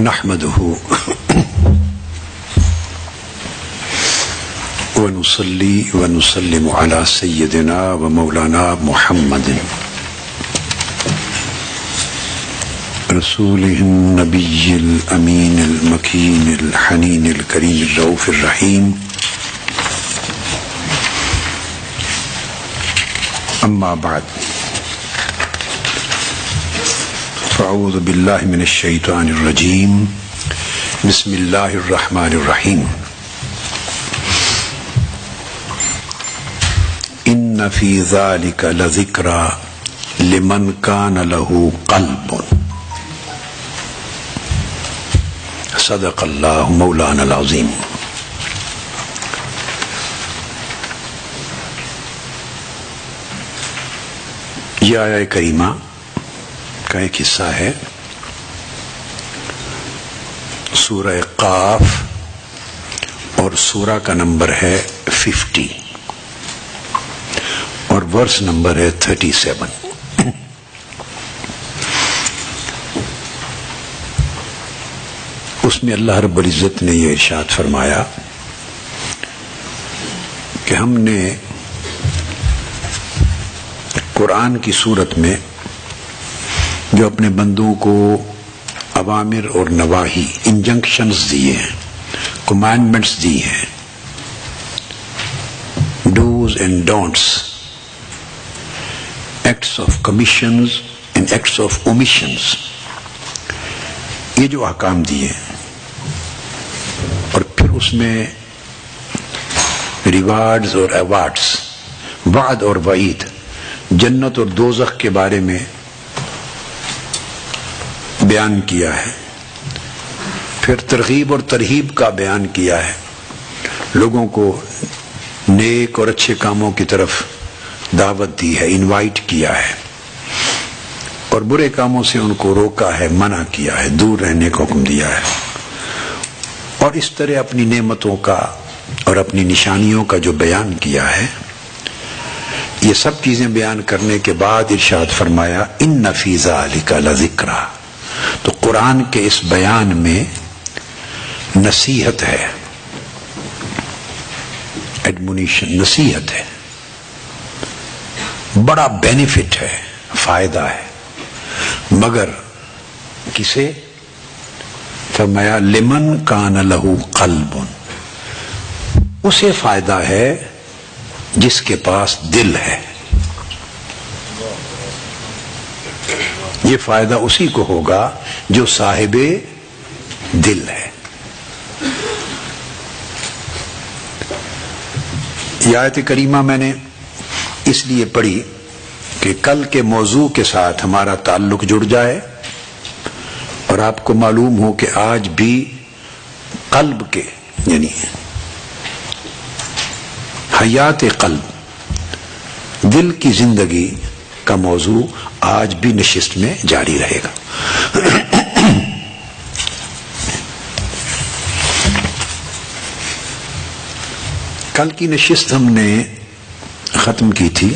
نحمده ونصلي ونسلم على سيدنا ومولانا محمد رسوله النبي الأمين المكين الحنين الكريم الرؤوف الرحيم أما بعد فأعوذ بالله من الشيطان الرجيم بسم الله الرحمن الرحيم إن في ذلك لذكرى لمن كان له قلب صدق الله مولانا العظيم. یہ آیہ کریمہ کا ایک حصہ ہے سورہ قاف اور سورہ کا نمبر ہے 50 اور ورس نمبر ہے 37. اس میں اللہ رب العزت نے یہ ارشاد فرمایا کہ ہم نے قرآن کی صورت میں جو اپنے بندوں کو اوامر اور نواہی انجنکشنز دیے ہیں، کمانڈمنٹس دی ہیں، dos and don'ts, acts of commissions and acts of omissions, یہ جو احکام دیے اور پھر اس میں ریوارڈز اور ایوارڈز، وعد اور وعید، جنت اور دوزخ کے بارے میں بیان کیا ہے، پھر ترغیب اور ترہیب کا بیان کیا ہے، لوگوں کو نیک اور اچھے کاموں کی طرف دعوت دی ہے، انوائٹ کیا ہے، اور برے کاموں سے ان کو روکا ہے، منع کیا ہے، دور رہنے کا حکم دیا ہے، اور اس طرح اپنی نعمتوں کا اور اپنی نشانیوں کا جو بیان کیا ہے، یہ سب چیزیں بیان کرنے کے بعد ارشاد فرمایا ان فی ذلک لذکرا. تو قرآن کے اس بیان میں نصیحت ہے، ایڈمونیشن، نصیحت ہے، بڑا بینیفٹ ہے، فائدہ ہے، مگر کسے؟ فرمایا لمن کان لہ قلب، اسے فائدہ ہے جس کے پاس دل ہے. یہ فائدہ اسی کو ہوگا جو صاحب دل ہے. یہ آیت کریمہ میں نے اس لیے پڑھی کہ کل کے موضوع کے ساتھ ہمارا تعلق جڑ جائے اور آپ کو معلوم ہو کہ آج بھی قلب کے یعنی حیات قلب، دل کی زندگی کا موضوع آج بھی نشست میں جاری رہے گا. کل کی نشست ہم نے ختم کی تھی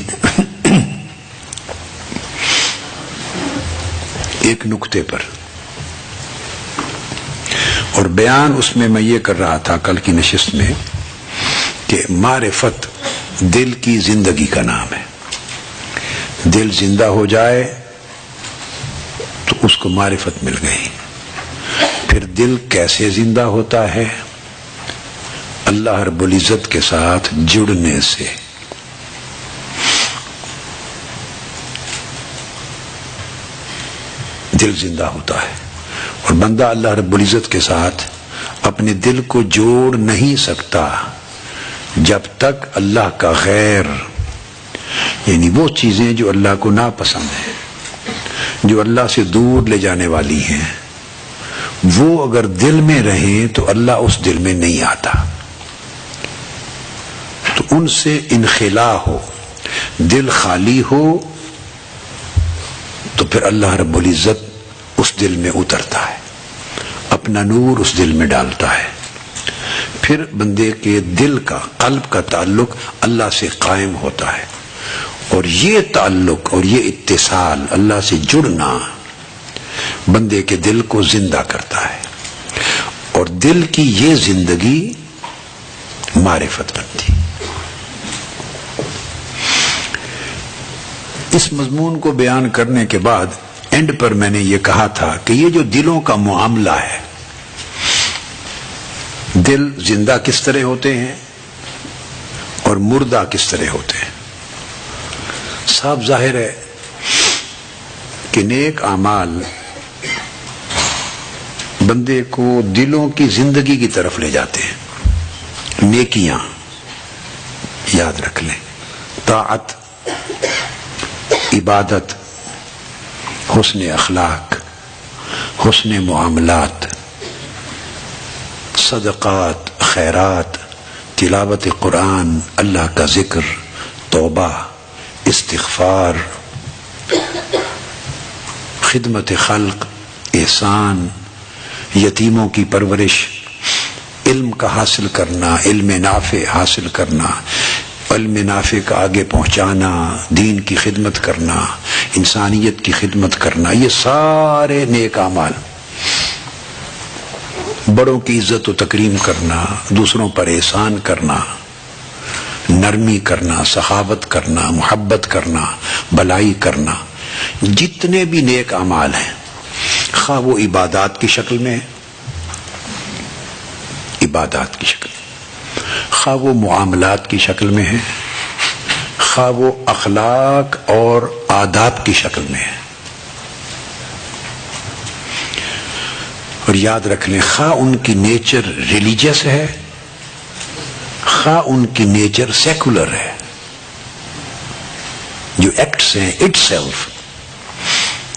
ایک نقطے پر، اور بیان اس میں یہ کر رہا تھا کل کی نشست میں کہ معرفت دل کی زندگی کا نام ہے. دل زندہ ہو جائے تو اس کو معرفت مل گئی. پھر دل کیسے زندہ ہوتا ہے؟ اللہ رب العزت کے ساتھ جڑنے سے. دل زندہ ہوتا ہے، اور بندہ اللہ رب العزت کے ساتھ اپنے دل کو جوڑ نہیں سکتا جب تک اللہ کا غیر، یعنی وہ چیزیں جو اللہ کو ناپسند ہیں، جو اللہ سے دور لے جانے والی ہیں، وہ اگر دل میں رہیں تو اللہ اس دل میں نہیں آتا. تو ان سے انخلا ہو، دل خالی ہو، تو پھر اللہ رب العزت اس دل میں اترتا ہے، اپنا نور اس دل میں ڈالتا ہے. پھر بندے کے دل کا، قلب کا تعلق اللہ سے قائم ہوتا ہے، اور یہ تعلق اور یہ اتصال، اللہ سے جڑنا، بندے کے دل کو زندہ کرتا ہے. اور دل کی یہ زندگی معرفت بنتی. اس مضمون کو بیان کرنے کے بعد اینڈ پر میں نے یہ کہا تھا کہ یہ جو دلوں کا معاملہ ہے، دل زندہ کس طرح ہوتے ہیں اور مردہ کس طرح ہوتے ہیں. صاف ظاہر ہے کہ نیک اعمال بندے کو دلوں کی زندگی کی طرف لے جاتے ہیں. نیکیاں یاد رکھ لیں، طاعت، عبادت، حسن اخلاق، حسن معاملات، صدقات، خیرات، تلاوت قرآن، اللہ کا ذکر، توبہ، استغفار، خدمت خلق، احسان، یتیموں کی پرورش، علم کا حاصل کرنا، علم نافع حاصل کرنا، علم نافع کا آگے پہنچانا، دین کی خدمت کرنا، انسانیت کی خدمت کرنا، یہ سارے نیک اعمال. بڑوں کی عزت و تکریم کرنا، دوسروں پر احسان کرنا، نرمی کرنا، سخاوت کرنا، محبت کرنا، بلائی کرنا، جتنے بھی نیک اعمال ہیں، خواہ وہ عبادات کی شکل میں، عبادات کی شکل میں، خواہ وہ معاملات کی شکل میں ہے، خواہ وہ اخلاق اور آداب کی شکل میں ہے. اور یاد رکھ لیں، خواہ ان کی نیچر ریلیجیس ہے، خواہ ان کی نیچر سیکولر ہے. جو ایکٹس ہیں اٹ سیلف،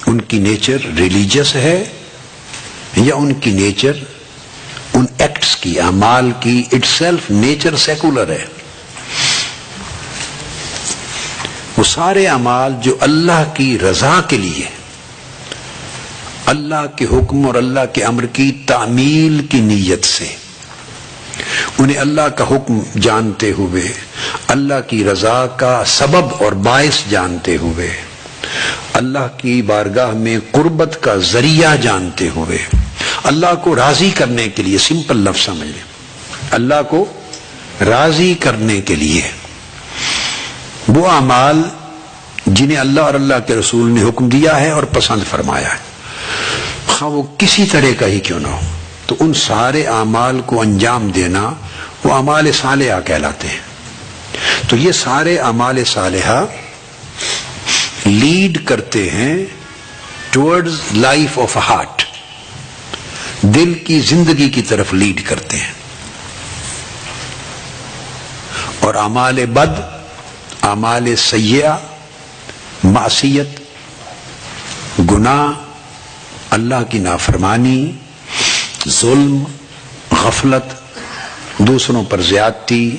ان کی نیچر ریلیجیس ہے یا ان کی نیچر ان ایکٹس کی، اعمال کی اٹ سیلف نیچر سیکولر ہے. وہ سارے اعمال جو اللہ کی رضا کے لیے، اللہ کے حکم اور اللہ کے امر کی تعمیل کی نیت سے، انہیں اللہ کا حکم جانتے ہوئے، اللہ کی رضا کا سبب اور باعث جانتے ہوئے، اللہ کی بارگاہ میں قربت کا ذریعہ جانتے ہوئے، اللہ کو راضی کرنے کے لیے، سمپل لفظ سمجھ لیں، اللہ کو راضی کرنے کے لیے وہ اعمال جنہیں اللہ اور اللہ کے رسول نے حکم دیا ہے اور پسند فرمایا ہے، خواہ وہ کسی طرح کا ہی کیوں نہ ہو، تو ان سارے اعمال کو انجام دینا وہ اعمال صالحہ کہلاتے ہیں. تو یہ سارے اعمال صالحہ لیڈ کرتے ہیں ٹورڈز لائف آف ہارٹ، دل کی زندگی کی طرف لیڈ کرتے ہیں. اور اعمال بد، اعمال سیئہ، معصیت، گناہ، اللہ کی نافرمانی، ظلم، غفلت، دوسروں پر زیادتی،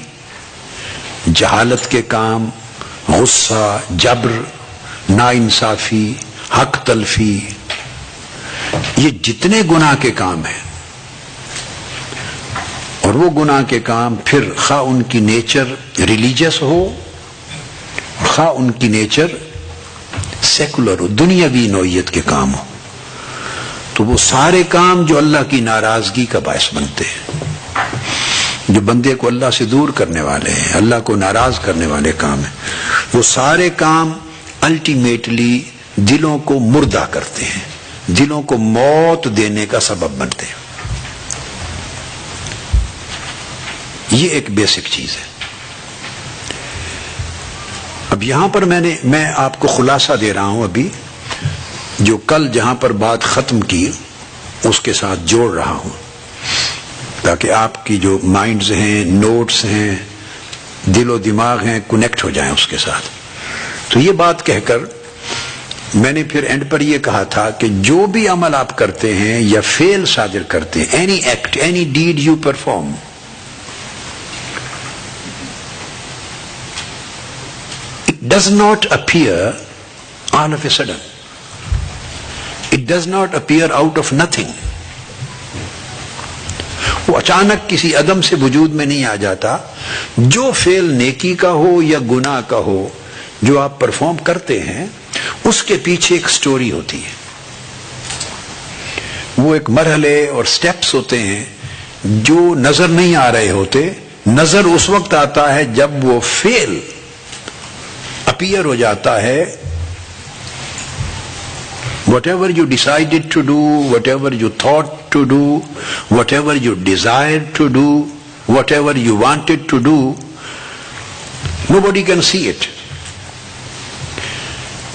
جہالت کے کام، غصہ، جبر، ناانصافی، حق تلفی، یہ جتنے گناہ کے کام ہیں، اور وہ گناہ کے کام پھر خواہ ان کی نیچر ریلیجیس ہو، خواہ ان کی نیچر سیکولر ہو، دنیاوی نوعیت کے کام ہو، تو وہ سارے کام جو اللہ کی ناراضگی کا باعث بنتے ہیں، جو بندے کو اللہ سے دور کرنے والے ہیں، اللہ کو ناراض کرنے والے کام ہیں، وہ سارے کام الٹیمیٹلی دلوں کو مردہ کرتے ہیں، دلوں کو موت دینے کا سبب بنتے ہیں. یہ ایک بیسک چیز ہے. اب یہاں پر میں آپ کو خلاصہ دے رہا ہوں، ابھی جو کل جہاں پر بات ختم کی اس کے ساتھ جوڑ رہا ہوں، تاکہ آپ کی جو مائنڈز ہیں، نوٹس ہیں، دل و دماغ ہیں، کنیکٹ ہو جائیں اس کے ساتھ. تو یہ بات کہہ کر میں نے پھر اینڈ پر یہ کہا تھا کہ جو بھی عمل آپ کرتے ہیں یا فعل صادر کرتے ہیں، any act, any did you perform, it does not appear all of a sudden. It does not appear out of nothing. وہ اچانک کسی عدم سے وجود میں نہیں آ جاتا. جو فعل نیکی کا ہو یا گناہ کا ہو جو آپ پرفارم کرتے ہیں، اس کے پیچھے ایک سٹوری ہوتی ہے، وہ ایک مرحلے اور سٹیپس ہوتے ہیں جو نظر نہیں آ رہے ہوتے، نظر اس وقت آتا ہے جب وہ فعل اپیئر ہو جاتا ہے. Whatever you decided to do, whatever you thought to do, whatever you desired to do, whatever you wanted to do, nobody can see it.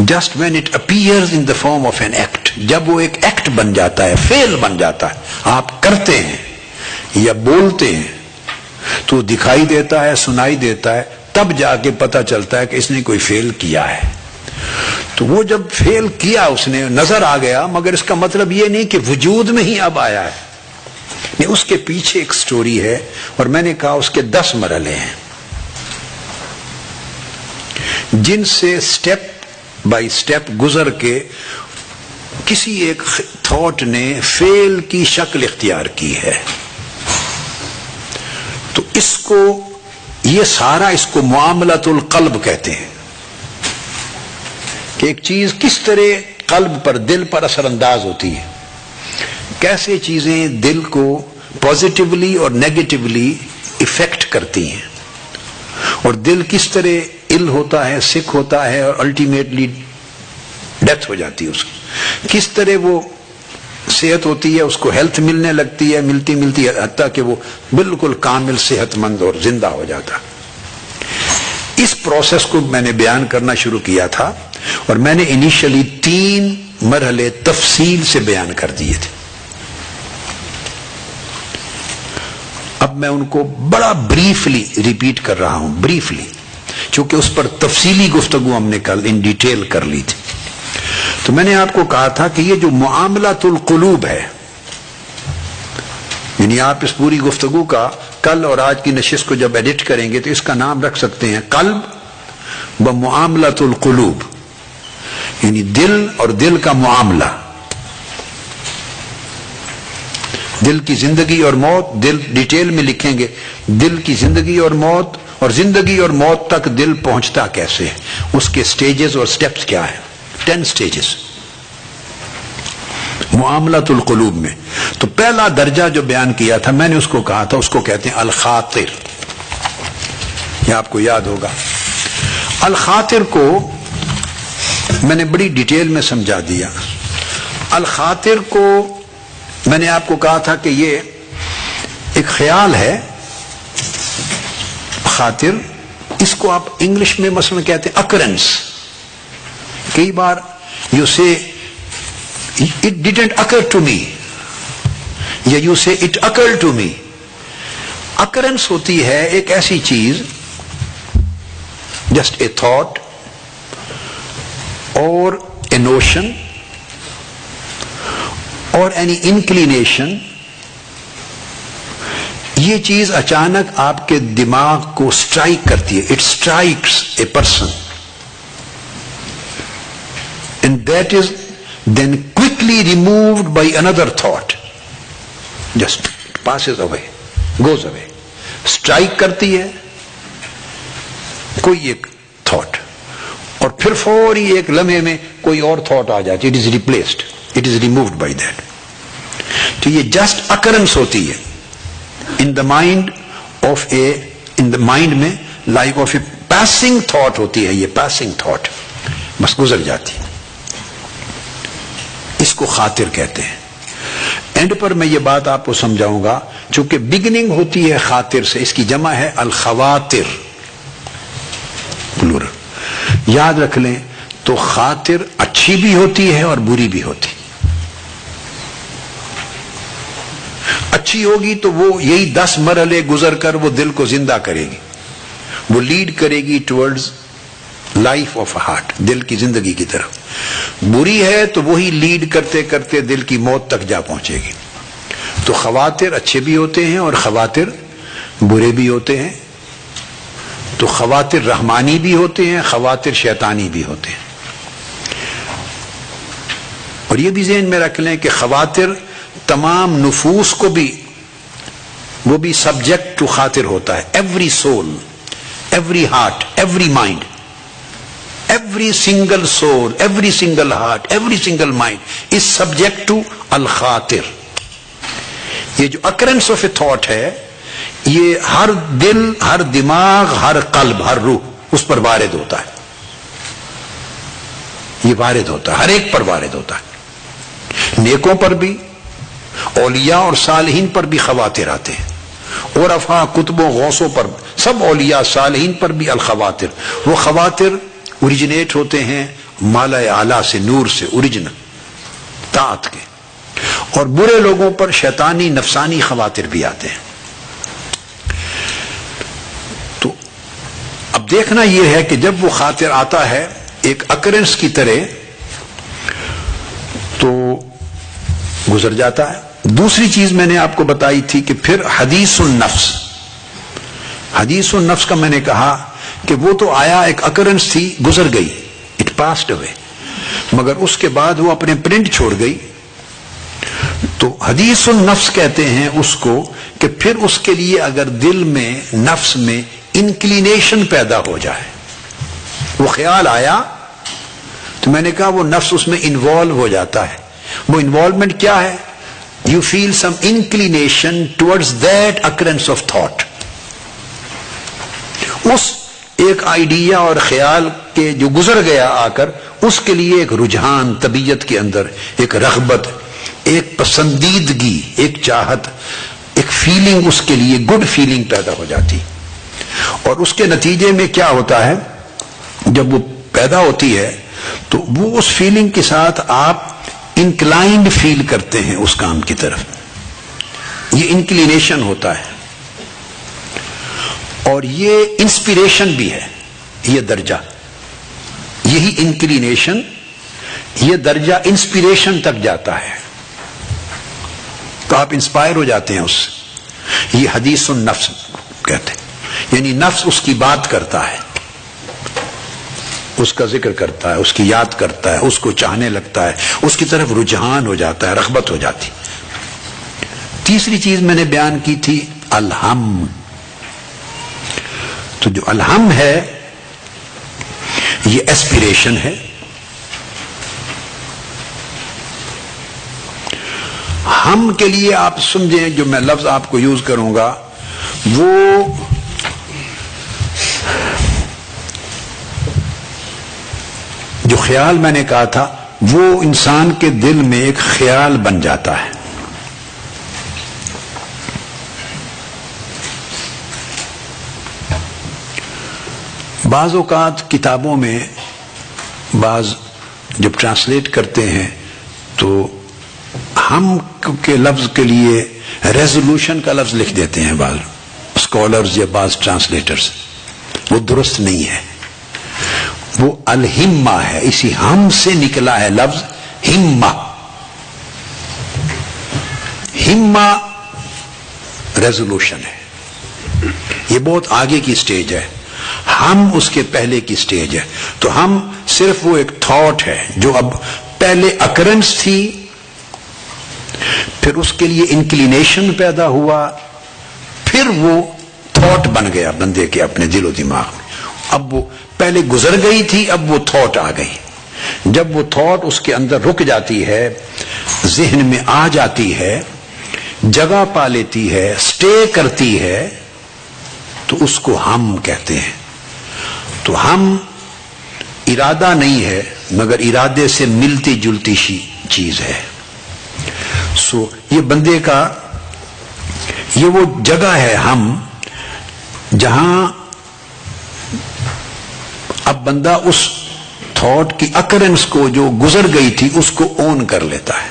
Just when it appears in the form of an act, جب وہ ایک act بن جاتا ہے، فعل بن جاتا ہے، آپ کرتے ہیں یا بولتے ہیں تو دکھائی دیتا ہے، سنائی دیتا ہے، تب جا کے پتہ چلتا ہے کہ اس نے کوئی فعل کیا ہے. تو وہ جب فیل کیا، اس نے نظر آ گیا، مگر اس کا مطلب یہ نہیں کہ وجود میں ہی اب آیا ہے. نہیں، اس کے پیچھے ایک سٹوری ہے، اور میں نے کہا اس کے 10 مرحلے ہیں جن سے سٹیپ بائی سٹیپ گزر کے کسی ایک تھاٹ نے فیل کی شکل اختیار کی ہے. تو اس کو یہ سارا اس کو معاملۃ القلب کہتے ہیں کہ ایک چیز کس طرح قلب پر، دل پر اثر انداز ہوتی ہے، کیسے چیزیں دل کو پازیٹیولی اور نیگیٹیولی افیکٹ کرتی ہیں، اور دل کس طرح ال ہوتا ہے، سک ہوتا ہے، اور الٹیمیٹلی ڈیتھ ہو جاتی ہے اس کی، کس طرح وہ صحت ہوتی ہے، اس کو ہیلتھ ملنے لگتی ہے، ملتی ملتی حتیٰ کہ وہ بالکل کامل صحت مند اور زندہ ہو جاتا. اس پروسیس کو میں نے بیان کرنا شروع کیا تھا، اور میں نے انیشلی 3 مرحلے تفصیل سے بیان کر دیے تھے. اب میں ان کو بڑا بریفلی ریپیٹ کر رہا ہوں، بریفلی، چونکہ اس پر تفصیلی گفتگو ہم نے کل ان ڈیٹیل کر لی تھی. تو میں نے آپ کو کہا تھا کہ یہ جو معاملۃ القلوب ہے، یعنی آپ اس پوری گفتگو کا کل اور آج کی نشست کو جب ایڈٹ کریں گے تو اس کا نام رکھ سکتے ہیں قلب و معاملۃ القلوب، یعنی دل اور دل کا معاملہ. دل کی زندگی اور موت، دل ڈیٹیل میں لکھیں گے، دل کی زندگی اور موت، اور زندگی اور موت تک دل پہنچتا کیسے ہے، اس کے سٹیجز اور سٹیپس کیا ہیں. 10 سٹیجز معاملۃ القلوب میں. تو پہلا درجہ جو بیان کیا تھا میں نے اس کو کہا تھا، اس کو کہتے ہیں الخاطر. یہ آپ کو یاد ہوگا. الخاطر کو میں نے بڑی ڈیٹیل میں سمجھا دیا. الخاطر کو میں نے آپ کو کہا تھا کہ یہ ایک خیال ہے. خاطر، اس کو آپ انگلش میں مثلا کہتے ہیں اکرنس. کئی بار you say it didn't occur to me, یا you say it occur to me. Occurrence ہوتی ہے ایک ایسی چیز، جسٹ اے تھاٹ اور اے نوشن اور اینی انکلینیشن. یہ چیز اچانک آپ کے دماغ کو سٹرائک کرتی ہے. It strikes a person and that is then quickly removed by another thought, just passes away, goes away. strike کرتی ہے کوئی ایک thought اور پھر فوری ایک لمحے میں کوئی اور thought آ جاتی. it is replaced, it is removed by that. تو یہ just occurrence ہوتی ہے in the mind of a, in the mind میں like of a passing thought ہوتی ہے. یہ passing thought بس گزر جاتی ہے. اس کو خاطر کہتے ہیں. اینڈ پر میں یہ بات آپ کو سمجھاؤں گا، چونکہ بگننگ ہوتی ہے خاطر سے، اس کی جمع ہے الخواطر پلورل. یاد رکھ لیں تو خاطر اچھی بھی ہوتی ہے اور بری بھی ہوتی. اچھی ہوگی تو وہ یہی 10 مرحلے گزر کر وہ دل کو زندہ کرے گی، وہ لیڈ کرے گی ٹورڈز لائف آف ہارٹ، دل کی زندگی کی طرف. بری ہے تو وہی لیڈ کرتے کرتے دل کی موت تک جا پہنچے گی. تو خواطر اچھے بھی ہوتے ہیں اور خواطر برے بھی ہوتے ہیں. تو خواطر رحمانی بھی ہوتے ہیں، خواطر شیطانی بھی ہوتے ہیں. اور یہ بھی ذہن میں رکھ لیں کہ خواطر تمام نفوس کو بھی، وہ بھی سبجیکٹ ٹو خاطر ہوتا ہے. Every civil, every heart, every mind, every single soul, every single heart, every single mind is subject to al-khatir. یہ جو اکرنس آف اے تھاٹ ہے یہ ہر دل، ہر دماغ، ہر قلب، ہر روح اس پر وارد ہوتا ہے. یہ وارد ہوتا ہے، ہر ایک پر وارد ہوتا ہے. نیکوں پر بھی، اولیاء اور صالحین پر بھی خواطر آتے ہیں. عرفاء، کتبوں، غوثوں پر، سب اولیاء صالحین پر بھی الخواطر. وہ خواطر اوریجنیٹ ہوتے ہیں مالا اعلیٰ سے، نور سے، اوریجنل طاعت کے. اور برے لوگوں پر شیطانی نفسانی خواطر بھی آتے ہیں. تو اب دیکھنا یہ ہے کہ جب وہ خاطر آتا ہے ایک اکرنس کی طرح تو گزر جاتا ہے. دوسری چیز میں نے آپ کو بتائی تھی کہ پھر حدیث النفس. حدیث النفس کا میں نے کہا کہ وہ تو آیا، ایک اکرنس تھی، گزر گئی، اٹ پاسڈ اوے، مگر اس کے بعد وہ اپنے پرنٹ چھوڑ گئی. تو حدیث النفس کہتے ہیں اس کو کہ پھر اس کے لیے اگر دل میں، نفس میں انکلینیشن پیدا ہو جائے، وہ خیال آیا تو میں نے کہا وہ نفس اس میں انوالو ہو جاتا ہے. وہ انوالومنٹ کیا ہے؟ You feel some inclination towards that occurrence of thought. اس ایک آئیڈیا اور خیال کے جو گزر گیا آ کر، اس کے لیے ایک رجحان طبیعت کے اندر، ایک رغبت، ایک پسندیدگی، ایک چاہت، ایک فیلنگ، اس کے لیے گڈ فیلنگ پیدا ہو جاتی. اور اس کے نتیجے میں کیا ہوتا ہے، جب وہ پیدا ہوتی ہے تو وہ اس فیلنگ کے ساتھ آپ انکلائنڈ فیل کرتے ہیں اس کام کی طرف. یہ انکلینیشن ہوتا ہے. اور یہ انسپیریشن بھی ہے. یہ درجہ، یہی انکلینیشن، یہ درجہ انسپیریشن تک جاتا ہے تو آپ انسپائر ہو جاتے ہیں اس سے. یہ حدیث النفس کہتے ہیں. یعنی نفس اس کی بات کرتا ہے، اس کا ذکر کرتا ہے، اس کی یاد کرتا ہے، اس کو چاہنے لگتا ہے، اس کی طرف رجحان ہو جاتا ہے، رغبت ہو جاتی. تیسری چیز میں نے بیان کی تھی الہم. تو جو الہم ہے یہ ایسپیریشن ہے. ہم کے لیے آپ سمجھیں، جو میں لفظ آپ کو یوز کروں گا وہ جو خیال میں نے کہا تھا، وہ انسان کے دل میں ایک خیال بن جاتا ہے. بعض اوقات کتابوں میں بعض جب ٹرانسلیٹ کرتے ہیں تو ہم کے لفظ کے لیے ریزولوشن کا لفظ لکھ دیتے ہیں بعض اسکالرز یا بعض ٹرانسلیٹرز. وہ درست نہیں ہے. وہ الہمہ ہے. اسی ہم سے نکلا ہے لفظ ہمہ. ہمہ ریزولوشن ہے. یہ بہت آگے کی سٹیج ہے. ہم اس کے پہلے کی سٹیج ہے. تو ہم صرف وہ ایک تھاٹ ہے جو اب پہلے اکرنس تھی، پھر اس کے لیے انکلینیشن پیدا ہوا، پھر وہ تھاٹ بن گیا بندے کے اپنے دل و دماغ میں. اب وہ پہلے گزر گئی تھی، اب وہ تھاٹ آ گئی. جب وہ تھاٹ اس کے اندر رک جاتی ہے، ذہن میں آ جاتی ہے، جگہ پا لیتی ہے، سٹے کرتی ہے، تو اس کو ہم کہتے ہیں. تو ہم ارادہ نہیں ہے مگر ارادے سے ملتی جلتی چیز ہے. سو یہ بندے کا یہ وہ جگہ ہے ہم، جہاں اب بندہ اس تھاٹ کی اکرنس کو جو گزر گئی تھی اس کو اون کر لیتا ہے،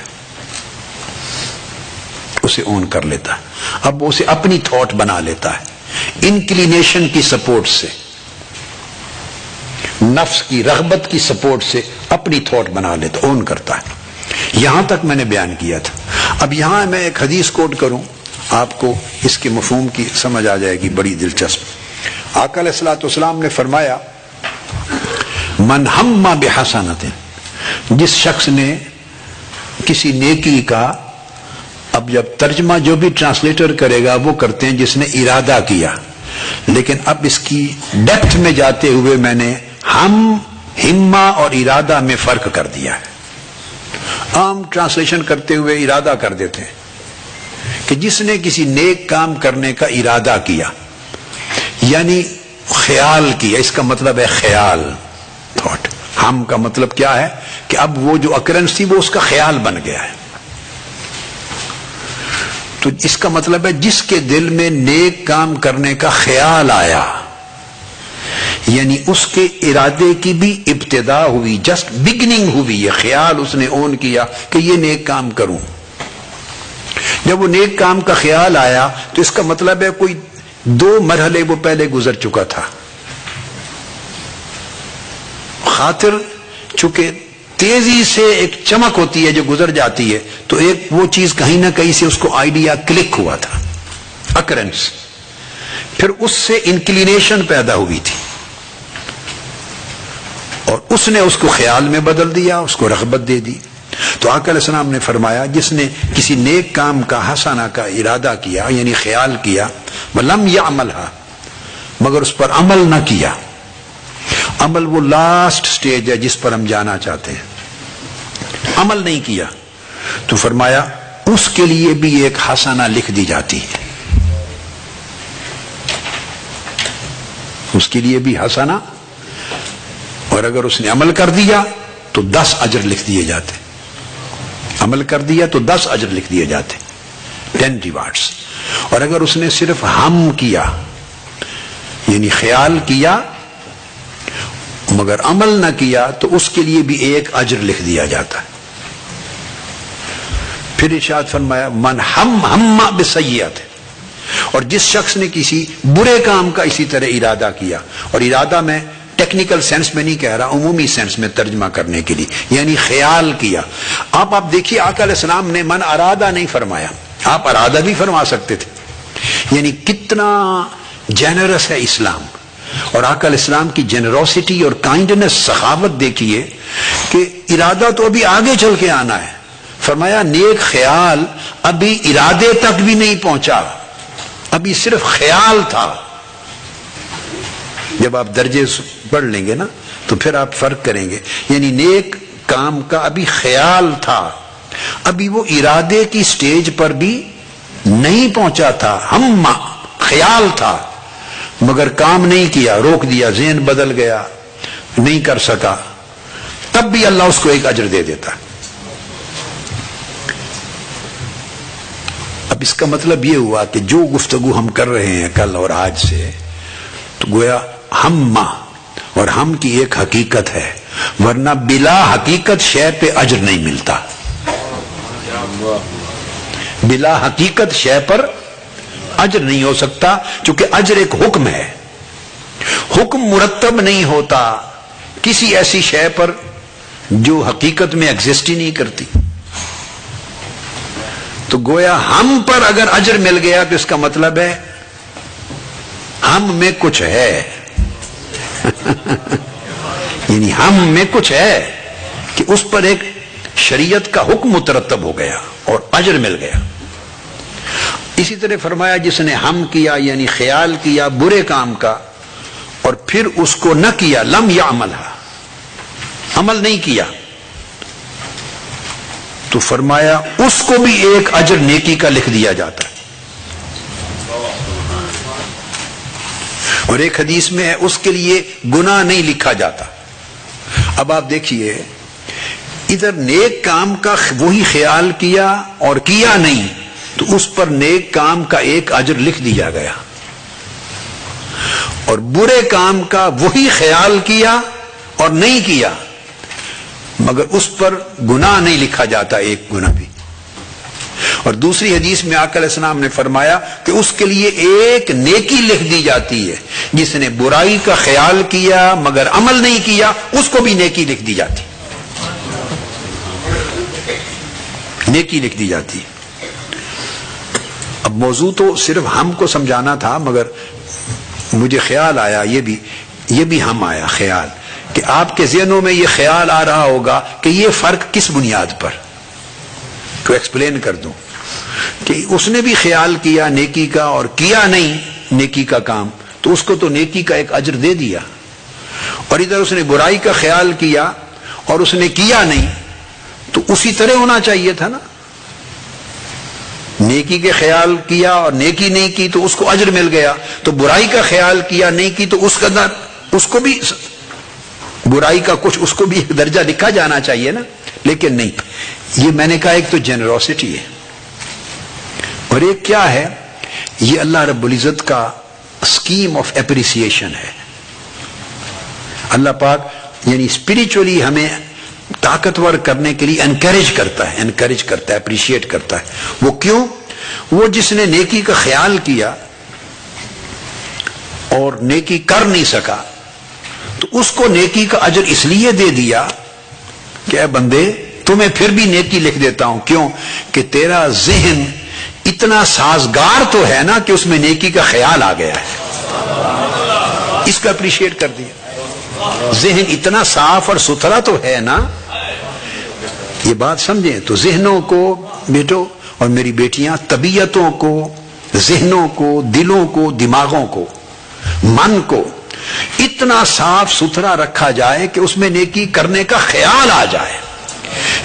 اسے اون کر لیتا ہے. اب اسے اپنی تھاٹ بنا لیتا ہے انکلینیشن کی سپورٹ سے، نفس کی رغبت کی سپورٹ سے اپنی تھاٹ بنا لیتا، اون کرتا ہے. یہاں تک میں نے بیان کیا تھا. اب یہاں میں ایک حدیث کوٹ کروں، آپ کو اس کے مفہوم کی سمجھ آ جائے گی، بڑی دلچسپ. آقا علیہ الصلوۃ والسلام نے فرمایا من ہم بحسنۃ، جس شخص نے کسی نیکی کا، اب جب ترجمہ جو بھی ٹرانسلیٹر کرے گا وہ کرتے ہیں جس نے ارادہ کیا، لیکن اب اس کی ڈیپتھ میں جاتے ہوئے میں نے ہم، ہمہ اور ارادہ میں فرق کر دیا ہے. عام ٹرانسلیشن کرتے ہوئے ارادہ کر دیتے ہیں کہ جس نے کسی نیک کام کرنے کا ارادہ کیا، یعنی خیال کیا، اس کا مطلب ہے خیال، تھاٹ۔ ہم کا مطلب کیا ہے کہ اب وہ جو اکرنس تھی وہ اس کا خیال بن گیا ہے۔ تو اس کا مطلب ہے جس کے دل میں نیک کام کرنے کا خیال آیا، یعنی اس کے ارادے کی بھی ابتدا ہوئی، جسٹ بگننگ ہوئی، یہ خیال اس نے اون کیا کہ یہ نیک کام کروں۔ جب وہ نیک کام کا خیال آیا تو اس کا مطلب ہے کوئی 2 مرحلے وہ پہلے گزر چکا تھا۔ خاطر چونکہ تیزی سے ایک چمک ہوتی ہے جو گزر جاتی ہے، تو ایک وہ چیز کہیں نہ کہیں سے اس کو آئیڈیا کلک ہوا تھا، اکرنس، پھر اس سے انکلینیشن پیدا ہوئی تھی، اور اس نے اس کو خیال میں بدل دیا، اس کو رغبت دے دی۔ تو آقا علیہ السلام نے فرمایا جس نے کسی نیک کام کا حسنہ کا ارادہ کیا، یعنی خیال کیا، وَلَمْ يَعْمَلْهَا، مگر اس پر عمل نہ کیا۔ عمل وہ لاسٹ سٹیج ہے جس پر ہم جانا چاہتے ہیں، عمل نہیں کیا، تو فرمایا اس کے لیے بھی ایک حسنہ لکھ دی جاتی ہے، اس کے لیے بھی حسنہ، اور اگر اس نے عمل کر دیا تو 10 اجر لکھ دیے جاتے، عمل کر دیا تو 10 اجر لکھ دیے جاتے، 10 ریوارڈز۔ اور اگر اس نے صرف ہم کیا، یعنی خیال کیا مگر عمل نہ کیا، تو اس کے لیے بھی 1 اجر لکھ دیا جاتا ہے۔ پھر ارشاد فرمایا من ہم بسیئۃ، اور جس شخص نے کسی برے کام کا اسی طرح ارادہ کیا، اور ارادہ میں ٹیکنیکل سینس میں نہیں کہہ رہا، عمومی سینس میں ترجمہ کرنے کے لیے، یعنی خیال کیا۔ آپ دیکھیے آقا علیہ السلام نے من ارادہ نہیں فرمایا، آپ ارادہ بھی فرما سکتے تھے، یعنی کتنا جینرس ہے اسلام۔ اور آقا علیہ السلام کی جنروسٹی اور کائنڈنس، سخاوت دیکھیے کہ ارادہ تو ابھی آگے چل کے آنا ہے، فرمایا نیک خیال ابھی ارادے تک بھی نہیں پہنچا، ابھی صرف خیال تھا۔ جب آپ درجے پڑھ لیں گے نا تو پھر آپ فرق کریں گے، یعنی نیک کام کا ابھی خیال تھا، ابھی وہ ارادے کی سٹیج پر بھی نہیں پہنچا تھا، ہم خیال تھا مگر کام نہیں کیا، روک دیا، ذہن بدل گیا، نہیں کر سکا، تب بھی اللہ اس کو 1 اجر دے دیتا۔ اب اس کا مطلب یہ ہوا کہ جو گفتگو ہم کر رہے ہیں کل اور آج سے، تو گویا ہم اور ہم کی ایک حقیقت ہے، ورنہ بلا حقیقت شے پہ اجر نہیں ملتا، بلا حقیقت شے پر اجر نہیں ہو سکتا، چونکہ اجر ایک حکم ہے، حکم مرتب نہیں ہوتا کسی ایسی شے پر جو حقیقت میں ایگزسٹ ہی نہیں کرتی۔ تو گویا ہم پر اگر اجر مل گیا تو اس کا مطلب ہے ہم میں کچھ ہے یعنی ہم میں کچھ ہے کہ اس پر ایک شریعت کا حکم مترتب ہو گیا اور اجر مل گیا۔ اسی طرح فرمایا جس نے ہم کیا یعنی خیال کیا برے کام کا اور پھر اس کو نہ کیا، لم یعملھا، عمل نہیں کیا، تو فرمایا اس کو بھی 1 اجر نیکی کا لکھ دیا جاتا ہے۔ اور ایک حدیث میں ہے اس کے لیے گناہ نہیں لکھا جاتا۔ اب آپ دیکھیے ادھر نیک کام کا وہی خیال کیا اور کیا نہیں، تو اس پر نیک کام کا 1 اجر لکھ دیا گیا، اور برے کام کا وہی خیال کیا اور نہیں کیا مگر اس پر گناہ نہیں لکھا جاتا، 1 گناہ بھی۔ اور دوسری حدیث میں آقا علیہ السلام نے فرمایا کہ اس کے لیے 1 نیکی لکھ دی جاتی ہے، جس نے برائی کا خیال کیا مگر عمل نہیں کیا اس کو بھی نیکی لکھ دی جاتی، نیکی لکھ دی جاتی۔ اب موضوع تو صرف ہم کو سمجھانا تھا، مگر مجھے خیال آیا، یہ بھی ہم آیا خیال، کہ آپ کے ذہنوں میں یہ خیال آ رہا ہوگا کہ یہ فرق کس بنیاد پر، تو ایکسپلین کر دوں کہ اس نے بھی خیال کیا نیکی کا اور کیا نہیں نیکی کا کام، تو اس کو تو نیکی کا 1 اجر دے دیا، اور ادھر اس نے برائی کا خیال کیا اور اس نے کیا نہیں، تو اسی طرح ہونا چاہیے تھا نا، نیکی کے خیال کیا اور نیکی نہیں کی تو اس کو اجر مل گیا، تو برائی کا خیال کیا نہیں کی تو اس کو بھی برائی کا کچھ اس کو بھی ایک درجہ لکھا جانا چاہیے نا، لیکن نہیں. یہ میں نے کہا ایک تو جنروسٹی ہے، اور ایک کیا ہے، یہ اللہ رب العزت کا اسکیم آف اپریسیشن ہے. اللہ پاک یعنی اسپرچولی ہمیں طاقتور کرنے کے لیے انکریج کرتا ہے، اپریشیٹ کرتا ہے. وہ کیوں؟ وہ جس نے نیکی کا خیال کیا اور نیکی کر نہیں سکا تو اس کو نیکی کا اجر اس لیے دے دیا کہ اے بندے تمہیں پھر بھی نیکی لکھ دیتا ہوں. کیوں؟ کہ تیرا ذہن اتنا سازگار تو ہے نا کہ اس میں نیکی کا خیال آ گیا ہے، اس کا اپریشیٹ کر دیا. ذہن اتنا صاف اور ستھرا تو ہے نا، یہ بات سمجھیں. تو ذہنوں کو بیٹو اور میری بیٹیاں، طبیعتوں کو، ذہنوں کو، دلوں کو، دماغوں کو، من کو اتنا صاف ستھرا رکھا جائے کہ اس میں نیکی کرنے کا خیال آ جائے،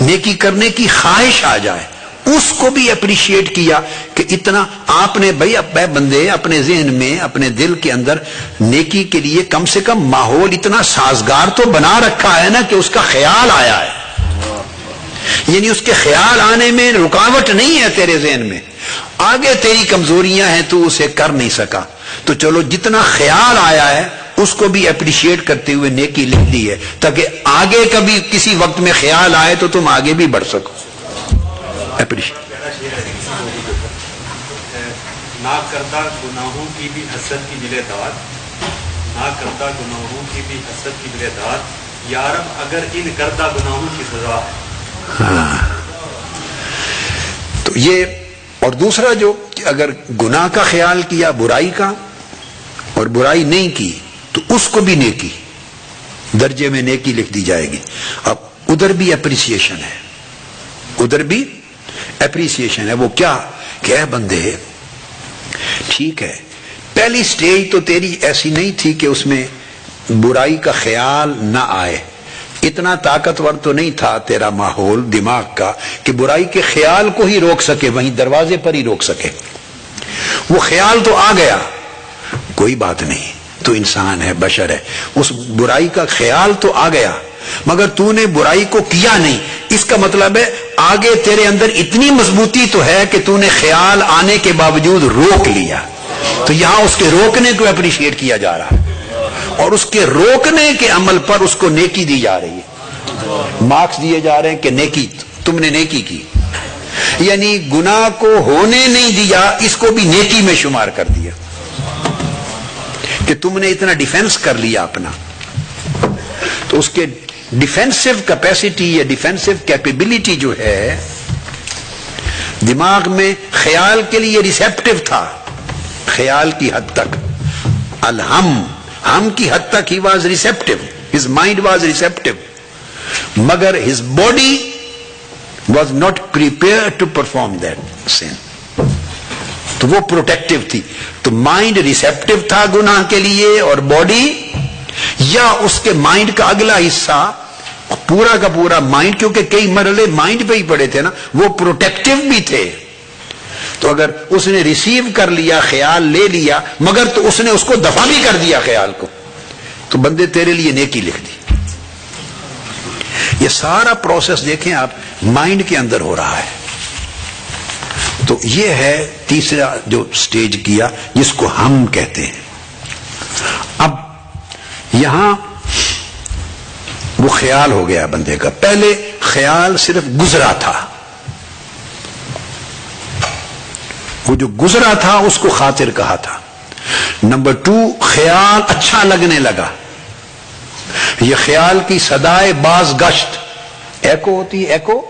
نیکی کرنے کی خواہش آ جائے. اس کو بھی اپریشیٹ کیا کہ اتنا آپ نے بھائی بندے اپنے ذہن میں، اپنے دل کے اندر نیکی کے لیے کم سے کم ماحول اتنا سازگار تو بنا رکھا ہے نا کہ اس کا خیال آیا ہے. یعنی اس کے خیال آنے میں رکاوٹ نہیں ہے تیرے ذہن میں. آگے تیری کمزوریاں ہیں، تو اسے کر نہیں سکا، تو چلو جتنا خیال آیا ہے اس کو بھی اپریشیٹ کرتے ہوئے نیکی لکھ دی ہے، تاکہ آگے کبھی کسی وقت میں خیال آئے تو تم آگے بھی بڑھ سکو. نہ کردہ گناہوں کی بھی حسد کی دل داد، نہ کردہ گناہوں کی بھی حسد کی دل داد، یا رب اگر ان کردہ گناہوں کی سزا ہے. تو یہ، اور دوسرا جو کہ اگر گناہ کا خیال کیا، برائی کا، اور برائی نہیں کی تو اس کو بھی نیکی درجے میں نیکی لکھ دی جائے گی. اب ادھر بھی اپریسیشن ہے، ادھر بھی اپریسیشن ہے. وہ کیا کہ اے بندے ٹھیک ہے، پہلی سٹیج تو تیری ایسی نہیں تھی کہ اس میں برائی کا خیال نہ آئے. اتنا طاقتور تو نہیں تھا تیرا ماحول دماغ کا کہ برائی کے خیال کو ہی روک سکے، وہیں دروازے پر ہی روک سکے. وہ خیال تو آ گیا، کوئی بات نہیں، تو انسان ہے، بشر ہے. اس برائی کا خیال تو آ گیا مگر تو نے برائی کو کیا نہیں. اس کا مطلب ہے آگے تیرے اندر اتنی مضبوطی تو ہے کہ تو نے خیال آنے کے باوجود روک لیا. تو یہاں اس کے روکنے کو اپریشیٹ کیا جا رہا ہے، اور اس کے روکنے کے عمل پر اس کو نیکی دی جا رہی ہے، مارکس دیے جا رہے ہیں کہ نیکی، تم نے نیکی کی. یعنی گناہ کو ہونے نہیں دیا، اس کو بھی نیکی میں شمار کر دیا کہ تم نے اتنا ڈیفنس کر لیا اپنا. تو اس کے ڈیفینسو کیپیسٹی یا ڈیفینسو کیپیبلٹی جو ہے دماغ میں خیال کے لیے ریسیپٹیو تھا، خیال کی حد تک، ہم کی حد تک ہی was receptive, his mind was receptive, مگر his body was not prepare to perform that scene. تو وہ پروٹیکٹیو تھی. تو مائنڈ ریسیپٹیو تھا گناہ کے لیے، اور باڈی یا اس کے مائنڈ کا اگلا حصہ پورا کا پورا مائنڈ، کیونکہ کئی مرحلے مائنڈ پہ ہی پڑے تھے نا، وہ پروٹیکٹیو بھی تھے. تو اگر اس نے ریسیو کر لیا، خیال لے لیا، مگر تو اس نے اس کو دفع بھی کر دیا خیال کو، تو بندے تیرے لیے نیکی لکھ دی. یہ سارا پروسیس دیکھیں آپ، مائنڈ کے اندر ہو رہا ہے. تو یہ ہے تیسرا جو سٹیج کیا، جس کو ہم کہتے ہیں. اب یہاں وہ خیال ہو گیا بندے کا. پہلے خیال صرف گزرا تھا، وہ جو گزرا تھا اس کو خاطر کہا تھا. نمبر 2، خیال اچھا لگنے لگا. یہ خیال کی صدائے باز گشت، ایکو ہوتی ہے، ایکو،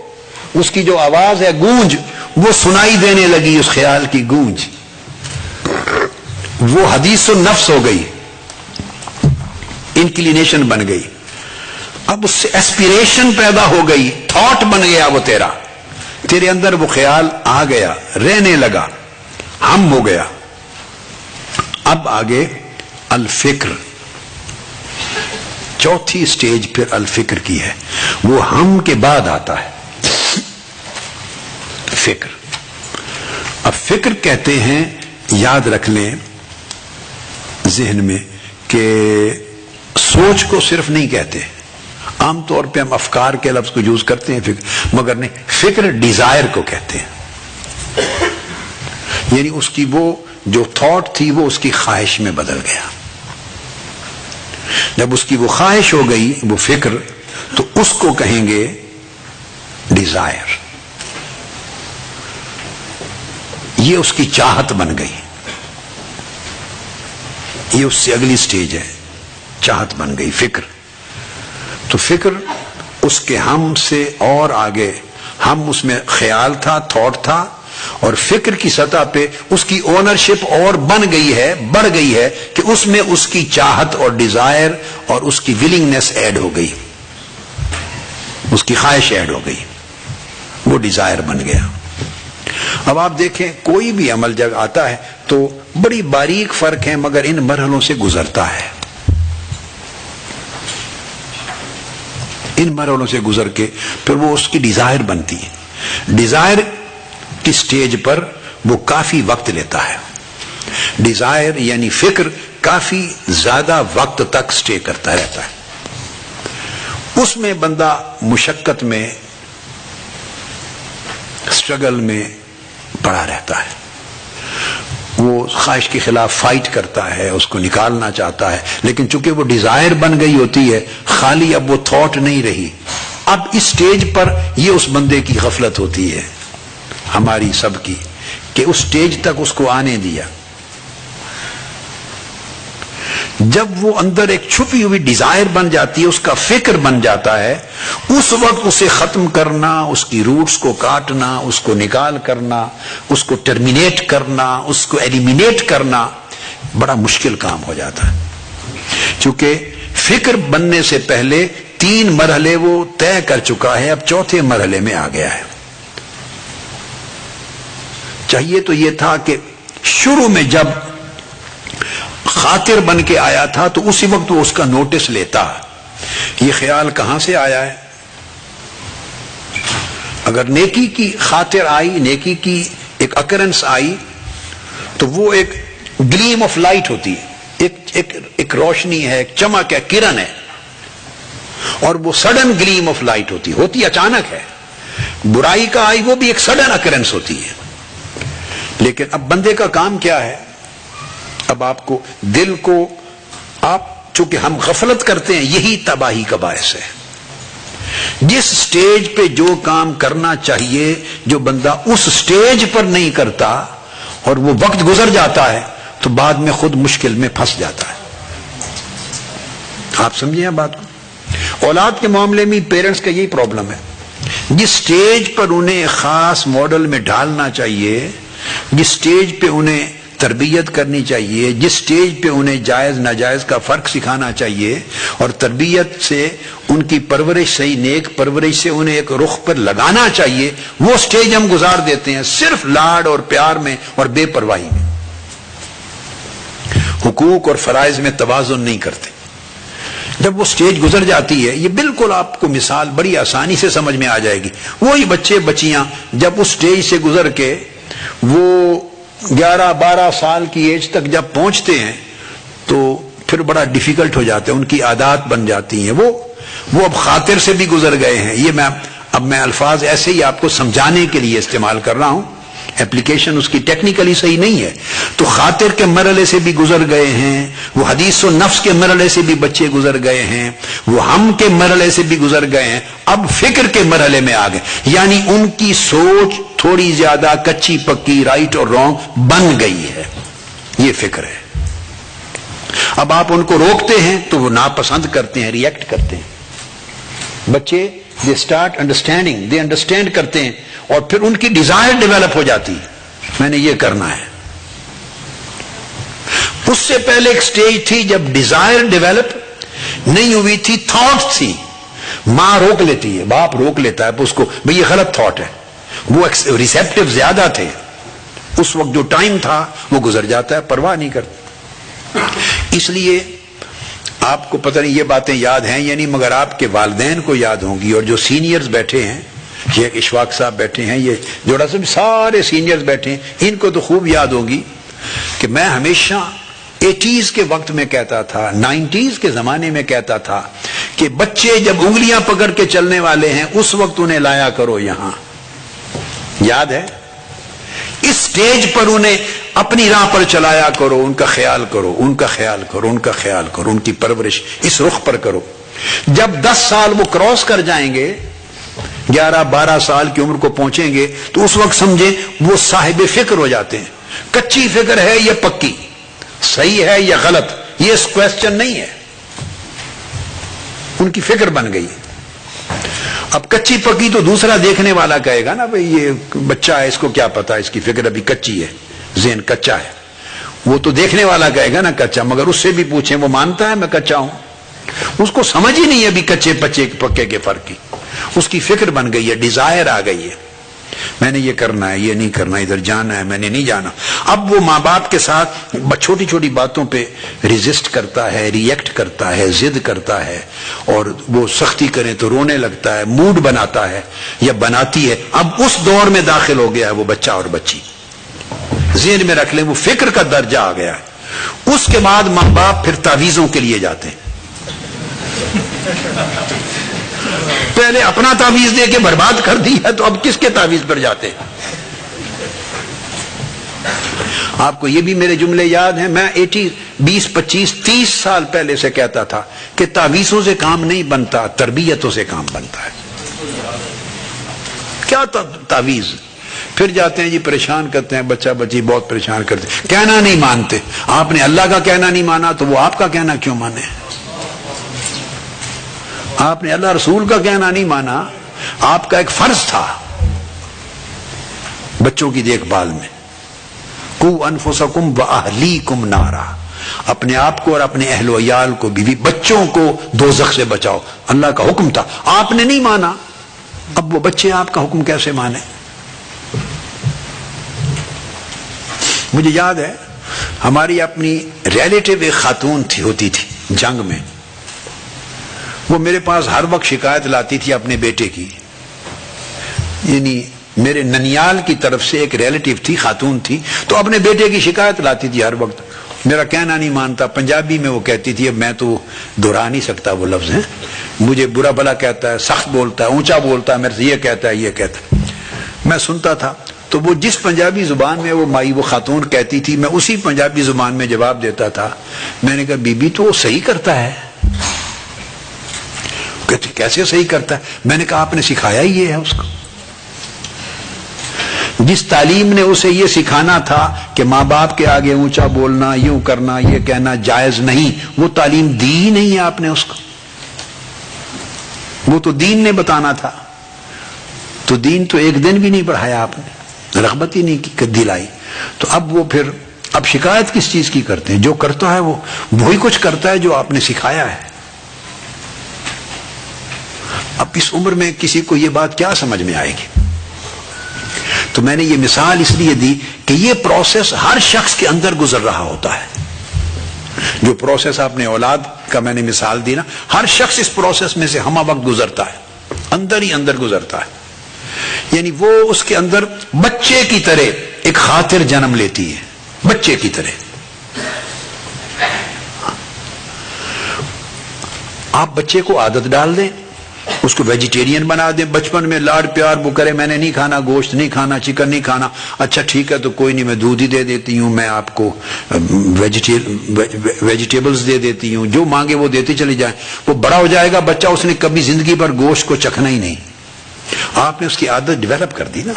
اس کی جو آواز ہے، گونج، وہ سنائی دینے لگی. اس خیال کی گونج وہ حدیث النفس ہو گئی، انکلینیشن بن گئی. اب اس سے ایسپیریشن پیدا ہو گئی، تھاٹ بن گیا وہ تیرا، تیرے اندر وہ خیال آ گیا، رہنے لگا، ہم ہو گیا. اب آگے الفکر، چوتھی سٹیج پھر الفکر کی ہے. وہ ہم کے بعد آتا ہے فکر. اب فکر کہتے ہیں، یاد رکھ لیں ذہن میں کہ سوچ کو صرف نہیں کہتے. عام طور پہ ہم افکار کے لفظ کو یوز کرتے ہیں فکر، مگر نہیں، فکر ڈیزائر کو کہتے ہیں. یعنی اس کی وہ جو تھاٹ تھی وہ اس کی خواہش میں بدل گیا. جب اس کی وہ خواہش ہو گئی، وہ فکر، تو اس کو کہیں گے ڈیزائر. یہ اس کی چاہت بن گئی. یہ اس سے اگلی سٹیج ہے، چاہت بن گئی فکر. تو فکر اس کے ہم سے اور آگے، ہم اس میں خیال تھا، تھاٹ تھا، اور فکر کی سطح پہ اس کی اونرشپ اور بن گئی ہے، بڑھ گئی ہے کہ اس میں اس کی چاہت اور ڈیزائر اور اس کی ولنگنس ایڈ ہو گئی، اس کی خواہش ایڈ ہو گئی، وہ ڈیزائر بن گیا. اب آپ دیکھیں کوئی بھی عمل جب آتا ہے تو بڑی باریک فرق ہے، مگر ان مرحلوں سے گزرتا ہے. ان مرحلوں سے گزر کے پھر وہ اس کی ڈیزائر بنتی ہے. ڈیزائر کی سٹیج پر وہ کافی وقت لیتا ہے. ڈیزائر یعنی فکر کافی زیادہ وقت تک سٹے کرتا رہتا ہے. اس میں بندہ مشقت میں، اسٹرگل میں پڑا رہتا ہے. وہ خواہش کے خلاف فائٹ کرتا ہے، اس کو نکالنا چاہتا ہے، لیکن چونکہ وہ ڈیزائر بن گئی ہوتی ہے، خالی اب وہ تھاٹ نہیں رہی. اب اس سٹیج پر یہ اس بندے کی غفلت ہوتی ہے، ہماری سب کی، کہ اس سٹیج تک اس کو آنے دیا. جب وہ اندر ایک چھپی ہوئی ڈیزائر بن جاتی ہے، اس کا فکر بن جاتا ہے، اس وقت اسے ختم کرنا، اس کی روٹس کو کاٹنا، اس کو نکال کرنا، اس کو ٹرمینیٹ کرنا، اس کو ایلیمینیٹ کرنا بڑا مشکل کام ہو جاتا ہے. چونکہ فکر بننے سے پہلے 3 مرحلے وہ طے کر چکا ہے، اب 4تھے مرحلے میں آ گیا ہے. چاہیے تو یہ تھا کہ شروع میں جب خاطر بن کے آیا تھا تو اسی وقت وہ اس کا نوٹس لیتا. یہ خیال کہاں سے آیا ہے؟ اگر نیکی کی خاطر آئی، نیکی کی ایک اکرنس آئی، تو وہ ایک گلیم آف لائٹ ہوتی ہے، ایک روشنی ہے، ایک چمک ہے، کرن ہے، اور وہ سڈن گلیم آف لائٹ ہوتی اچانک ہے. برائی کا آئی وہ بھی ایک سڈن اکرنس ہوتی ہے. لیکن اب بندے کا کام کیا ہے؟ اب آپ کو دل کو، آپ چونکہ ہم غفلت کرتے ہیں، یہی تباہی کا باعث ہے. جس سٹیج پہ جو کام کرنا چاہیے، جو بندہ اس سٹیج پر نہیں کرتا اور وہ وقت گزر جاتا ہے، تو بعد میں خود مشکل میں پھنس جاتا ہے. آپ سمجھیں یہ بات کو؟ اولاد کے معاملے میں پیرنٹس کا یہی پرابلم ہے. جس سٹیج پر انہیں خاص ماڈل میں ڈالنا چاہیے، جس سٹیج پہ انہیں تربیت کرنی چاہیے، جس سٹیج پہ انہیں جائز ناجائز کا فرق سکھانا چاہیے، اور تربیت سے ان کی پرورش، صحیح نیک پرورش سے انہیں ایک رخ پر لگانا چاہیے، وہ سٹیج ہم گزار دیتے ہیں صرف لاڈ اور پیار میں اور بے پرواہی میں. حقوق اور فرائض میں توازن نہیں کرتے. جب وہ سٹیج گزر جاتی ہے، یہ بالکل آپ کو مثال بڑی آسانی سے سمجھ میں آ جائے گی. وہی بچے بچیاں جب اس سٹیج سے گزر کے وہ 11-12 سال کی ایج تک جب پہنچتے ہیں، تو پھر بڑا ڈیفیکلٹ ہو جاتا ہے، ان کی عادات بن جاتی ہیں. وہ اب خاطر سے بھی گزر گئے ہیں. یہ میں الفاظ ایسے ہی آپ کو سمجھانے کے لیے استعمال کر رہا ہوں، اپلیکیشن اس کی ٹیکنیکلی صحیح نہیں ہے. تو خاطر کے مرحلے سے بھی گزر گئے ہیں، وہ حدیث و نفس کے مرحلے سے بھی بچے گزر گئے ہیں، وہ ہم کے مرحلے سے بھی گزر گئے ہیں، اب فکر کے مرحلے میں آ گئے. یعنی ان کی سوچ تھوڑی زیادہ کچی پکی، رائٹ اور رانگ بن گئی ہے. یہ فکر ہے. اب آپ ان کو روکتے ہیں تو وہ ناپسند کرتے ہیں، ریئیکٹ کرتے ہیں. بچے they start understanding, they understand کرتے ہیں، اور پھر ان کی ڈیزائر ڈیولپ ہو جاتی ہے، میں نے یہ کرنا ہے. اس سے پہلے ایک سٹیج تھی جب ڈیزائر ڈیولپ نہیں ہوئی تھی، تھاٹ تھی. ماں روک لیتی ہے، باپ روک لیتا ہے اس کو، بھئی یہ غلط تھاٹ ہے. وہ ریسیپٹیو زیادہ تھے، اس وقت جو ٹائم تھا وہ گزر جاتا ہے، پرواہ نہیں کرتے. اس لیے آپ کو پتہ نہیں یہ باتیں یاد ہیں یا نہیں، مگر آپ کے والدین کو یاد ہوں گی، اور جو سینئرز بیٹھے ہیں یہ ایک اشفاق صاحب بیٹھے ہیں، یہ جوڑا سب سارے سینئرز بیٹھے ہیں، ان کو تو خوب یاد ہوگی کہ میں ہمیشہ 80s کے وقت میں کہتا تھا، 90s کے زمانے میں کہتا تھا کہ بچے جب انگلیاں پکڑ کے چلنے والے ہیں اس وقت انہیں لایا کرو یہاں، یاد ہے؟ اس سٹیج پر انہیں اپنی راہ پر چلایا کرو، ان کا خیال کرو، ان کا خیال کرو، ان کا خیال کرو، ان کی پرورش اس رخ پر کرو۔ جب 10 سال وہ کراس کر جائیں گے، 11-12 سال کی عمر کو پہنچیں گے، تو اس وقت سمجھیں وہ صاحب فکر ہو جاتے ہیں۔ کچی فکر ہے یا پکی، صحیح ہے یا غلط، یہ اس کویسچن نہیں ہے، ان کی فکر بن گئی۔ اب کچی پکی تو دوسرا دیکھنے والا کہے گا نا بھئی یہ بچہ ہے، اس کو کیا پتا، اس کی فکر ابھی کچی ہے، ذہن کچا ہے، وہ تو دیکھنے والا کہے گا نا کچا، مگر اس سے بھی پوچھیں وہ مانتا ہے میں کچا ہوں؟ اس کو سمجھ ہی نہیں ہے ابھی کچے پکے کے فرق کی، اس کی فکر بن گئی ہے، ڈیزائر آ گئی ہے، میں نے یہ کرنا ہے، یہ نہیں کرنا، ادھر جانا ہے، میں نے نہیں جانا۔ اب وہ ماں باپ کے ساتھ چھوٹی چھوٹی باتوں پہ ریزسٹ کرتا ہے، ری ایکٹ کرتا ہے، ضد کرتا ہے، اور وہ سختی کریں تو رونے لگتا ہے، موڈ بناتا ہے یا بناتی ہے۔ اب اس دور میں داخل ہو گیا ہے وہ بچہ اور بچی، ذہن میں رکھ لیں وہ فکر کا درجہ آ گیا ہے۔ اس کے بعد ماں باپ پھر تعویذوں کے لیے جاتے ہیں، پہلے اپنا تعویذ دے کے برباد کر دیا تو اب کس کے تعویذ پر جاتے ہیں؟ آپ کو یہ بھی میرے جملے یاد ہیں، میں 20 25 30 سال پہلے سے کہتا تھا کہ تعویذوں سے کام نہیں بنتا، تربیتوں سے کام بنتا ہے۔ کیا تعویذ؟ پھر جاتے ہیں جی پریشان کرتے ہیں، بچہ بچی بہت پریشان کرتے ہیں، کہنا نہیں مانتے۔ آپ نے اللہ کا کہنا نہیں مانا تو وہ آپ کا کہنا کیوں مانے؟ آپ نے اللہ رسول کا کہنا نہیں مانا، آپ کا ایک فرض تھا بچوں کی دیکھ بھال میں، قُوْ أَنفُسَكُمْ وَأَهْلِيكُمْ نَارًا، اپنے آپ کو اور اپنے اہل و عیال کو، بیوی بچوں کو دوزخ سے بچاؤ، اللہ کا حکم تھا، آپ نے نہیں مانا۔ اب وہ بچے آپ کا حکم کیسے مانے؟ مجھے یاد ہے ہماری اپنی ریلیٹیو ایک خاتون ہوتی تھی جنگ میں، وہ میرے پاس ہر وقت شکایت لاتی تھی اپنے بیٹے کی، یعنی میرے ننیال کی طرف سے ایک ریلیٹیو تھی، خاتون تھی، تو اپنے بیٹے کی شکایت لاتی تھی ہر وقت، میرا کہنا نہیں مانتا۔ پنجابی میں وہ کہتی تھی، اب میں تو دہرا نہیں سکتا وہ لفظ ہیں، مجھے برا بلا کہتا ہے، سخت بولتا ہے، اونچا بولتا ہے، میرے سے یہ کہتا ہے یہ کہتا ہے۔ میں سنتا تھا تو وہ جس پنجابی زبان میں وہ خاتون کہتی تھی میں اسی پنجابی زبان میں جواب دیتا تھا۔ میں نے کہا بی بی تو وہ صحیح کرتا ہے۔ کہتے کیسے صحیح کرتا ہے؟ میں نے کہا آپ نے سکھایا ہی یہ ہے اس کو، جس تعلیم نے اسے یہ سکھانا تھا کہ ماں باپ کے آگے اونچا بولنا، یوں کرنا، یہ کہنا جائز نہیں، وہ تعلیم دی ہی نہیں ہے آپ نے اس کو، وہ تو دین نے بتانا تھا، تو دین تو ایک دن بھی نہیں پڑھایا آپ نے، رغبت ہی نہیں دلائی۔ تو اب وہ پھر اب شکایت کس چیز کی کرتے ہیں؟ جو کرتا ہے وہ وہی کچھ کرتا ہے جو آپ نے سکھایا ہے۔ اب اس عمر میں کسی کو یہ بات کیا سمجھ میں آئے گی؟ تو میں نے یہ مثال اس لیے دی کہ یہ پروسیس ہر شخص کے اندر گزر رہا ہوتا ہے، جو پروسیس آپ نے اولاد کا میں نے مثال دی نا، ہر شخص اس پروسیس میں سے ہمہ وقت گزرتا ہے، اندر ہی اندر گزرتا ہے، یعنی وہ اس کے اندر بچے کی طرح ایک خاطر جنم لیتی ہے، بچے کی طرح۔ آپ بچے کو عادت ڈال دیں، اس کو ویجیٹیرین بنا دیں، بچپن میں لاڈ پیار وہ کرے، میں نے نہیں کھانا گوشت، نہیں کھانا چکن، نہیں کھانا، اچھا ٹھیک ہے تو کوئی نہیں، میں دودھ ہی دے دیتی ہوں، میں آپ کو ویجیٹیبلز دے دیتی ہوں، جو مانگے وہ دیتے چلے جائیں۔ وہ بڑا ہو جائے گا بچہ، اس نے کبھی زندگی بھر گوشت کو چکھنا ہی نہیں، آپ نے اس کی عادت ڈیولپ کر دی نا۔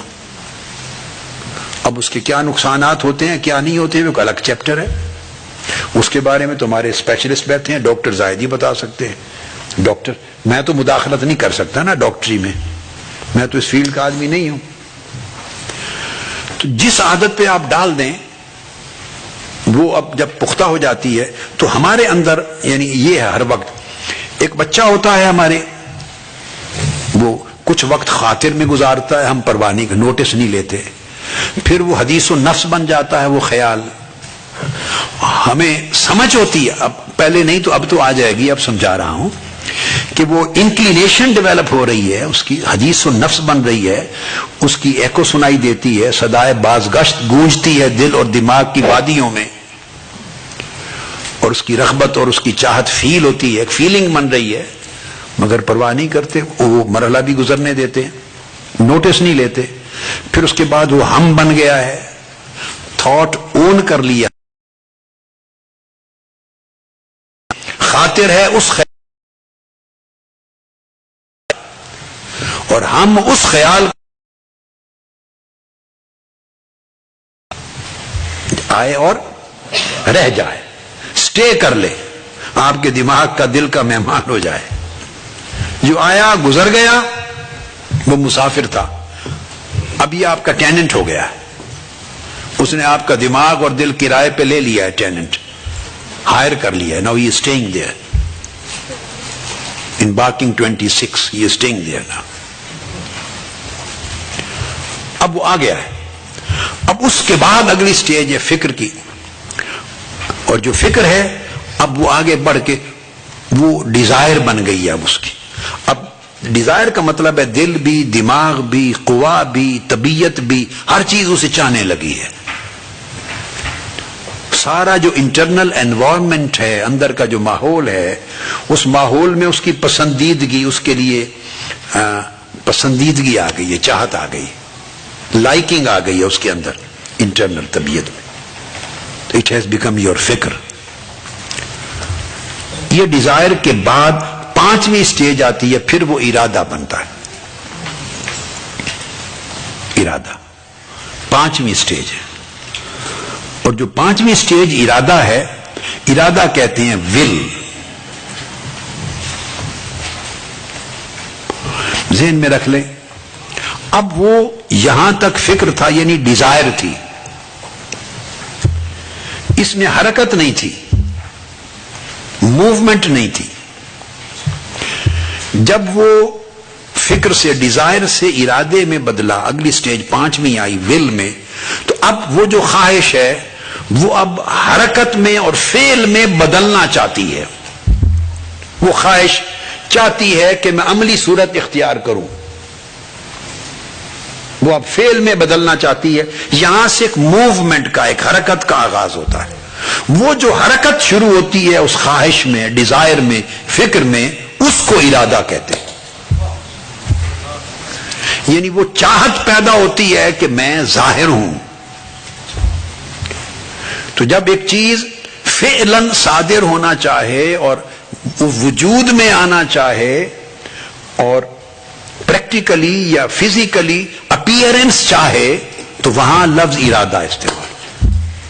اب اس کے کیا نقصانات ہوتے ہیں کیا نہیں ہوتے ہیں وہ الگ چیپٹر ہے، اس کے بارے میں تمہارے اسپیشلسٹ بیٹھے ہیں، ڈاکٹر زاہد ہی بتا سکتے ہیں۔ ڈاکٹر میں تو مداخلت نہیں کر سکتا نا ڈاکٹری میں تو اس فیلڈ کا آدمی نہیں ہوں۔ تو جس عادت پہ آپ ڈال دیں وہ اب جب پختہ ہو جاتی ہے تو ہمارے اندر یعنی یہ ہے، ہر وقت ایک بچہ ہوتا ہے ہمارے، وہ کچھ وقت خاطر میں گزارتا ہے، ہم پرواہ نہیں، نوٹس نہیں لیتے، پھر وہ حدیث و نفس بن جاتا ہے، وہ خیال ہمیں سمجھ ہوتی ہے، اب پہلے نہیں تو اب تو آ جائے گی، اب سمجھا رہا ہوں کہ وہ انکلینیشن ڈیولپ ہو رہی ہے، اس کی حدیث و نفس بن رہی ہے، اس کی ایکو سنائی دیتی ہے، صدائے بازگشت گونجتی ہے دل اور دماغ کی وادیوں میں، اور اس کی رغبت اور اس کی چاہت فیل ہوتی ہے، ایک فیلنگ بن رہی ہے، مگر پرواہ نہیں کرتے، وہ مرحلہ بھی گزرنے دیتے ہیں، نوٹس نہیں لیتے. پھر اس کے بعد وہ ہم بن گیا ہے، تھاٹ اون کر لیا، خاطر ہے اس خیال، اور ہم اس خیال آئے اور رہ جائے، سٹے کر لے، آپ کے دماغ کا دل کا مہمان ہو جائے. جو آیا گزر گیا وہ مسافر تھا، اب یہ آپ کا ٹیننٹ ہو گیا ہے، اس نے آپ کا دماغ اور دل کرائے پہ لے لیا ہے، ٹیننٹ ہائر کر لیا ہے. Now he is staying there in Barking 26، he is staying there now. اب وہ آ گیا ہے. اب اس کے بعد اگلی سٹیج ہے فکر کی، اور جو فکر ہے اب وہ آگے بڑھ کے وہ ڈیزائر بن گئی ہے. اب اس کی، اب ڈیزائر کا مطلب ہے دل بھی، دماغ بھی، قوا بھی، طبیعت بھی، ہر چیز اسے چاہنے لگی ہے. سارا جو انٹرنل انوائرمنٹ ہے، اندر کا جو ماحول ہے، اس ماحول میں اس کی پسندیدگی، اس کے لیے پسندیدگی آ گئی ہے، چاہت آ گئی، لائکنگ آ گئی ہے اس کے اندر انٹرنل طبیعت میں. تو اٹ ہیز بیکم یور فکر. یہ ڈیزائر کے بعد پانچویں سٹیج آتی ہے، پھر وہ ارادہ بنتا ہے. ارادہ پانچویں سٹیج ہے، اور جو پانچویں سٹیج ارادہ ہے، ارادہ کہتے ہیں ول. ذہن میں رکھ لیں، اب وہ یہاں تک فکر تھا، یعنی ڈیزائر تھی، اس میں حرکت نہیں تھی، موومنٹ نہیں تھی. جب وہ فکر سے، ڈیزائر سے ارادے میں بدلا، اگلی سٹیج پانچویں آئی ول میں، تو اب وہ جو خواہش ہے وہ اب حرکت میں اور فعل میں بدلنا چاہتی ہے. وہ خواہش چاہتی ہے کہ میں عملی صورت اختیار کروں، وہ اب فعل میں بدلنا چاہتی ہے. یہاں سے ایک موومنٹ کا، ایک حرکت کا آغاز ہوتا ہے. وہ جو حرکت شروع ہوتی ہے اس خواہش میں، ڈیزائر میں، فکر میں، اس کو ارادہ کہتے ہیں. یعنی وہ چاہت پیدا ہوتی ہے کہ میں ظاہر ہوں. تو جب ایک چیز فعلاً صادر ہونا چاہے اور وہ وجود میں آنا چاہے اور پریکٹیکلی یا فزیکلی اپیئرنس چاہے، تو وہاں لفظ ارادہ استعمال.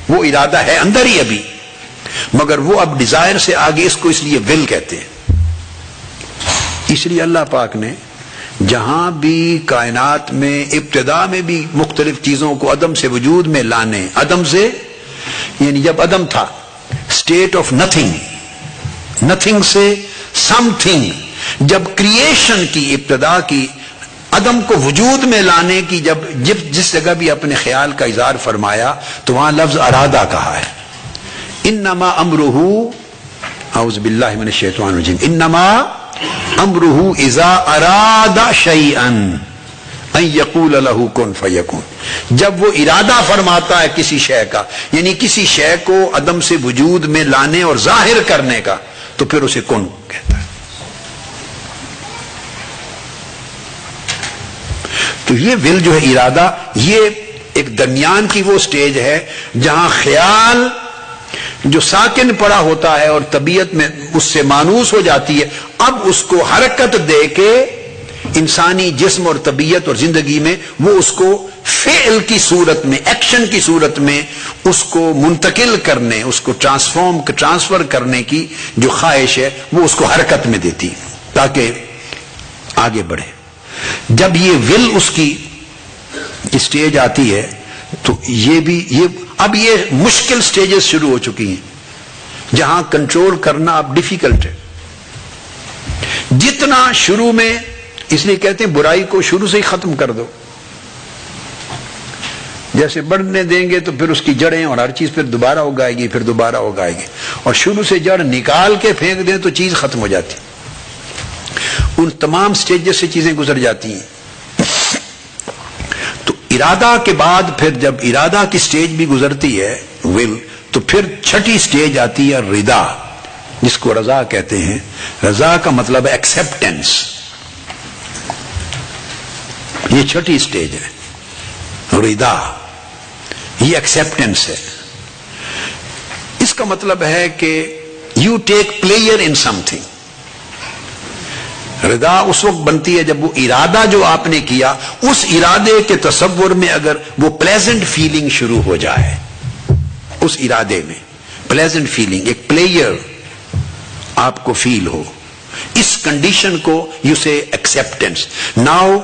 وہ ارادہ ہے اندر ہی ابھی، مگر وہ اب ڈیزائر سے آگے، اس کو اس لیے ول کہتے ہیں. اس لیے اللہ پاک نے جہاں بھی کائنات میں ابتدا میں بھی مختلف چیزوں کو عدم سے وجود میں لانے، عدم سے یعنی جب عدم تھا، اسٹیٹ آف نتھنگ، نتھنگ سے سم تھنگ، جب کریشن کی ابتدا کی، عدم کو وجود میں لانے کی جس جگہ بھی اپنے خیال کا اظہار فرمایا، تو وہاں لفظ ارادہ کہا ہے. انما امرہ، اعوذ باللہ من الشیطان الرجیم، انما امرہ اذا اراد شیئا ان یقول لہ کن فیکون. جب وہ ارادہ فرماتا ہے کسی شے کا، یعنی کسی شے کو عدم سے وجود میں لانے اور ظاہر کرنے کا، تو پھر اسے کن کہتا ہے. تو یہ ول جو ہے، ارادہ، یہ ایک درمیان کی وہ سٹیج ہے جہاں خیال جو ساکن پڑا ہوتا ہے اور طبیعت میں اس سے مانوس ہو جاتی ہے، اب اس کو حرکت دے کے انسانی جسم اور طبیعت اور زندگی میں وہ اس کو فعل کی صورت میں، ایکشن کی صورت میں اس کو منتقل کرنے، اس کو ٹرانسفر کرنے کی جو خواہش ہے، وہ اس کو حرکت میں دیتی تاکہ آگے بڑھے. جب یہ ول اس کی اسٹیج آتی ہے، تو اب یہ مشکل سٹیجز شروع ہو چکی ہیں جہاں کنٹرول کرنا اب ڈیفیکلٹ ہے. جتنا شروع میں، اس لیے کہتے ہیں برائی کو شروع سے ہی ختم کر دو. جیسے بڑھنے دیں گے تو پھر اس کی جڑیں اور ہر چیز پھر دوبارہ اگائے گی، پھر دوبارہ اگائے گی، اور شروع سے جڑ نکال کے پھینک دیں تو چیز ختم ہو جاتی. ان تمام سٹیجز سے چیزیں گزر جاتی ہیں. تو ارادہ کے بعد پھر جب ارادہ کی سٹیج بھی گزرتی ہے ول، تو پھر چھٹی سٹیج آتی ہے رضا، جس کو رضا کہتے ہیں. رضا کا مطلب ہے ایکسپٹینس. یہ چھٹی سٹیج ہے رضا، یہ ایکسپٹینس ہے. اس کا مطلب ہے کہ you take player in something. Raza اس وقت بنتی ہے جب وہ ارادہ جو آپ نے کیا، اس ارادے کے تصور میں اگر وہ پلیزنٹ فیلنگ شروع ہو جائے، اس ارادے میں پلیزنٹ فیلنگ، ایک پلیئر آپ کو فیل ہو، اس کنڈیشن کو یو سے ایکسپٹینس. ناؤ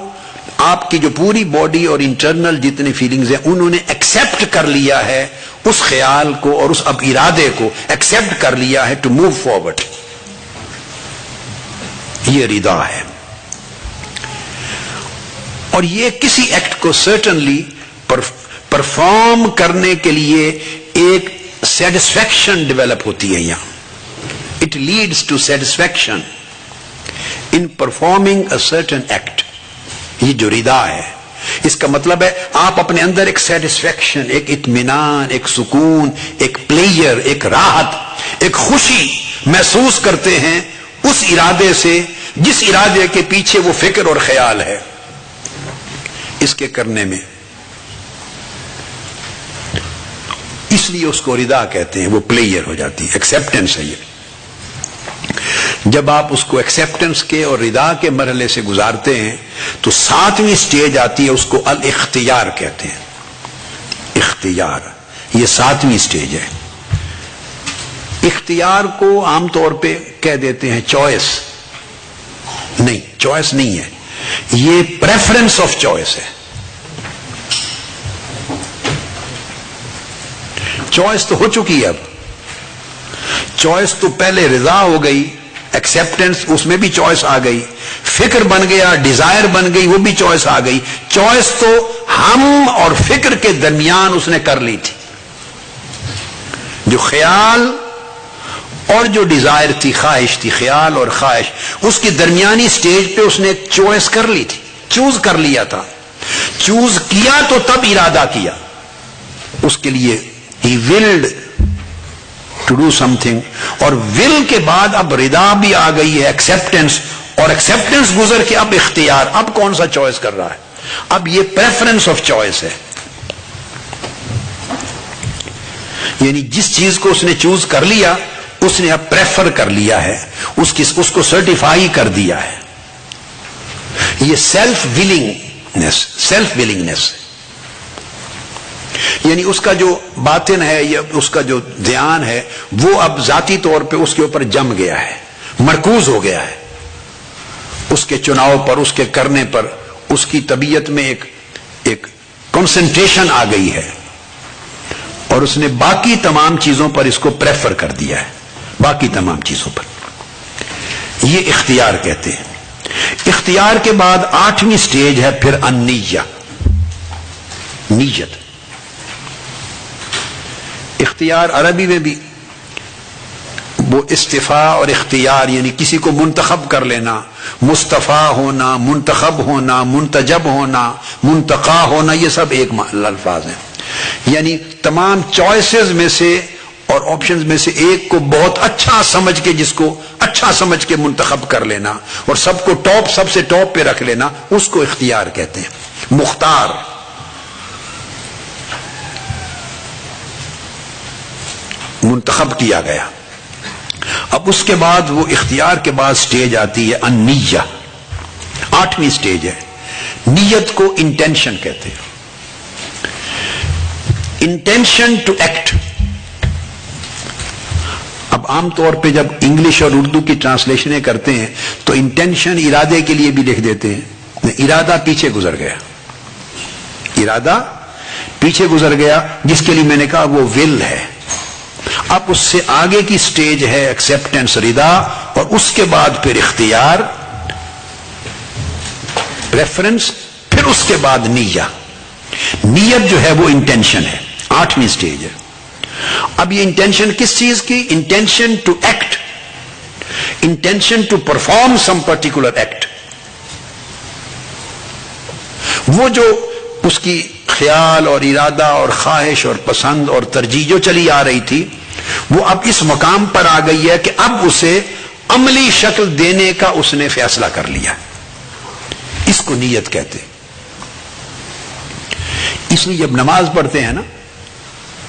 آپ کی جو پوری باڈی اور انٹرنل جتنے فیلنگز ہیں انہوں نے ایکسپٹ کر لیا ہے اس خیال کو اور اس اب ارادے کو ایکسپٹ کر لیا ہے ٹو موو فارورڈ. یہ رضا ہے. اور یہ کسی ایکٹ کو سرٹنلی پرفارم کرنے کے لیے ایک سیٹسفیکشن ڈیولپ ہوتی ہے یہاں. It leads to satisfaction in performing a certain act. یہ جو رضا ہے اس کا مطلب ہے آپ اپنے اندر ایک سیٹسفیکشن، ایک اطمینان، ایک سکون، ایک پلیئر، ایک راحت، ایک خوشی محسوس کرتے ہیں اس ارادے سے جس ارادے کے پیچھے وہ فکر اور خیال ہے اس کے کرنے میں. اس لیے اس کو رضا کہتے ہیں. وہ پلیئر ہو جاتی ہے، ایکسپٹینس ہے. یہ جب آپ اس کو ایکسپٹنس کے اور رضا کے مرحلے سے گزارتے ہیں تو ساتویں سٹیج آتی ہے، اس کو الاختیار کہتے ہیں. اختیار یہ ساتویں سٹیج ہے. اختیار کو عام طور پہ کہہ دیتے ہیں چوائس. نہیں، چوائس نہیں ہے، یہ پریفرنس آف چوائس ہے. چوائس تو ہو چکی ہے. اب چوائس تو پہلے رضا ہو گئی، ایکسپٹنس اس میں بھی چوائس آ گئی، فکر بن گیا، ڈیزائر بن گئی، وہ بھی چوائس آ گئی. چوائس تو ہم اور فکر کے درمیان اس نے کر لی تھی. جو خیال اور جو ڈیزائر تھی، خواہش تھی، خیال اور خواہش، اس کی درمیانی سٹیج پہ اس نے ایک چوائس کر لی تھی، چوز کر لیا تھا. چوز کیا تو تب ارادہ کیا. اس کے لیے ہی would to do something. اور ول کے بعد اب رضا بھی آ گئی ہے، ایکسپٹنس، اور ایکسپٹنس گزر کے اب اختیار. اب کون سا چوائس کر رہا ہے؟ اب یہ پریفرنس آف چوائس ہے. یعنی جس چیز کو اس نے چوز کر لیا اس نے اب پریفر کر لیا ہے، اس کو سرٹیفائی کر دیا ہے. یہ سیلف ولنگنس یعنی اس کا جو باطن ہے یا اس کا جو دھیان ہے وہ اب ذاتی طور پہ اس کے اوپر جم گیا ہے، مرکوز ہو گیا ہے. اس کے چناؤ پر، اس کے کرنے پر، اس کی طبیعت میں ایک کنسنٹریشن آ گئی ہے اور اس نے باقی تمام چیزوں پر اس کو پریفر کر دیا ہے، باقی تمام چیزوں پر. یہ اختیار کہتے ہیں. اختیار کے بعد 8ویں سٹیج ہے پھر النیہ، نیت. اختیار عربی میں بھی وہ استفاء اور اختیار یعنی کسی کو منتخب کر لینا، مصطفیٰ ہونا، منتخب ہونا، منتجب ہونا، منتقا ہونا، یہ سب ایک الفاظ ہیں. یعنی تمام چوائسز میں سے اور آپشنز میں سے ایک کو بہت اچھا سمجھ کے، جس کو اچھا سمجھ کے منتخب کر لینا اور سب کو سب سے ٹاپ پہ رکھ لینا، اس کو اختیار کہتے ہیں. مختار منتخب کیا گیا. اب اس کے بعد وہ اختیار کے بعد سٹیج آتی ہے النیہ، 8ویں سٹیج ہے. نیت کو انٹینشن کہتے ہیں. Intention to act. اب عام طور پہ جب انگلش اور اردو کی ٹرانسلیشنیں کرتے ہیں تو انٹینشن ارادے کے لیے بھی لکھ دیتے ہیں. ارادہ پیچھے گزر گیا، ارادہ پیچھے گزر گیا، جس کے لیے میں نے کہا وہ ول ہے. اب اس سے آگے کی سٹیج ہے ایکسپٹنس، رضا، اور اس کے بعد پھر اختیار، پریفرنس، پھر اس کے بعد نیہ. نیت جو ہے وہ انٹینشن ہے، 8ویں سٹیج ہے. اب یہ انٹینشن کس چیز کی؟ Intention to act, intention to perform some particular act. وہ جو اس کی خیال اور ارادہ اور خواہش اور پسند اور ترجیح جو چلی آ رہی تھی، وہ اب اس مقام پر آ گئی ہے کہ اب اسے عملی شکل دینے کا اس نے فیصلہ کر لیا. اس کو نیت کہتے. اس لیے جب نماز پڑھتے ہیں نا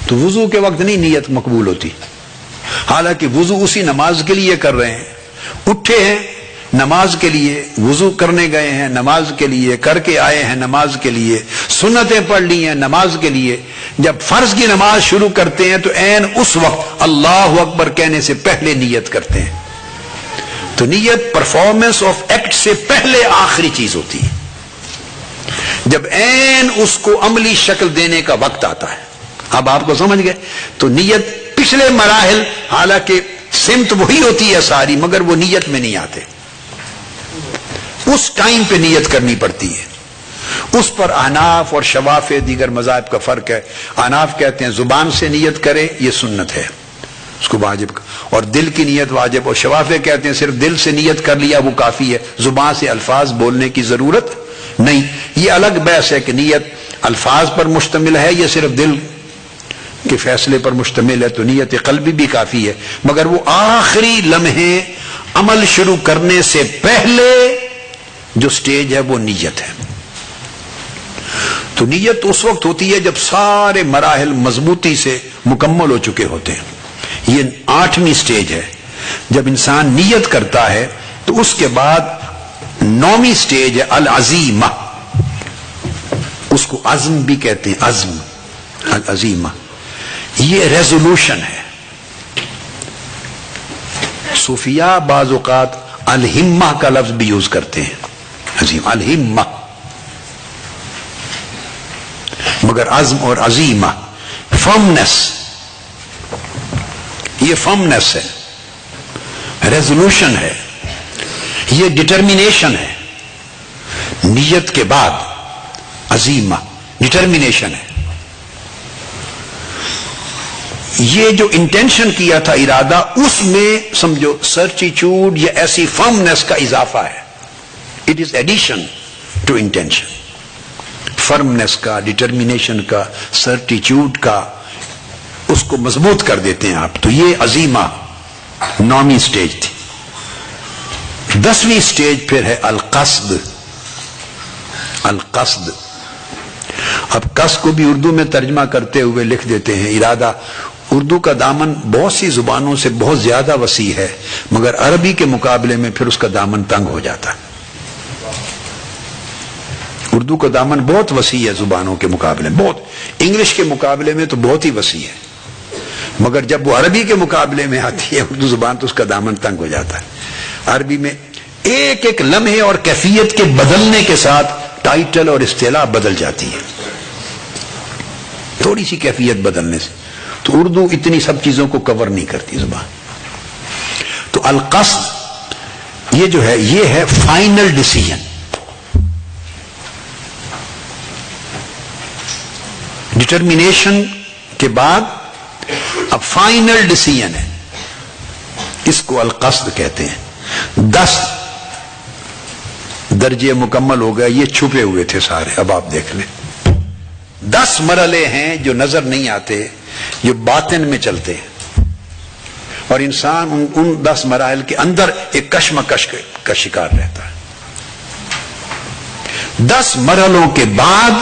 تو وضو کے وقت نہیں نیت مقبول ہوتی، حالانکہ وضو اسی نماز کے لیے کر رہے ہیں. اٹھے ہیں نماز کے لیے، وضو کرنے گئے ہیں نماز کے لیے، کر کے آئے ہیں نماز کے لیے، سنتیں پڑھ لی ہیں نماز کے لیے. جب فرض کی نماز شروع کرتے ہیں تو عین اس وقت اللہ اکبر کہنے سے پہلے نیت کرتے ہیں. تو نیت پرفارمنس آف ایکٹ سے پہلے آخری چیز ہوتی ہے. جب عین اس کو عملی شکل دینے کا وقت آتا ہے، اب آپ کو سمجھ گئے. تو نیت پچھلے مراحل حالانکہ سمت وہی ہوتی ہے ساری، مگر وہ نیت میں نہیں آتے. اس ٹائم پہ نیت کرنی پڑتی ہے. اس پر احناف اور شواف دیگر مذاہب کا فرق ہے. احناف کہتے ہیں زبان سے نیت کرے یہ سنت ہے، اس کو واجب، اور دل کی نیت واجب. اور شواف کہتے ہیں صرف دل سے نیت کر لیا وہ کافی ہے، زبان سے الفاظ بولنے کی ضرورت نہیں. یہ الگ بحث ہے کہ نیت الفاظ پر مشتمل ہے یا صرف دل کے فیصلے پر مشتمل ہے. تو نیت قلبی بھی کافی ہے، مگر وہ آخری لمحے عمل شروع کرنے سے پہلے جو سٹیج ہے وہ نیت ہے. تو نیت اس وقت ہوتی ہے جب سارے مراحل مضبوطی سے مکمل ہو چکے ہوتے ہیں. یہ 8ویں سٹیج ہے. جب انسان نیت کرتا ہے تو اس کے بعد 9ویں سٹیج ہے العزیمہ. اس کو عزم بھی کہتے ہیں، عزم العزیمہ. یہ ریزولوشن ہے. صوفیاء بعض اوقات الہمہ کا لفظ بھی یوز کرتے ہیں، عظیم الہمہ، مگر عزم اور عزیمہ فرمنس، یہ فرمنس ہے، ریزولوشن ہے، یہ ڈٹرمینیشن ہے. نیت کے بعد عزیمہ ڈٹرمینیشن ہے. یہ جو انٹینشن کیا تھا ارادہ، اس میں سمجھو سرٹیچیوڈ یا ایسی فرمنس کا اضافہ ہے. It is addition to intention. Firmness کا، ڈٹرمینیشن کا، سرٹیچیوڈ کا، اس کو مضبوط کر دیتے ہیں آپ. تو یہ عزیمہ 9ویں سٹیج تھی. 10ویں سٹیج پھر ہے القصد. القصد. اب قصد کو بھی اردو میں ترجمہ کرتے ہوئے لکھ دیتے ہیں ارادہ. اردو کا دامن بہت سی زبانوں سے بہت زیادہ وسیع ہے، مگر عربی کے مقابلے میں پھر اس کا دامن تنگ ہو جاتا ہے. اردو کا دامن بہت وسیع ہے زبانوں کے مقابلے میں، بہت. انگلش کے مقابلے میں تو بہت ہی وسیع ہے، مگر جب وہ عربی کے مقابلے میں آتی ہے اردو زبان تو اس کا دامن تنگ ہو جاتا ہے. عربی میں ایک ایک لمحے اور کیفیت کے بدلنے کے ساتھ ٹائٹل اور اصطلاح بدل جاتی ہے، تھوڑی سی کیفیت بدلنے سے. تو اردو اتنی سب چیزوں کو کور نہیں کرتی زبان. تو القصد یہ جو ہے یہ ہے فائنل ڈیسیژن. ڈٹرمینیشن کے بعد اب فائنل ڈیسیژن ہے، اس کو القصد کہتے ہیں. 10 درجے مکمل ہو گئے. یہ چھپے ہوئے تھے سارے، اب آپ دیکھ لیں. 10 مرحلے ہیں جو نظر نہیں آتے، جو باطن میں چلتے ہیں، اور انسان ان 10 مراحل کے اندر ایک کشمکش کا شکار رہتا ہے. 10 مرحلوں کے بعد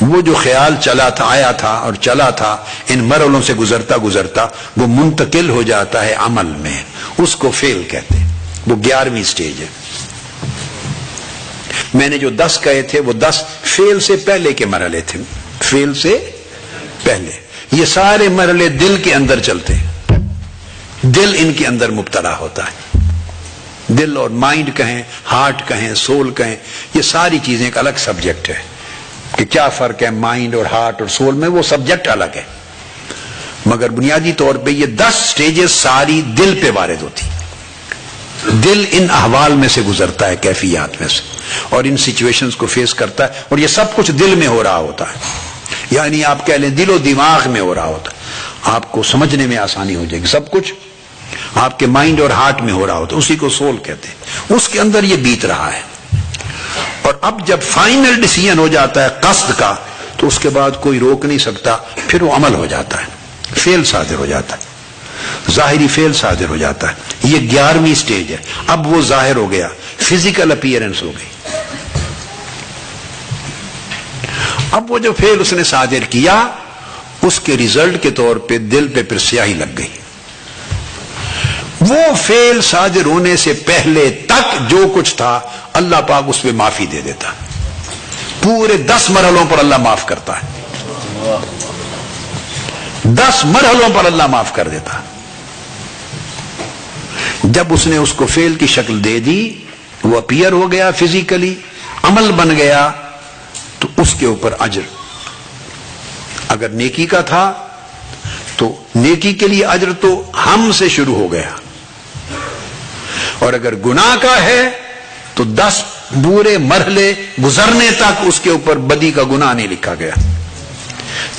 وہ جو خیال چلا تھا، آیا تھا اور چلا تھا، ان مرحلوں سے گزرتا گزرتا وہ منتقل ہو جاتا ہے عمل میں. اس کو فعل کہتے ہیں. وہ 11ویں سٹیج ہے. میں نے جو 10 کہے تھے وہ 10 فعل سے پہلے کے مرحلے تھے. فعل سے پہلے یہ سارے مرحلے دل کے اندر چلتے ہیں. دل ان کے اندر مبتلا ہوتا ہے. دل اور مائنڈ کہیں، ہارٹ کہیں، سول کہیں، یہ ساری چیزیں ایک الگ سبجیکٹ ہے کہ کیا فرق ہے مائنڈ اور ہارٹ اور سول میں، وہ سبجیکٹ الگ ہے. مگر بنیادی طور پہ یہ 10 سٹیجز ساری دل پہ وارد ہوتی. دل ان احوال میں سے گزرتا ہے، کیفیات میں سے، اور ان سچویشنز کو فیس کرتا ہے. اور یہ سب کچھ دل میں ہو رہا ہوتا ہے، یعنی آپ کہہ لیں دل و دماغ میں ہو رہا ہوتا ہے. آپ کو سمجھنے میں آسانی ہو جائے گی. سب کچھ آپ کے مائنڈ اور ہارٹ میں ہو رہا ہوتا ہے، اسی کو سول کہتے ہیں. اس کے اندر یہ بیت رہا ہے. اور اب جب فائنل ڈیسیژن ہو جاتا ہے قصد کا تو اس کے بعد کوئی روک نہیں سکتا، پھر وہ عمل ہو جاتا ہے، فعل صادر ہو جاتا ہے، ظاہری فعل صادر ہو جاتا ہے۔ یہ 11ویں سٹیج ہے۔ اب وہ ظاہر ہو گیا، فزیکل اپیئرنس ہو گئی۔ اب وہ جو فعل اس نے صادر کیا اس کے ریزلٹ کے طور پہ دل پہ پھر سیاہی لگ گئی۔ وہ فعل صادر ہونے سے پہلے تک جو کچھ تھا اللہ پاک اس پہ معافی دے دیتا، پورے 10 مرحلوں پر اللہ معاف کرتا ہے، 10 مرحلوں پر اللہ معاف کر دیتا۔ جب اس نے اس کو فعل کی شکل دے دی، وہ اپیئر ہو گیا فزیکلی، عمل بن گیا، تو اس کے اوپر اجر، اگر نیکی کا تھا تو نیکی کے لیے اجر تو ہم سے شروع ہو گیا، اور اگر گناہ کا ہے تو 10 برے مرحلے گزرنے تک اس کے اوپر بدی کا گناہ نہیں لکھا گیا۔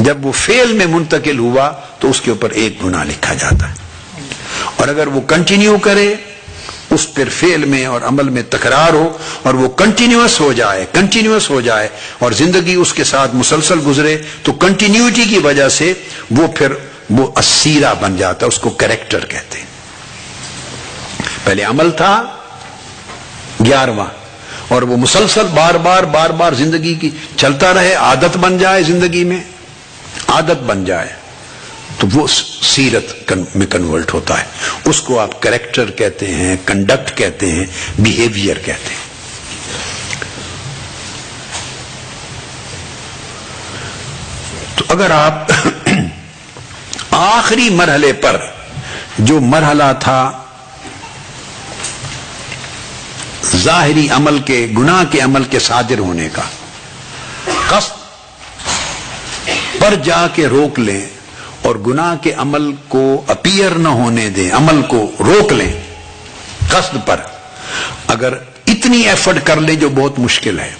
جب وہ فعل میں منتقل ہوا تو اس کے اوپر ایک گناہ لکھا جاتا ہے، اور اگر وہ کنٹینیو کرے اس پر فعل میں اور عمل میں تکرار ہو اور وہ کنٹینیوس ہو جائے اور زندگی اس کے ساتھ مسلسل گزرے تو کنٹینیوٹی کی وجہ سے وہ پھر وہ اسیرہ بن جاتا ہے، اس کو کریکٹر کہتے ہیں۔ پہلے عمل تھا 11واں، اور وہ مسلسل بار بار زندگی کی چلتا رہے، عادت بن جائے، زندگی میں عادت بن جائے تو وہ سیرت میں کنورٹ ہوتا ہے۔ اس کو آپ کریکٹر کہتے ہیں، کنڈکٹ کہتے ہیں، بیہیویئر کہتے ہیں۔ تو اگر آپ آخری مرحلے پر جو مرحلہ تھا ظاہری عمل کے، گناہ کے عمل کے صادر ہونے کا، قصد پر جا کے روک لیں اور گناہ کے عمل کو اپیئر نہ ہونے دیں، عمل کو روک لیں قصد پر، اگر اتنی ایفرٹ کر لیں جو بہت مشکل ہے،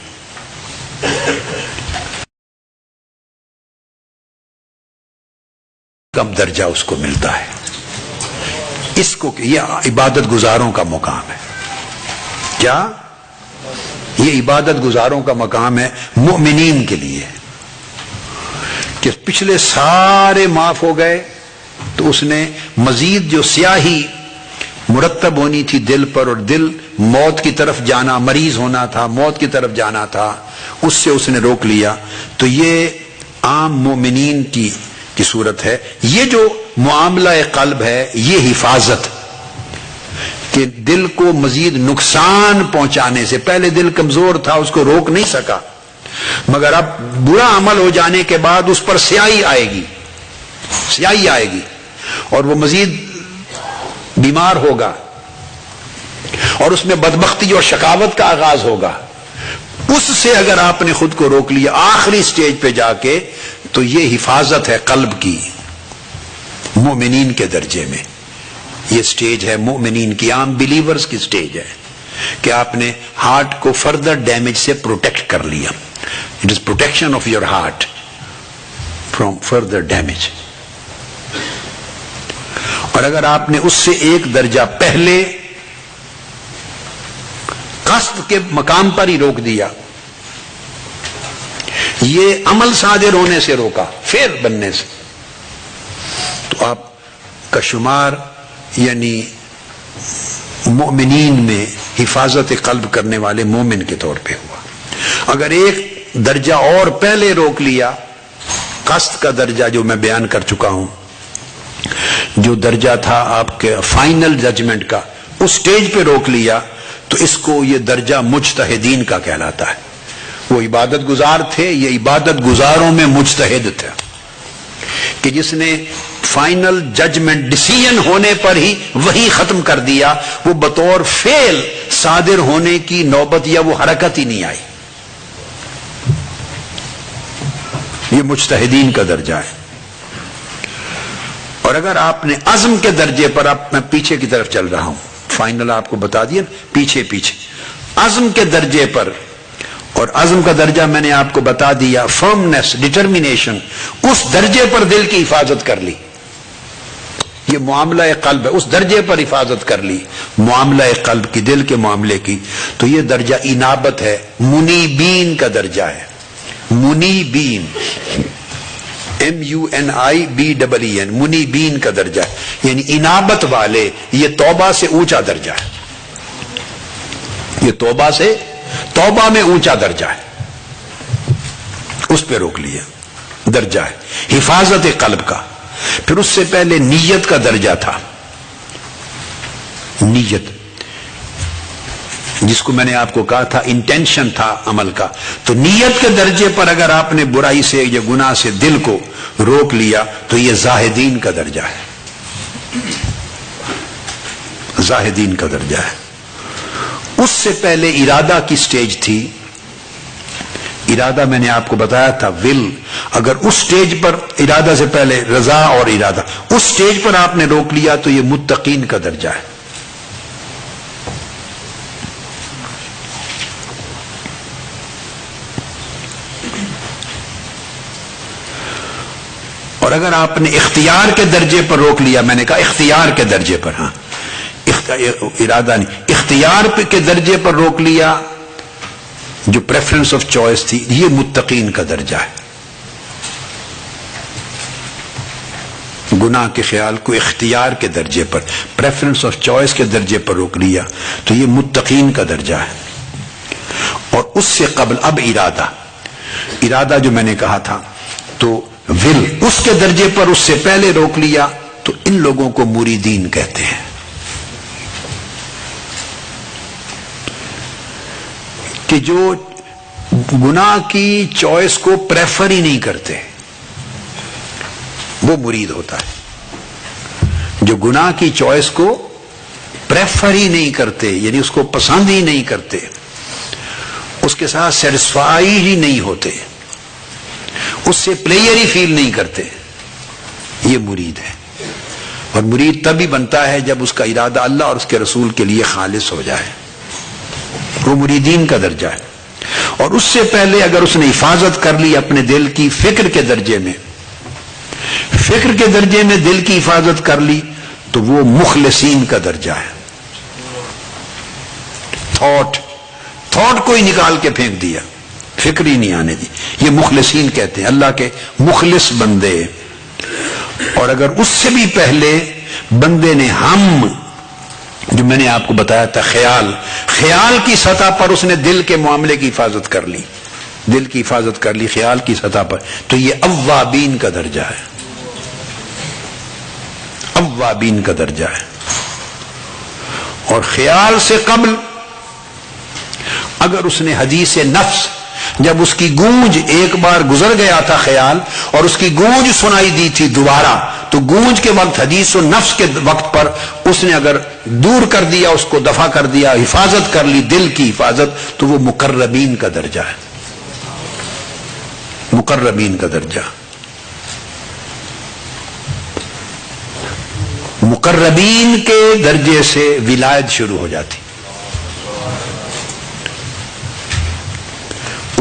کم درجہ اس کو ملتا ہے۔ اس کو یہ عبادت گزاروں کا مقام ہے۔ کیا یہ عبادت گزاروں کا مقام ہے؟ مؤمنین کے لیے کہ پچھلے سارے معاف ہو گئے تو اس نے مزید جو سیاہی مرتب ہونی تھی دل پر، اور دل موت کی طرف جانا، مریض ہونا تھا، موت کی طرف جانا تھا، اس سے اس نے روک لیا۔ تو یہ عام مومنین کی صورت ہے۔ یہ جو معاملہ قلب ہے یہ حفاظت، کہ دل کو مزید نقصان پہنچانے سے، پہلے دل کمزور تھا اس کو روک نہیں سکا، مگر اب برا عمل ہو جانے کے بعد اس پر سیاہی آئے گی اور وہ مزید بیمار ہوگا، اور اس میں بدبختی اور شقاوت کا آغاز ہوگا۔ اس سے اگر آپ نے خود کو روک لیا آخری سٹیج پہ جا کے تو یہ حفاظت ہے قلب کی، مومنین کے درجے میں یہ سٹیج ہے، مومنین کی، عام بلیورز کی سٹیج ہے کہ آپ نے ہارٹ کو فردر ڈیمیج سے پروٹیکٹ کر لیا۔ It is protection of your heart from further damage. اور اگر آپ نے اس سے ایک درجہ پہلے قصد کے مقام پر ہی روک دیا، یہ عمل صادر ہونے سے روکا، فعل بننے سے، تو آپ کا شمار یعنی مومنین میں حفاظت قلب کرنے والے مومن کے طور پہ ہوا۔ اگر ایک درجہ اور پہلے روک لیا، قصد کا درجہ جو میں بیان کر چکا ہوں، جو درجہ تھا آپ کے فائنل ججمنٹ کا، اس سٹیج پہ روک لیا، تو اس کو یہ درجہ مجتہدین کا کہلاتا ہے۔ وہ عبادت گزار تھے، یہ عبادت گزاروں میں مجتہد تھا کہ جس نے فائنل ججمنٹ ڈیسیژن ہونے پر ہی وہی ختم کر دیا، وہ بطور فعل صادر ہونے کی نوبت یا وہ حرکت ہی نہیں آئی۔ یہ مجتہدین کا درجہ ہے۔ اور اگر آپ نے عزم کے درجے پر، اب میں پیچھے کی طرف چل رہا ہوں، فائنل آپ کو بتا دیا، پیچھے عزم کے درجے پر، اور عزم کا درجہ میں نے آپ کو بتا دیا، فرمنس، ڈٹرمینیشن، اس درجے پر دل کی حفاظت کر لی۔ یہ معاملہ قلب ہے، اس درجے پر حفاظت کر لی، معاملہ قلب کی، دل کے معاملے کی، تو یہ درجہ انابت ہے، منیبین کا درجہ ہے، منیبین، MUNIBEEN، منیبین کا درجہ ہے، یعنی انابت والے، یہ توبہ سے اونچا درجہ ہے، یہ توبہ میں اونچا درجہ ہے، اس پہ روک لیا، درجہ ہے حفاظت قلب کا۔ پھر اس سے پہلے نیت کا درجہ تھا، نیت جس کو میں نے آپ کو کہا تھا انٹینشن تھا عمل کا، تو نیت کے درجے پر اگر آپ نے برائی سے یا گناہ سے دل کو روک لیا تو یہ زاہدین کا درجہ ہے، زاہدین کا درجہ ہے۔ اس سے پہلے ارادہ کی سٹیج تھی، ارادہ میں نے آپ کو بتایا تھا ول، اگر اس سٹیج پر ارادہ سے پہلے رضا اور ارادہ، اس سٹیج پر آپ نے روک لیا تو یہ متقین کا درجہ ہے۔ اور اگر آپ نے اختیار کے درجے پر روک لیا، میں نے کہا اختیار کے درجے پر، ہاں ارادہ نہیں، اختیار کے درجے پر روک لیا، جو پریفرنس آف چوائس تھی، یہ متقین کا درجہ ہے۔ گناہ کے خیال کو اختیار کے درجے پر، پریفرنس آف چوائس کے درجے پر روک لیا تو یہ متقین کا درجہ ہے۔ اور اس سے قبل اب ارادہ جو میں نے کہا تھا تو ول، اس کے درجے پر اس سے پہلے روک لیا تو ان لوگوں کو مریدین کہتے ہیں، کہ جو گناہ کی چوائس کو پریفر ہی نہیں کرتے، وہ مرید ہوتا ہے۔ جو گناہ کی چوائس کو پریفر ہی نہیں کرتے، یعنی اس کو پسند ہی نہیں کرتے، اس کے ساتھ سیٹسفائی ہی نہیں ہوتے، اس سے پلیئر ہی فیل نہیں کرتے، یہ مرید ہے۔ اور مرید تبھی بنتا ہے جب اس کا ارادہ اللہ اور اس کے رسول کے لیے خالص ہو جائے، وہ مریدین کا درجہ ہے۔ اور اس سے پہلے اگر اس نے حفاظت کر لی اپنے دل کی فکر کے درجے میں، فکر کے درجے میں دل کی حفاظت کر لی تو وہ مخلصین کا درجہ ہے۔ تھاٹ کو ہی نکال کے پھینک دیا، فکر ہی نہیں آنے دی، یہ مخلصین کہتے ہیں، اللہ کے مخلص بندے۔ اور اگر اس سے بھی پہلے بندے نے ہم، جو میں نے آپ کو بتایا تھا خیال کی سطح پر اس نے دل کے معاملے کی حفاظت کر لی، دل کی حفاظت کر لی خیال کی سطح پر، تو یہ اوابین کا درجہ ہے، اوابین کا درجہ ہے۔ اور خیال سے قبل اگر اس نے حدیث نفس، جب اس کی گونج ایک بار گزر گیا تھا خیال اور اس کی گونج سنائی دی تھی دوبارہ، تو گونج کے وقت حدیث و نفس کے وقت پر اس نے اگر دور کر دیا، اس کو دفع کر دیا، حفاظت کر لی دل کی حفاظت، تو وہ مقربین کا درجہ ہے، مقربین کا درجہ۔ مقربین کے درجے سے ولایت شروع ہو جاتی۔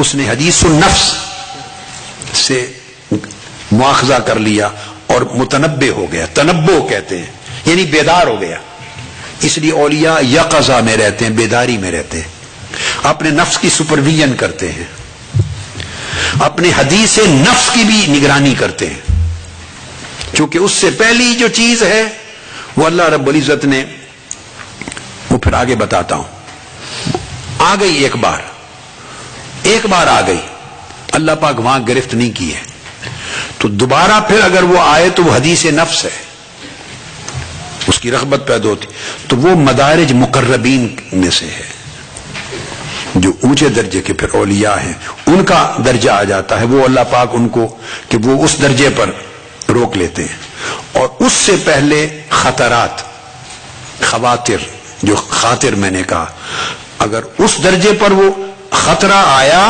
اس نے حدیث النفس سے مواخذہ کر لیا اور متنبع ہو گیا، تنبع کہتے ہیں، یعنی بیدار ہو گیا۔ اس لیے اولیاء یقظہ میں رہتے ہیں، بیداری میں رہتے ہیں، اپنے نفس کی سپرویژن کرتے ہیں، اپنے حدیث نفس کی بھی نگرانی کرتے ہیں، چونکہ اس سے پہلی جو چیز ہے وہ اللہ رب العزت نے، وہ پھر آگے بتاتا ہوں، آ گئی ایک بار آ گئی، اللہ پاک وہاں گرفت نہیں کی ہے، تو دوبارہ پھر اگر وہ آئے تو وہ حدیث نفس ہے، اس کی رغبت پیدا ہوتی، تو وہ مدارج مقربین میں سے ہے، جو اونچے درجے کے پھر اولیاء ہیں، ان کا درجہ آ جاتا ہے، وہ اللہ پاک ان کو کہ وہ اس درجے پر روک لیتے ہیں۔ اور اس سے پہلے خطرات، خواطر، جو خاطر میں نے کہا، اگر اس درجے پر وہ خطرہ آیا،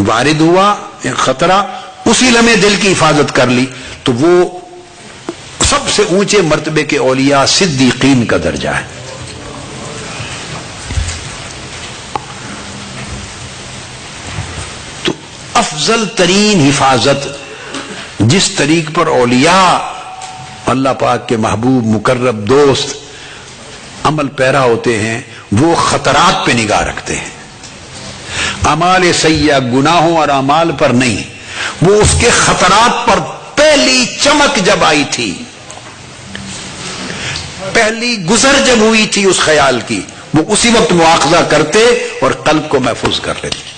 وارد ہوا خطرہ، اسی لمحے دل کی حفاظت کر لی، تو وہ سب سے اونچے مرتبے کے اولیاء صدیقین کا درجہ ہے۔ تو افضل ترین حفاظت جس طریق پر اولیاء اللہ پاک کے محبوب مقرب دوست عمل پیرا ہوتے ہیں، وہ خطرات پہ نگاہ رکھتے ہیں، اعمال سیئہ گناہوں اور اعمال پر نہیں، وہ اس کے خطرات پر پہلی چمک جب آئی تھی، پہلی گزر جب ہوئی تھی اس خیال کی، وہ اسی وقت مواخذہ کرتے اور قلب کو محفوظ کر لیتے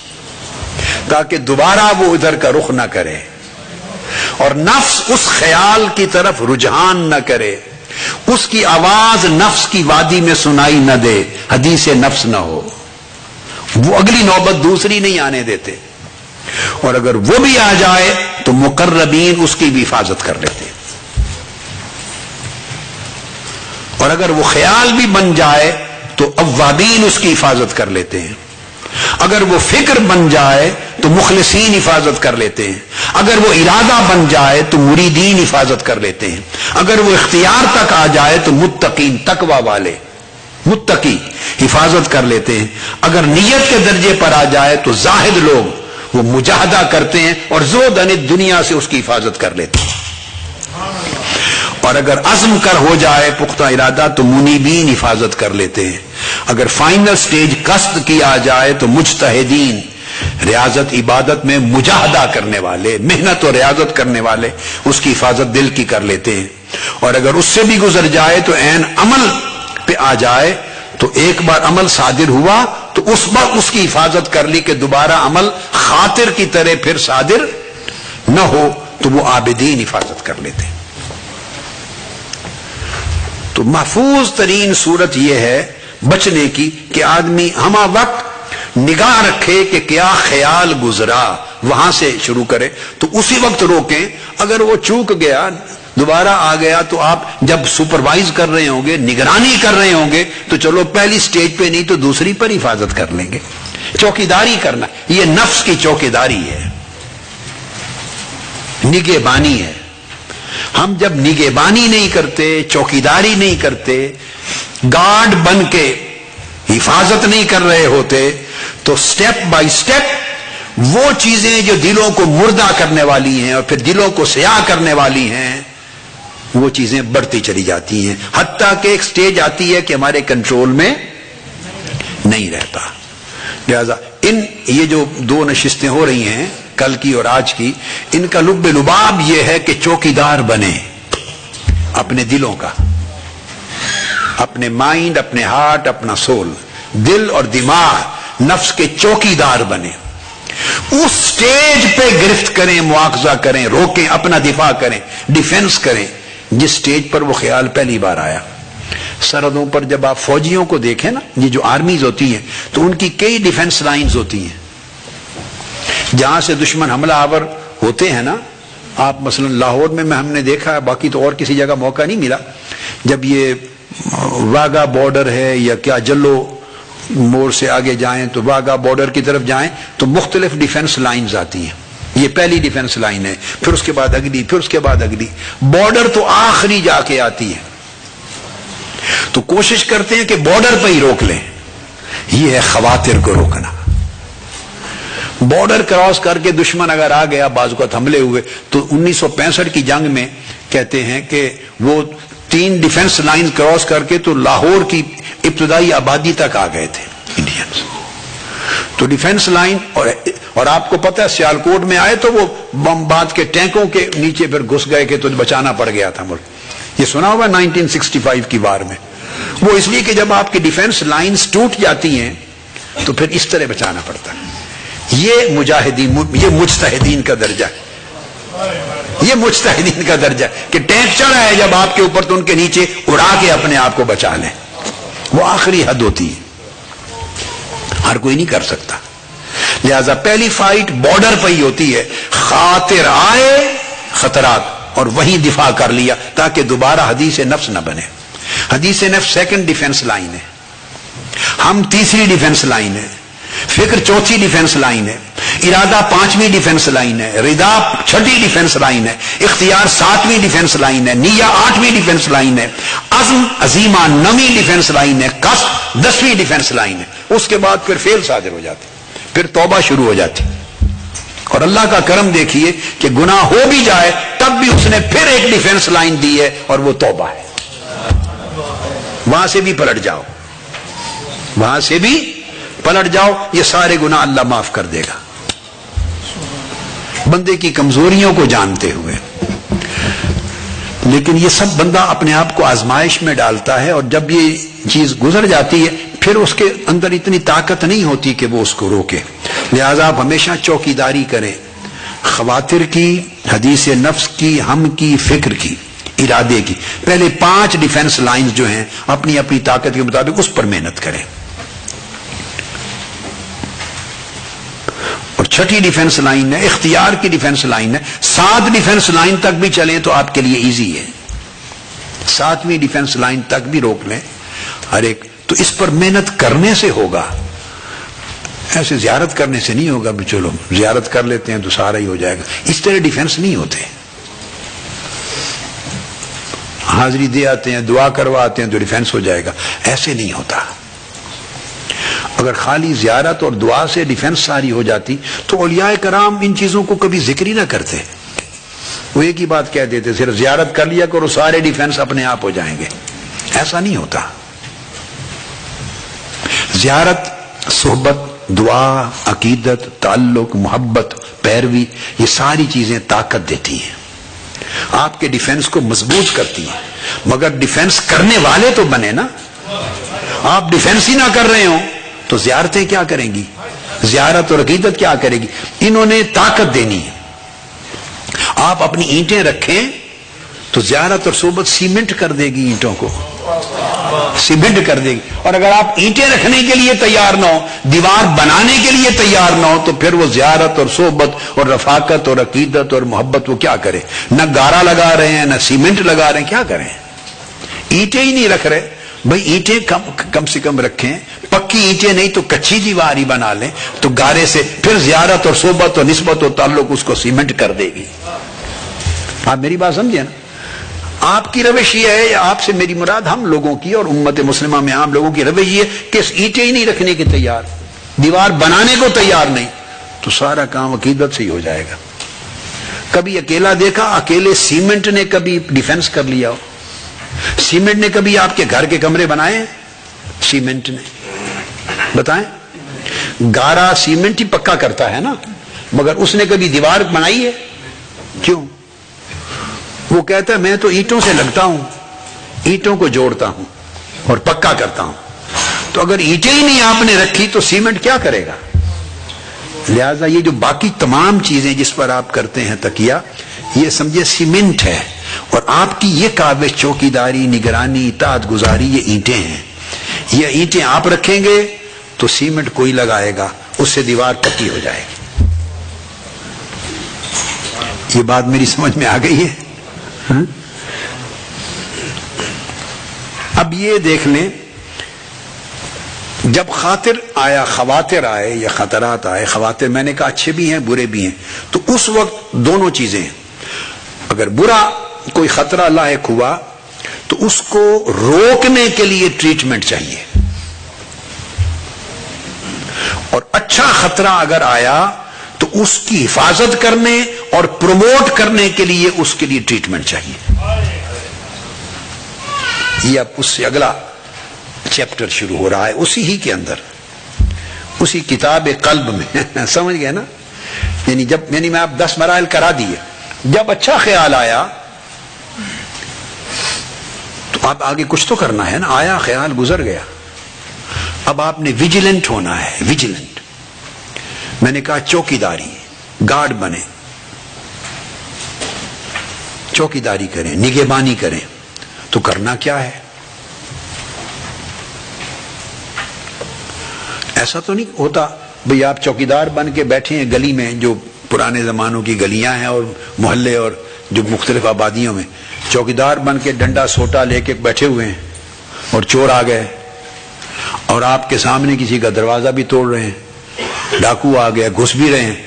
تاکہ دوبارہ وہ ادھر کا رخ نہ کرے اور نفس اس خیال کی طرف رجحان نہ کرے، اس کی آواز نفس کی وادی میں سنائی نہ دے، حدیث نفس نہ ہو، وہ اگلی نوبت دوسری نہیں آنے دیتے، اور اگر وہ بھی آ جائے تو مقربین اس کی بھی حفاظت کر لیتے، اور اگر وہ خیال بھی بن جائے تو اوابین اس کی حفاظت کر لیتے ہیں، اگر وہ فکر بن جائے تو مخلصین حفاظت کر لیتے ہیں، اگر وہ ارادہ بن جائے تو مریدین حفاظت کر لیتے ہیں، اگر وہ اختیار تک آ جائے تو متقین تقوی والے متقی حفاظت کر لیتے ہیں، اگر نیت کے درجے پر آ جائے تو زاہد لوگ وہ مجاہدہ کرتے ہیں اور زہد عن دنیا سے اس کی حفاظت کر لیتے ہیں، اور اگر عزم کر ہو جائے پختہ ارادہ تو منیبین حفاظت کر لیتے ہیں، اگر فائنل سٹیج قصد کی آ جائے تو مجتہدین ریاضت عبادت میں مجاہدہ کرنے والے، محنت اور ریاضت کرنے والے اس کی حفاظت دل کی کر لیتے ہیں، اور اگر اس سے بھی گزر جائے تو عین عمل پہ آ جائے تو ایک بار عمل صادر ہوا تو اس وقت اس کی حفاظت کر لی کہ دوبارہ عمل خاطر کی طرح پھر صادر نہ ہو، تو وہ عابدین حفاظت کر لیتے ہیں۔ تو محفوظ ترین صورت یہ ہے بچنے کی کہ آدمی ہمہ وقت نگاہ رکھے کہ کیا خیال گزرا، وہاں سے شروع کرے تو اسی وقت روکیں، اگر وہ چوک گیا دوبارہ آ گیا تو آپ جب سپروائز کر رہے ہوں گے، نگرانی کر رہے ہوں گے تو چلو پہلی سٹیج پہ نہیں تو دوسری پر حفاظت کر لیں گے، چوکیداری کرنا، یہ نفس کی چوکیداری ہے، نگہبانی ہے۔ ہم جب نگہبانی نہیں کرتے، چوکیداری نہیں کرتے، گارڈ بن کے حفاظت نہیں کر رہے ہوتے تو سٹیپ بائی سٹیپ وہ چیزیں جو دلوں کو مردہ کرنے والی ہیں اور پھر دلوں کو سیاہ کرنے والی ہیں وہ چیزیں بڑھتی چلی جاتی ہیں، حتیٰ کہ ایک سٹیج آتی ہے کہ ہمارے کنٹرول میں نہیں رہتا۔ لہذا یہ جو دو نشستیں ہو رہی ہیں کل کی اور آج کی، ان کا لب لباب یہ ہے کہ چوکیدار بنے اپنے دلوں کا، اپنے مائنڈ، اپنے ہارٹ، اپنا سول، دل اور دماغ نفس کے چوکیدار بنے، اس سٹیج پہ گرفت کریں، مواخذہ کریں، روکیں، اپنا دفاع کریں، ڈیفنس کریں جس سٹیج پر وہ خیال پہلی بار آیا۔ سرحدوں پر جب آپ فوجیوں کو دیکھیں نا، یہ جو آرمیز ہوتی ہیں تو ان کی کئی ڈیفنس لائنز ہوتی ہیں جہاں سے دشمن حملہ آور ہوتے ہیں نا۔ آپ مثلا لاہور میں ہم نے دیکھا ہے، باقی تو اور کسی جگہ موقع نہیں ملا، جب یہ واگا بارڈر ہے یا کیا جلو موڑ سے آگے جائیں تو واگا بارڈر کی طرف جائیں تو مختلف ڈیفنس لائنز آتی ہیں، یہ پہلی ڈیفنس لائن ہے، پھر اس کے بعد اگلی، پھر اس کے بعد اگلی، بارڈر تو آخری جا کے آتی ہے، تو کوشش کرتے ہیں کہ بارڈر پہ ہی روک لیں۔ یہ ہے خواطر کو روکنا۔ بارڈر کراس کر کے دشمن اگر آ گیا، بعض اوقات حملے ہوئے تو 1965 کی جنگ میں کہتے ہیں کہ وہ 3 ڈیفنس لائن کراس کر کے تو لاہور کی ابتدائی آبادی تک آ گئے تھے انڈینز۔ تو ڈیفنس لائن اور آپ کو پتہ ہے سیالکوٹ میں آئے تو وہ بم بات کے ٹینکوں کے نیچے پھر گھس گئے کہ تو بچانا پڑ گیا تھا ملک۔ یہ سنا ہوگا 1965 کی وار میں، وہ اس لیے کہ جب آپ کی ڈیفنس لائنز ٹوٹ جاتی ہیں تو پھر اس طرح بچانا پڑتا ہے۔ یہ مجاہدین، یہ مجتہدین کا درجہ ہے، یہ مجتہدین کا درجہ ہے کہ ٹینک چڑھا ہے جب آپ کے اوپر تو ان کے نیچے اڑا کے اپنے آپ کو بچا لیں، وہ آخری حد ہوتی ہے، ہر کوئی نہیں کر سکتا۔ لہذا پہلی فائٹ بارڈر پہ ہی ہوتی ہے، خاطر آئے خطرات اور وہیں دفاع کر لیا تاکہ دوبارہ حدیث نفس نہ بنے۔ حدیث نفس سیکنڈ ڈیفنس لائن ہے، ہم تیسری ڈیفنس لائن ہے، فکر چوتھی ڈیفنس لائن ہے، ارادہ 5ویں ڈیفنس لائن ہے، رضا 6ٹھی ڈیفنس لائن ہے، اختیار 7ویں ڈیفنس لائن ہے، نیہ 8ویں ڈیفنس لائن ہے، عزم عزیمہ 9ویں ڈیفنس لائن ہے، قصد 10ویں ڈیفنس لائن ہے۔ اس کے بعد پھر فیل صادر ہو جاتی، پھر توبہ شروع ہو جاتی، اور اللہ کا کرم دیکھیے کہ گناہ ہو بھی جائے تب بھی اس نے پھر ایک ڈیفنس لائن دی ہے اور وہ توبہ ہے. وہاں سے بھی پلٹ جاؤ, وہاں سے بھی پلٹ جاؤ, یہ سارے گناہ اللہ معاف کر دے گا بندے کی کمزوریوں کو جانتے ہوئے. لیکن یہ سب بندہ اپنے آپ کو آزمائش میں ڈالتا ہے, اور جب یہ چیز گزر جاتی ہے پھر اس کے اندر اتنی طاقت نہیں ہوتی کہ وہ اس کو روکے. لہذا آپ ہمیشہ چوکیداری کریں, خواطر کی, حدیث نفس کی, ہم کی, فکر کی, ارادے کی. پہلے 5 ڈیفنس لائنز جو ہیں اپنی اپنی طاقت کے مطابق اس پر محنت کریں. اور 6ٹھی ڈیفنس لائن ہے اختیار کی ڈیفنس لائن ہے. 7 ڈیفنس لائن تک بھی چلیں تو آپ کے لیے ایزی ہے. 7ویں ڈیفنس لائن تک بھی روک لیں ہر ایک. تو اس پر محنت کرنے سے ہوگا, ایسے زیارت کرنے سے نہیں ہوگا. چلو زیارت کر لیتے ہیں تو سارا ہی ہو جائے گا. اس طرح ڈیفنس نہیں ہوتے. حاضری دے آتے ہیں, دعا کروا آتے ہیں تو ڈیفنس ہو جائے گا, ایسے نہیں ہوتا. اگر خالی زیارت اور دعا سے ڈیفنس ساری ہو جاتی تو اولیاء کرام ان چیزوں کو کبھی ذکر ہی نہ کرتے. وہ ایک ہی بات کہہ دیتے, صرف زیارت کر لیا کرو سارے ڈیفنس اپنے آپ ہو جائیں گے. ایسا نہیں ہوتا. زیارت, صحبت, دعا, عقیدت, تعلق, محبت, پیروی, یہ ساری چیزیں طاقت دیتی ہیں, آپ کے ڈیفنس کو مضبوط کرتی ہیں. مگر ڈیفنس کرنے والے تو بنے نا. آپ ڈیفنس ہی نہ کر رہے ہوں تو زیارتیں کیا کریں گی, زیارت اور عقیدت کیا کرے گی. انہوں نے طاقت دینی ہے. آپ اپنی اینٹیں رکھیں تو زیارت اور صحبت سیمنٹ کر دے گی, اینٹوں کو سیمنٹ کر دے گی. اور اگر آپ اینٹیں رکھنے کے لیے تیار نہ ہو, دیوار بنانے کے لیے تیار نہ ہو, تو پھر وہ زیارت اور صحبت اور رفاقت اور عقیدت اور محبت وہ کیا کرے. نہ گارا لگا رہے ہیں, نہ سیمنٹ لگا رہے ہیں, کیا کریں. اینٹیں ہی نہیں رکھ رہے. بھائی اینٹیں کم سے کم رکھیں, پکی اینٹیں نہیں تو کچی دیوار ہی بنا لیں, تو گارے سے پھر زیارت اور صحبت اور نسبت اور تعلق اس کو سیمنٹ کر دے گی. آپ میری بات سمجھیں نا. آپ کی روش یہ ہے, آپ سے میری مراد ہم لوگوں کی اور امت مسلمہ میں عام لوگوں کی روش یہ کہ اینٹیں ہی نہیں رکھنے کے تیار, دیوار بنانے کو تیار نہیں, تو سارا کام عقیدت سے ہی ہو جائے گا. کبھی اکیلا دیکھا, اکیلے سیمنٹ نے کبھی ڈیفنس کر لیا ہو. سیمنٹ نے کبھی آپ کے گھر کے کمرے بنائے, سیمنٹ نے, بتائیں. گارا سیمنٹ ہی پکا کرتا ہے نا, مگر اس نے کبھی دیوار بنائی ہے؟ کیوں؟ وہ کہتا ہے میں تو اینٹوں سے لگتا ہوں, اینٹوں کو جوڑتا ہوں اور پکا کرتا ہوں. تو اگر اینٹیں ہی نہیں آپ نے رکھی تو سیمنٹ کیا کرے گا. لہذا یہ جو باقی تمام چیزیں جس پر آپ کرتے ہیں تکیہ, یہ سمجھے سیمنٹ ہے. اور آپ کی یہ کاوش, چوکیداری, نگرانی, اطاعت گزاری, یہ اینٹیں ہیں. یہ اینٹیں آپ رکھیں گے تو سیمنٹ کوئی لگائے گا, اس سے دیوار پکی ہو جائے گی. یہ بات میری سمجھ میں آ گئی ہے. اب یہ دیکھ لیں, جب خاطر آیا, خواطر آئے یا خطرات آئے, خواطر میں نے کہا اچھے بھی ہیں برے بھی ہیں, تو اس وقت دونوں چیزیں ہیں. اگر برا کوئی خطرہ لاحق ہوا تو اس کو روکنے کے لیے ٹریٹمنٹ چاہیے, اور اچھا خطرہ اگر آیا تو اس کی حفاظت کرنے اور پروموٹ کرنے کے لیے اس کے لیے ٹریٹمنٹ چاہیے. یہ اب اس سے اگلا چیپٹر شروع ہو رہا ہے اسی ہی کے اندر, اسی کتاب قلب میں. سمجھ گئے نا. یعنی میں آپ 10 مراحل کرا دیے. جب اچھا خیال آیا تو آپ آگے کچھ تو کرنا ہے نا. آیا خیال, گزر گیا, اب آپ نے ویجیلنٹ ہونا ہے. ویجیلنٹ میں نے کہا چوکیداری, گارڈ بنے, چوکیداری کریں, نگہبانی کریں. تو کرنا کیا ہے؟ ایسا تو نہیں ہوتا بھئی آپ چوکیدار بن کے بیٹھے ہیں گلی میں, جو پرانے زمانوں کی گلیاں ہیں اور محلے اور جو مختلف آبادیوں میں, چوکیدار بن کے ڈنڈا سوٹا لے کے بیٹھے ہوئے ہیں, اور چور آ گئے اور آپ کے سامنے کسی کا دروازہ بھی توڑ رہے ہیں, ڈاکو آ گیا, گھس بھی رہے ہیں,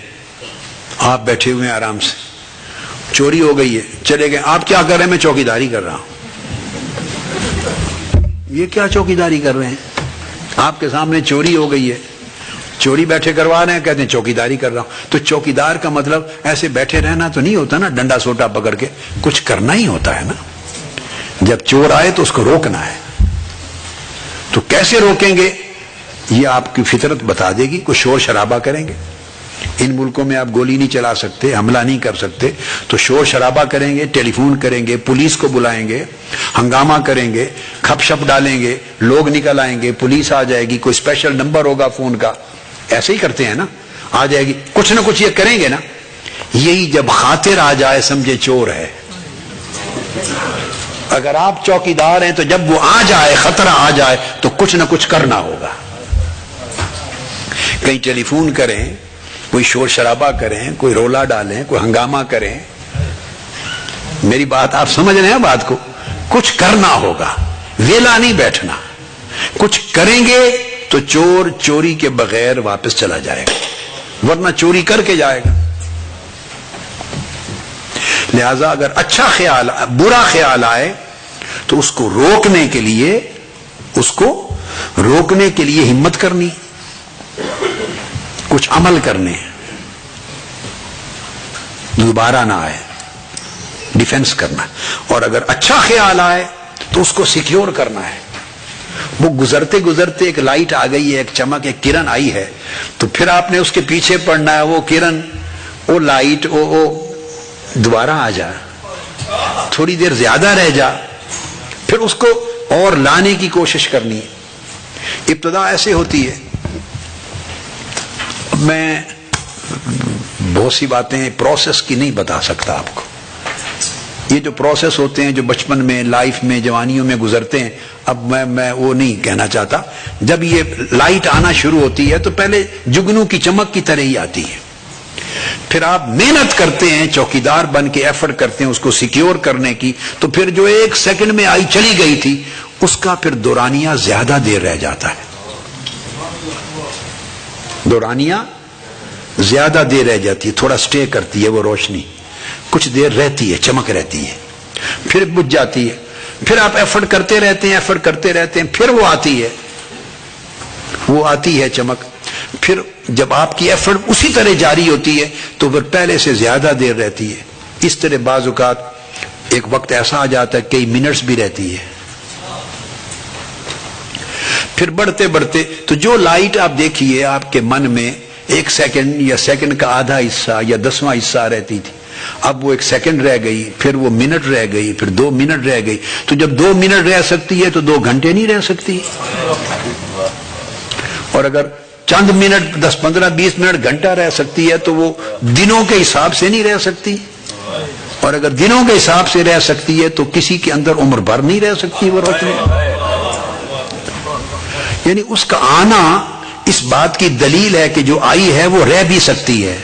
آپ بیٹھے ہوئے ہیں آرام سے, چوری ہو گئی ہے, چلے گئے. آپ کیا کر رہے ہیں؟ میں چوکیداری کر رہا ہوں. یہ کیا چوکیداری کر رہے ہیں؟ آپ کے سامنے چوری ہو گئی ہے چوری بیٹھے کروا رہے ہیں، کہتے ہیں چوکیداری کر رہا ہوں. تو چوکیدار کا مطلب ایسے بیٹھے رہنا تو نہیں ہوتا نا، ڈنڈا سوٹا پکڑ کے کچھ کرنا ہی ہوتا ہے نا. جب چور آئے تو اس کو روکنا ہے. تو کیسے روکیں گے یہ آپ کی فطرت بتا دے گی. کوئی شور شرابہ کریں گے. ان ملکوں میں آپ گولی نہیں چلا سکتے، حملہ نہیں کر سکتے، تو شور شرابہ کریں گے، ٹیلی فون کریں گے، پولیس کو بلائیں گے، ہنگامہ کریں گے، کھپ شپ ڈالیں گے، لوگ نکل آئیں گے، پولیس آ جائے گی، کوئی اسپیشل نمبر ہوگا فون کا. ایسے ہی کرتے ہیں نا، آ جائے گی، کچھ نہ کچھ یہ کریں گے نا. یہی جب خاطر آ جائے سمجھے چور ہے. اگر آپ چوکیدار ہیں تو جب وہ آ جائے، خطرہ آ جائے تو کچھ نہ کچھ کرنا ہوگا. کہیں ٹیلی فون کریں، کوئی شور شرابہ کریں، کوئی رولا ڈالیں، کوئی ہنگامہ کریں. میری بات آپ سمجھ رہے ہیں بات کو؟ کچھ کرنا ہوگا، ویلا نہیں بیٹھنا. کچھ کریں گے تو چور چوری کے بغیر واپس چلا جائے گا، ورنہ چوری کر کے جائے گا. لہذا اگر اچھا خیال، برا خیال آئے تو اس کو روکنے کے لیے ہمت کرنی، کچھ عمل کرنے، دوبارہ نہ آئے، ڈیفنس کرنا. اور اگر اچھا خیال آئے تو اس کو سیکیور کرنا ہے. وہ گزرتے گزرتے ایک لائٹ آ گئی ہے، ایک چمک، ایک کرن آئی ہے، تو پھر آپ نے اس کے پیچھے پڑنا ہے. وہ کرن، وہ لائٹ، وہ دوبارہ آ جا، تھوڑی دیر زیادہ رہ جا، پھر اس کو اور لانے کی کوشش کرنی ہے. ابتدا ایسے ہوتی ہے. میں بہت سی باتیں پروسیس کی نہیں بتا سکتا آپ کو. یہ جو پروسیس ہوتے ہیں جو بچپن میں، لائف میں، جوانیوں میں گزرتے ہیں، اب میں وہ نہیں کہنا چاہتا. جب یہ لائٹ آنا شروع ہوتی ہے تو پہلے جگنو کی چمک کی طرح ہی آتی ہے. پھر آپ محنت کرتے ہیں، چوکیدار بن کے ایفرٹ کرتے ہیں اس کو سیکیور کرنے کی، تو پھر جو 1 سیکنڈ میں آئی چلی گئی تھی اس کا پھر دورانیہ زیادہ دیر رہ جاتا ہے. دورانیہ زیادہ دیر رہ جاتی ہے، تھوڑا سٹے کرتی ہے وہ روشنی، کچھ دیر رہتی ہے، چمک رہتی ہے، پھر بجھ جاتی ہے. پھر آپ ایفرٹ کرتے رہتے ہیں، پھر وہ آتی ہے چمک. پھر جب آپ کی ایفرٹ اسی طرح جاری ہوتی ہے تو پھر پہلے سے زیادہ دیر رہتی ہے. اس طرح بعض اوقات ایک وقت ایسا آ جاتا ہے کئی منٹس بھی رہتی ہے. پھر بڑھتے بڑھتے تو جو لائٹ آپ دیکھیے آپ کے من میں 1 سیکنڈ یا سیکنڈ کا آدھا حصہ یا 10واں حصہ رہتی تھی، اب وہ 1 سیکنڈ رہ گئی، پھر وہ منٹ رہ گئی، پھر 2 منٹ رہ گئی. تو جب 2 منٹ رہ سکتی ہے تو 2 گھنٹے نہیں رہ سکتی. اور اگر چند منٹ، 10 15 20 منٹ، گھنٹہ رہ سکتی ہے تو وہ دنوں کے حساب سے نہیں رہ سکتی. اور اگر دنوں کے حساب سے رہ سکتی ہے تو کسی کے اندر عمر بھر نہیں رہ سکتی وہ روشنی. یعنی اس کا آنا اس بات کی دلیل ہے کہ جو آئی ہے وہ رہ بھی سکتی ہے،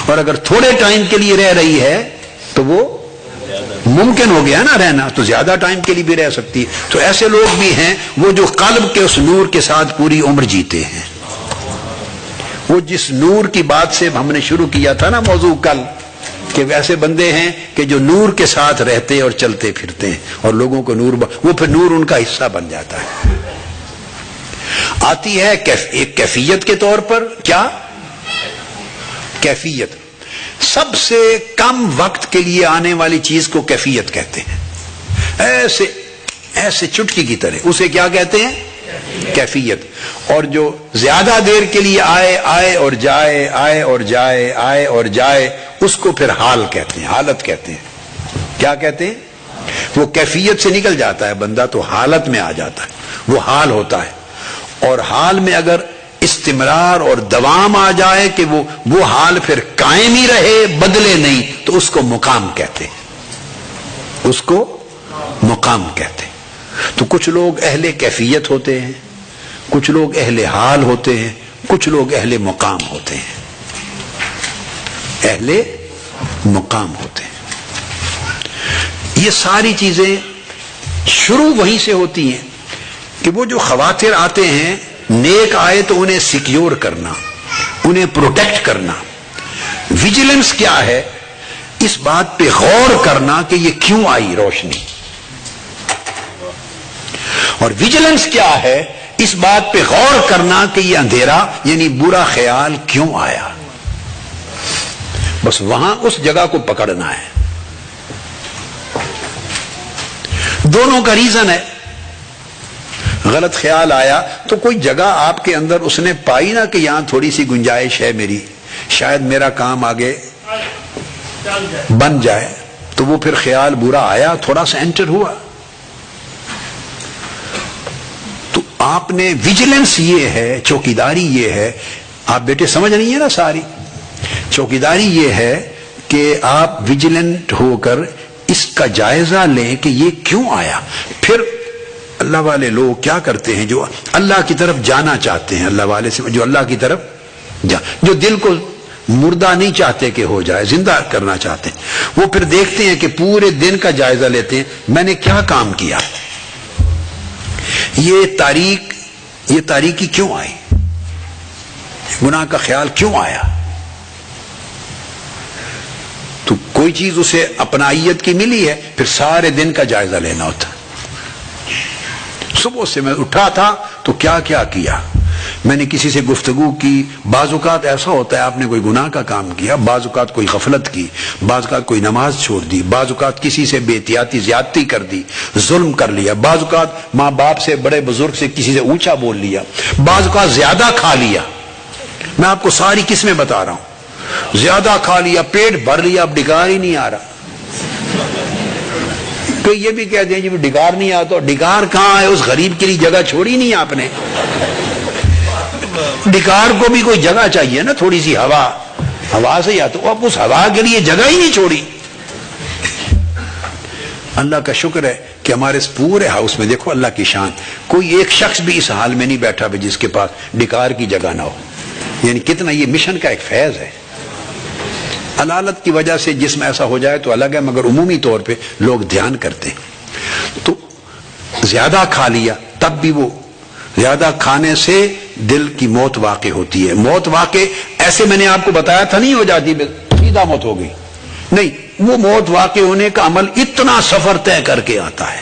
اور اگر تھوڑے ٹائم کے لیے رہ رہی ہے تو وہ ممکن ہو گیا نا رہنا، تو زیادہ ٹائم کے لیے بھی رہ سکتی ہے. تو ایسے لوگ بھی ہیں وہ جو قلب کے اس نور کے ساتھ پوری عمر جیتے ہیں. وہ جس نور کی بات سے ہم نے شروع کیا تھا نا موضوع کل، کہ ویسے بندے ہیں کہ جو نور کے ساتھ رہتے اور چلتے پھرتے ہیں اور لوگوں کو نور وہ پھر نور ان کا حصہ بن جاتا ہے. آتی ہے ایک کیفیت کے طور پر. کیا کیفیت؟ سب سے کم وقت کے لیے آنے والی چیز کو کیفیت کہتے ہیں. ایسے چٹکی کی طرح اسے کیا کہتے ہیں؟ کیفیت. اور جو زیادہ دیر کے لیے آئے اور جائے، آئے اور جائے، آئے اور جائے، اس کو پھر حال کہتے ہیں، حالت کہتے ہیں. کیا کہتے ہیں؟ وہ کیفیت سے نکل جاتا ہے بندہ تو حالت میں آ جاتا ہے، وہ حال ہوتا ہے. اور حال میں اگر استمرار اور دوام آ جائے کہ وہ حال پھر قائم ہی رہے، بدلے نہیں، تو اس کو مقام کہتے ہیں. اس کو مقام کہتے ہیں. تو کچھ لوگ اہل کیفیت ہوتے ہیں، کچھ لوگ اہل حال ہوتے ہیں، کچھ لوگ اہل مقام ہوتے ہیں. اہل مقام ہوتے ہیں. یہ ساری چیزیں شروع وہیں سے ہوتی ہیں کہ وہ جو خواطر آتے ہیں، نیک آئے تو انہیں سیکیور کرنا، انہیں پروٹیکٹ کرنا. ویجیلنس کیا ہے؟ اس بات پہ غور کرنا کہ یہ کیوں آئی روشنی. اور ویجیلنس کیا ہے؟ اس بات پہ غور کرنا کہ یہ اندھیرا یعنی برا خیال کیوں آیا، بس وہاں اس جگہ کو پکڑنا ہے. دونوں کا ریزن ہے. غلط خیال آیا تو کوئی جگہ آپ کے اندر اس نے پائی نا کہ یہاں تھوڑی سی گنجائش ہے میری، شاید میرا کام آگے بن جائے، تو وہ پھر خیال برا آیا، تھوڑا سا انٹر ہوا. تو آپ نے ویجیلنس یہ ہے، چوکیداری یہ ہے، آپ بیٹے سمجھ رہی ہیں نا ساری چوکیداری یہ ہے کہ آپ ویجیلنٹ ہو کر اس کا جائزہ لیں کہ یہ کیوں آیا. پھر اللہ والے لوگ کیا کرتے ہیں جو اللہ کی طرف جانا چاہتے ہیں، اللہ والے سے جو اللہ کی طرف جو دل کو مردہ نہیں چاہتے کہ ہو جائے، زندہ کرنا چاہتے ہیں، وہ پھر دیکھتے ہیں کہ پورے دن کا جائزہ لیتے ہیں، میں نے کیا کام کیا، یہ تاریکی کیوں آئی، گناہ کا خیال کیوں آیا. تو کوئی چیز اسے اپنائیت کی ملی ہے، پھر سارے دن کا جائزہ لینا ہوتا. صبح سے میں اٹھا تھا تو کیا کیا، میں نے کسی سے گفتگو کی. بعض اوقات ایسا ہوتا ہے آپ نے کوئی گناہ کا کام کیا، بعض اوقات کوئی غفلت کی، بعض اوقات کوئی نماز چھوڑ دی، بعض اوقات کسی سے بے احتیاطی زیادتی کر دی، ظلم کر لیا، بعض اوقات ماں باپ سے بڑے بزرگ سے کسی سے اونچا بول لیا، بعض اوقات زیادہ کھا لیا. میں آپ کو ساری قسمیں بتا رہا ہوں. زیادہ کھا لیا، پیٹ بھر لیا، اب ڈگار ہی نہیں آ رہا. تو یہ بھی کہتے ہیں جی ڈگار نہیں آتا. ڈگار کہاں ہے؟ اس غریب کے لیے جگہ چھوڑی نہیں آپ نے. ڈگار کو بھی کوئی جگہ چاہیے نا، تھوڑی سی ہوا سے آتا. اب اس ہوا کے لیے جگہ ہی نہیں چھوڑی. اللہ کا شکر ہے کہ ہمارے اس پورے ہاؤس میں دیکھو اللہ کی شان، کوئی ایک شخص بھی اس حال میں نہیں بیٹھا جس کے پاس ڈگار کی جگہ نہ ہو. یعنی کتنا یہ مشن کا ایک فیض ہے. علالت کی وجہ سے جسم ایسا ہو جائے تو الگ ہے، مگر عمومی طور پہ لوگ دھیان کرتے ہیں. تو زیادہ کھا لیا، تب بھی وہ زیادہ کھانے سے دل کی موت واقع ہوتی ہے. موت واقع ایسے میں نے آپ کو بتایا تھا نہیں ہو جاتی سیدھا موت ہو گئی، نہیں، وہ موت واقع ہونے کا عمل اتنا سفر طے کر کے آتا ہے.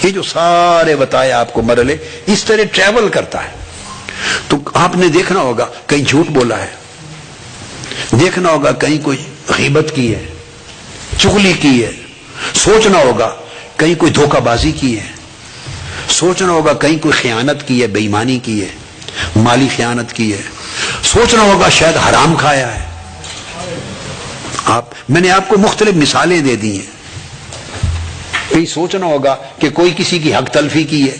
یہ جو سارے بتائے آپ کو مرحلے اس طرح ٹریول کرتا ہے. تو آپ نے دیکھنا ہوگا کہیں جھوٹ بولا ہے، دیکھنا ہوگا کہیں کوئی غیبت کی ہے، چغلی کی ہے، سوچنا ہوگا کہیں کوئی دھوکہ بازی کی ہے، سوچنا ہوگا کہیں کوئی خیانت کی ہے، بے ایمانی کی ہے، مالی خیانت کی ہے، سوچنا ہوگا شاید حرام کھایا ہے. میں نے آپ کو مختلف مثالیں دے دی ہیں. کہیں سوچنا ہوگا کہ کوئی کسی کی حق تلفی کی ہے.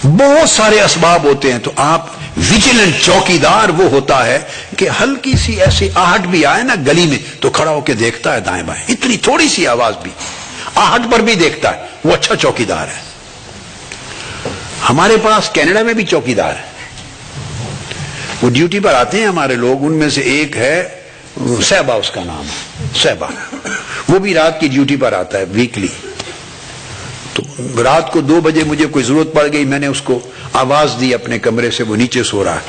بہت سارے اسباب ہوتے ہیں. تو آپ ویجیلنٹ چوکیدار وہ ہوتا ہے کہ ہلکی سی ایسی آہٹ بھی آئے نا گلی میں تو کھڑا ہو کے دیکھتا ہے دائیں بائیں، اتنی تھوڑی سی آواز بھی، آہٹ پر بھی دیکھتا ہے. وہ اچھا چوکیدار ہے. ہمارے پاس کینیڈا میں بھی چوکیدار ہے، وہ ڈیوٹی پر آتے ہیں ہمارے لوگ. ان میں سے ایک ہے صحبہ، اس کا نام ہے صحبہ. وہ بھی رات کی ڈیوٹی پر آتا ہے ویکلی. تو رات کو 2 بجے مجھے کوئی ضرورت پڑ گئی، میں نے اس کو آواز دی اپنے کمرے سے، وہ نیچے سو رہا ہے.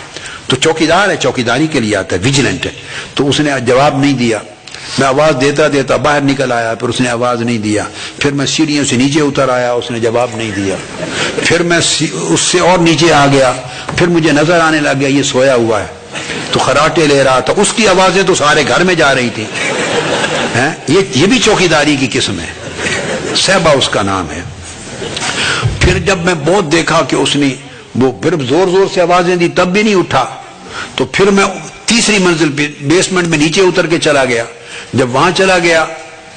تو چوکیدار ہے، چوکیداری کے لیے آتا ہے، ویجیلنٹ ہے. تو اس نے جواب نہیں دیا. میں آواز دیتا دیتا باہر نکل آیا، پھر اس نے آواز نہیں دیا. پھر میں سیڑھیوں سے نیچے اتر آیا، اس نے جواب نہیں دیا. پھر میں اس سے اور نیچے آ گیا. پھر مجھے نظر آنے لگ گیا یہ سویا ہوا ہے تو خراٹے لے رہا تھا. اس کی آوازیں تو سارے گھر میں جا رہی تھی. یہ بھی چوکیداری کی قسم ہے. صحبہ اس کا نام ہے. پھر جب میں بہت دیکھا کہ اس نے وہ پھر زور زور سے آوازیں دی تب بھی نہیں اٹھا، تو پھر میں تیسری منزل پہ بیسمنٹ میں نیچے اتر کے چلا گیا. جب وہاں چلا گیا،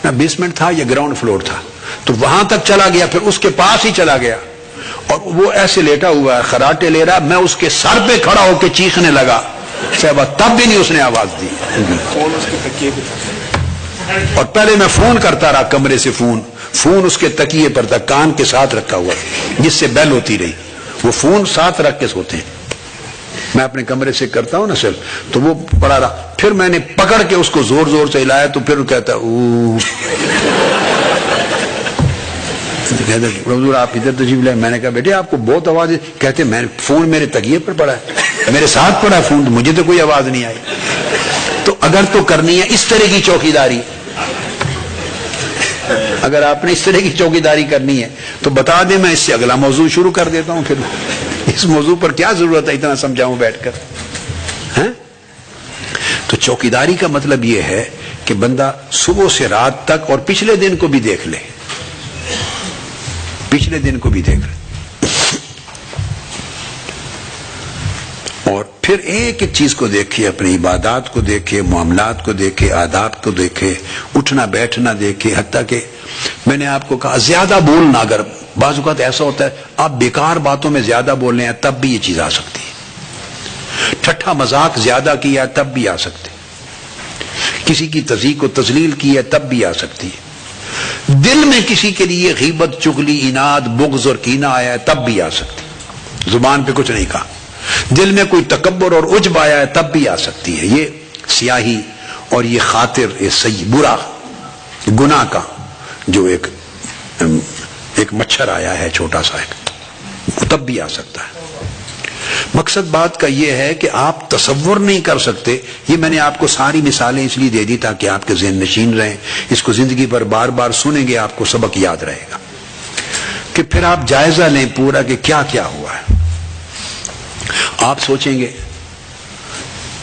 نہ بیسمنٹ تھا یا گراؤنڈ فلور تھا، تو وہاں تک چلا گیا. پھر اس کے پاس ہی چلا گیا اور وہ ایسے لیٹا ہوا ہے، خراٹے لے رہا. میں اس کے سر پہ کھڑا ہو کے چیخنے لگا صحبہ، تب بھی نہیں اس نے آواز دی. اور پہلے میں فون کرتا رہا کمرے سے، فون اس کے تکیے پر تھا، کان کے ساتھ رکھا ہوا جس سے بیل ہوتی رہی. وہ فون ساتھ رکھ کے سوتے ہیں. میں اپنے کمرے سے کرتا ہوں نا سر، تو وہ پڑا رہا. پھر میں نے پکڑ کے اس کو زور زور سے ہلایا تو پھر وہ کہتا حضور آپ ادھر تشریف لائے. میں نے کہا بیٹے آپ کو بہت آواز ہے. کہتے میں فون میرے تکیے پر پڑا ہے، میرے ساتھ پڑا ہے فون، تو مجھے تو کوئی آواز نہیں آئی. تو اگر تو کرنی ہے اس طرح کی چوکیداری اگر آپ نے اس طرح کی چوکیداری کرنی ہے تو بتا دیں، میں اس سے اگلا موضوع شروع کر دیتا ہوں. پھر اس موضوع پر کیا ضرورت ہے اتنا سمجھاؤں بیٹھ کر؟ تو چوکیداری کا مطلب یہ ہے کہ بندہ صبح سے رات تک اور پچھلے دن کو بھی دیکھ لے، پچھلے دن کو بھی دیکھ لے، اور پھر ایک ایک چیز کو دیکھے، اپنی عبادات کو دیکھے، معاملات کو دیکھے، آداب کو دیکھے، اٹھنا بیٹھنا دیکھے. حتیٰ کہ میں نے آپ کو کہا زیادہ بولنا، اگر بعض اوقات ایسا ہوتا ہے آپ بیکار باتوں میں زیادہ بول رہے ہیں تب بھی یہ چیز آ سکتی ہے. ٹھٹھا مذاق زیادہ کیا تب بھی آ سکتے، کسی کی تضحیق و تذلیل کی ہے تب بھی آ سکتی ہے. دل میں کسی کے لیے غیبت، چغلی، اناد، بغض اور کینہ آیا ہے تب بھی آ سکتی. زبان پہ کچھ نہیں کہا. دل میں کوئی تکبر اور عجب آیا ہے تب بھی آ سکتی ہے. یہ سیاہی اور یہ خاطر، یہ صحیح برا گناہ کا جو ایک مچھر آیا ہے چھوٹا سا، ایک تب بھی آ سکتا ہے. مقصد بات کا یہ ہے کہ آپ تصور نہیں کر سکتے. یہ میں نے آپ کو ساری مثالیں اس لیے دے دی تاکہ آپ کے ذہن نشین رہیں. اس کو زندگی پر بار بار سنیں گے آپ کو سبق یاد رہے گا کہ پھر آپ جائزہ لیں پورا کہ کیا کیا ہوا ہے. آپ سوچیں گے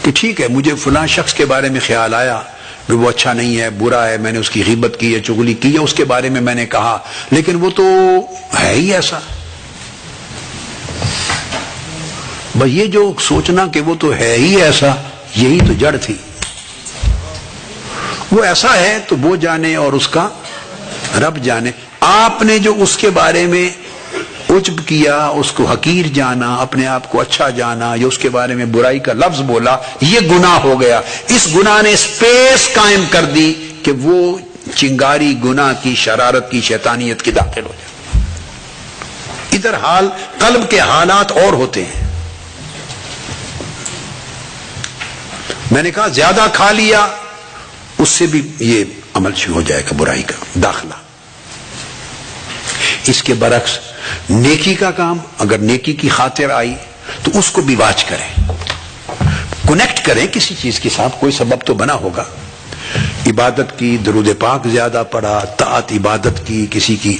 کہ ٹھیک ہے مجھے فلاں شخص کے بارے میں خیال آیا کہ وہ اچھا نہیں ہے، برا ہے، میں نے اس کی غیبت کی ہے، چغلی کی ہے، اس کے بارے میں نے کہا، لیکن وہ تو ہے ہی ایسا. بس یہ جو سوچنا کہ وہ تو ہے ہی ایسا، یہی تو جڑ تھی. وہ ایسا ہے تو وہ جانے اور اس کا رب جانے. آپ نے جو اس کے بارے میں عجب کیا، اس کو حقیر جانا، اپنے آپ کو اچھا جانا، یا اس کے بارے میں برائی کا لفظ بولا، یہ گناہ ہو گیا. اس گناہ نے سپیس قائم کر دی کہ وہ چنگاری گناہ کی، شرارت کی، شیطانیت کی داخل ہو جائے. ادھر حال قلب کے حالات اور ہوتے ہیں. میں نے کہا زیادہ کھا لیا، اس سے بھی یہ عمل شروع ہو جائے گا برائی کا داخلہ. اس کے برعکس نیکی کا کام، اگر نیکی کی خاطر آئی تو اس کو بھی واچ کریں، کنیکٹ کریں کسی چیز کے ساتھ. کوئی سبب تو بنا ہوگا. عبادت کی، درود پاک زیادہ پڑھا، طاعت عبادت کی، کسی کی